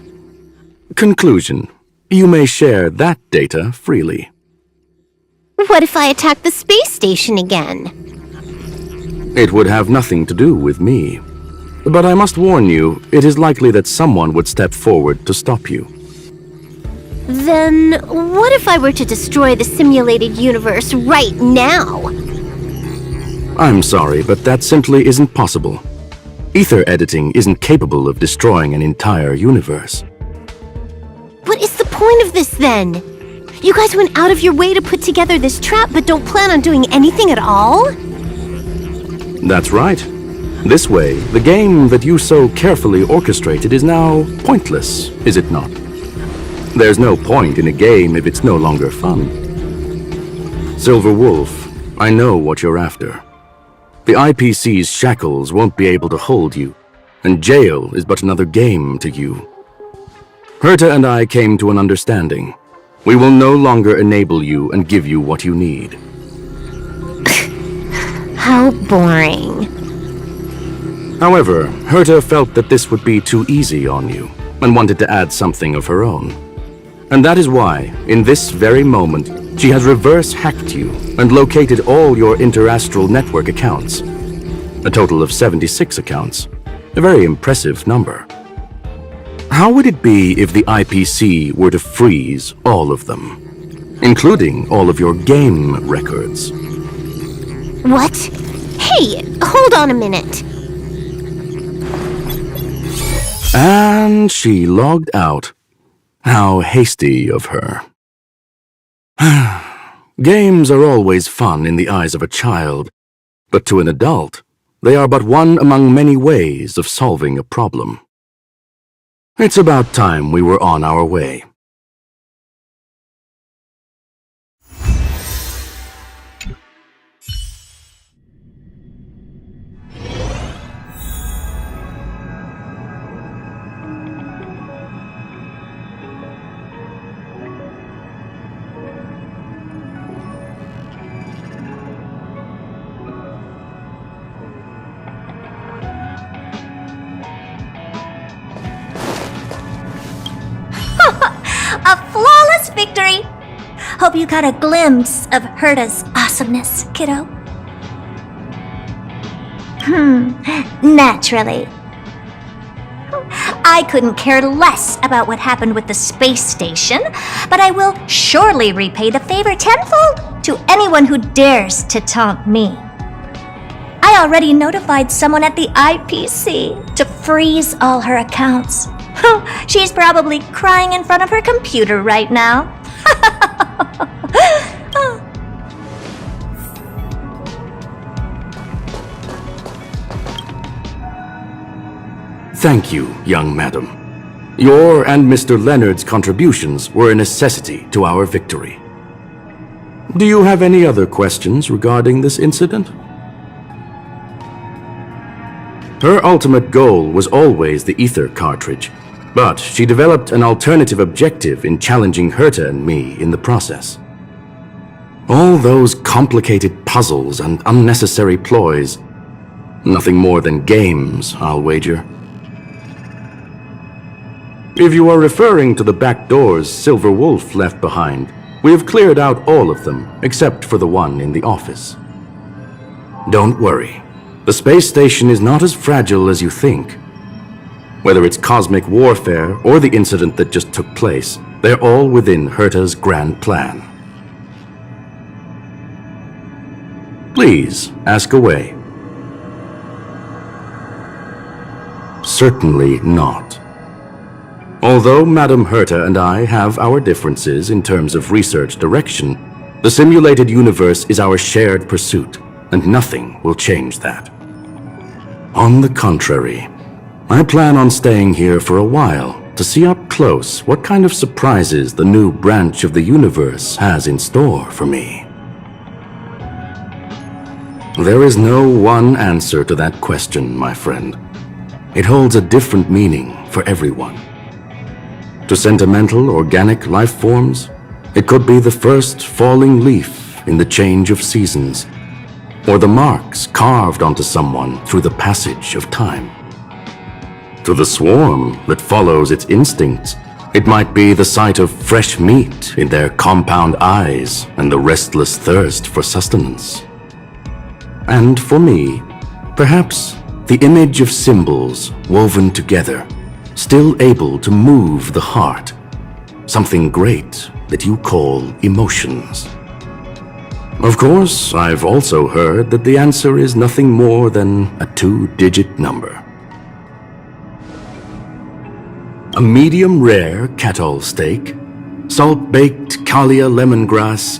Conclusion, you may share that data freely. What if I attack the space station again? It would have nothing to do with me. But I must warn you, it is likely that someone would step forward to stop you. Then, what if I were to destroy the simulated universe right now? I'm sorry, but that simply isn't possible. Ether editing isn't capable of destroying an entire universe. What is the point of this, then? You guys went out of your way to put together this trap, but don't plan on doing anything at all? That's right. This way, the game that you so carefully orchestrated is now pointless, is it not? There's no point in a game if it's no longer fun. Silver Wolf, I know what you're after. The IPC's shackles won't be able to hold you, and jail is but another game to you. Herta and I came to an understanding. We will no longer enable you and give you what you need. How boring. However, Herta felt that this would be too easy on you, and wanted to add something of her own. And that is why, in this very moment, she has reverse-hacked you and located all your interastral network accounts. A total of 76 accounts. A very impressive number. How would it be if the IPC were to freeze all of them, including all of your game records? What? Hey, hold on a minute. And she logged out. How hasty of her. Games are always fun in the eyes of a child, but to an adult, they are but one among many ways of solving a problem. It's about time we were on our way. A flawless victory! Hope you got a glimpse of Herta's awesomeness, kiddo. Naturally. I couldn't care less about what happened with the space station, but I will surely repay the favor tenfold to anyone who dares to taunt me. I already notified someone at the IPC to freeze all her accounts. She's probably crying in front of her computer right now. Thank you, young madam. Your and Mr. Leonard's contributions were a necessity to our victory. Do you have any other questions regarding this incident? Her ultimate goal was always the ether cartridge, but she developed an alternative objective in challenging Herta and me in the process. All those complicated puzzles and unnecessary ploys, nothing more than games, I'll wager. If you are referring to the back doors Silver Wolf left behind, we have cleared out all of them, except for the one in the office. Don't worry. The space station is not as fragile as you think. Whether it's cosmic warfare or the incident that just took place, they're all within Herta's grand plan. Please, ask away. Certainly not. Although Madame Herta and I have our differences in terms of research direction, the simulated universe is our shared pursuit, and nothing will change that. On the contrary, I plan on staying here for a while to see up close what kind of surprises the new branch of the universe has in store for me. There is no one answer to that question, my friend. It holds a different meaning for everyone. To sentimental, organic life forms, it could be the first falling leaf in the change of seasons, or the marks carved onto someone through the passage of time. To the swarm that follows its instincts, it might be the sight of fresh meat in their compound eyes and the restless thirst for sustenance. And for me, perhaps the image of symbols woven together, still able to move the heart, something great that you call emotions. Of course, I've also heard that the answer is nothing more than a 2-digit number. A medium rare Catol steak, salt-baked Kalia lemongrass,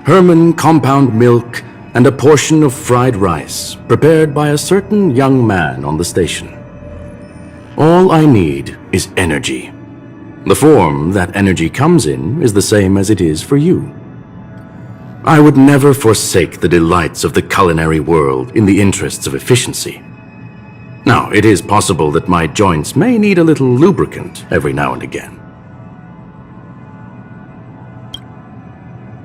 Herman compound milk, and a portion of fried rice prepared by a certain young man on the station. All I need is energy. The form that energy comes in is the same as it is for you. I would never forsake the delights of the culinary world in the interests of efficiency. Now, it is possible that my joints may need a little lubricant every now and again.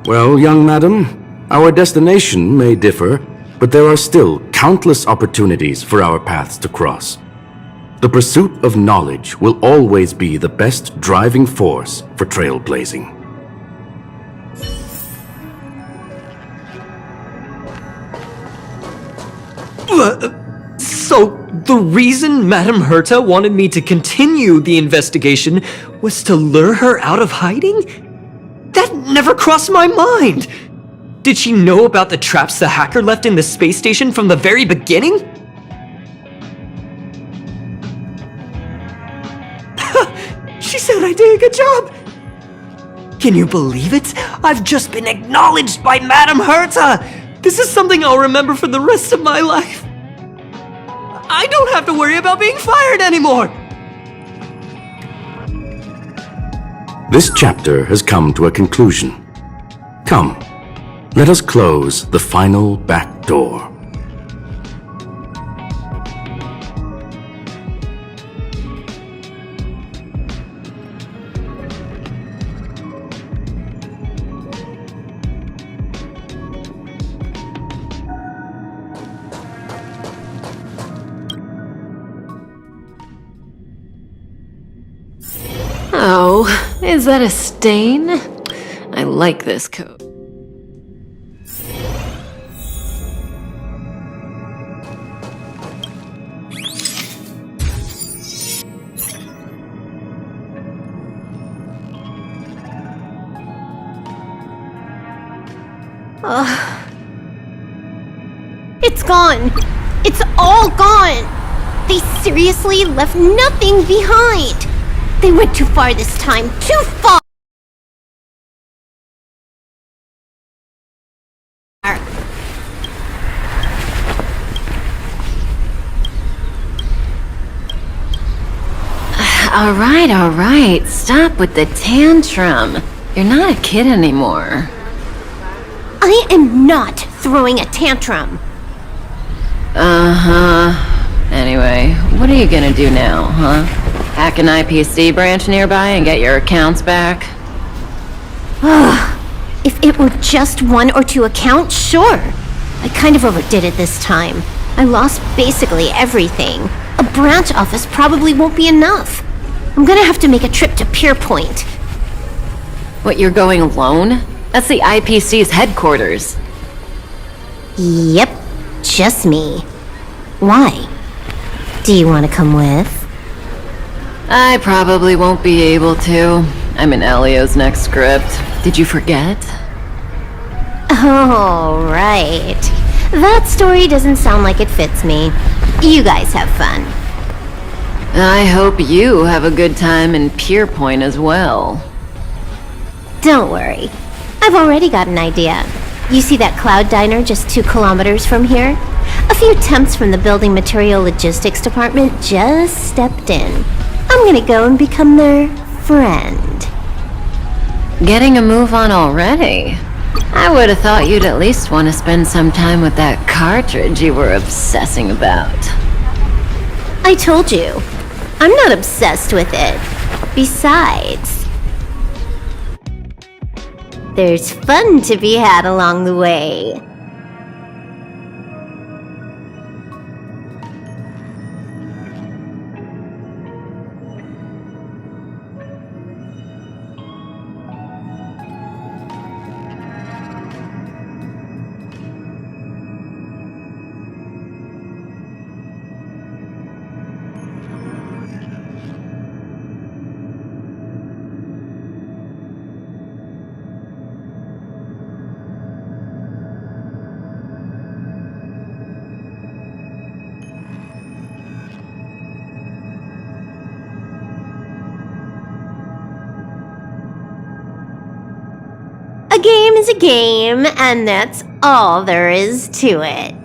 Well, young madam, our destination may differ, but there are still countless opportunities for our paths to cross. The pursuit of knowledge will always be the best driving force for trailblazing. So, the reason Madame Herta wanted me to continue the investigation was to lure her out of hiding? That never crossed my mind! Did she know about the traps the hacker left in the space station from the very beginning? She said I did a good job! Can you believe it? I've just been acknowledged by Madame Herta! This is something I'll remember for the rest of my life. I don't have to worry about being fired anymore! This chapter has come to a conclusion. Come, let us close the final back door. Oh, is that a stain? I like this coat. It's gone. It's all gone. They seriously left nothing behind. They went too far this time. Too far. All right. Stop with the tantrum. You're not a kid anymore. I am not throwing a tantrum. Uh-huh. Anyway, what are you gonna do now, huh? Hack an IPC branch nearby and get your accounts back? If it were just 1 or 2 accounts, sure. I kind of overdid it this time. I lost basically everything. A branch office probably won't be enough. I'm gonna have to make a trip to Pierpoint. What, you're going alone? That's the IPC's headquarters. Yep, just me. Why? Do you want to come with? I probably won't be able to. I'm in Elio's next script. Did you forget? Oh, right. That story doesn't sound like it fits me. You guys have fun. I hope you have a good time in Pierpoint as well. Don't worry. I've already got an idea. You see that cloud diner just 2 kilometers from here? A few temps from the building material logistics department just stepped in. I'm gonna go and become their friend. Getting a move on already? I would have thought you'd at least want to spend some time with that cartridge you were obsessing about. I told you, I'm not obsessed with it. Besides, there's fun to be had along the way. A game is a game, and that's all there is to it.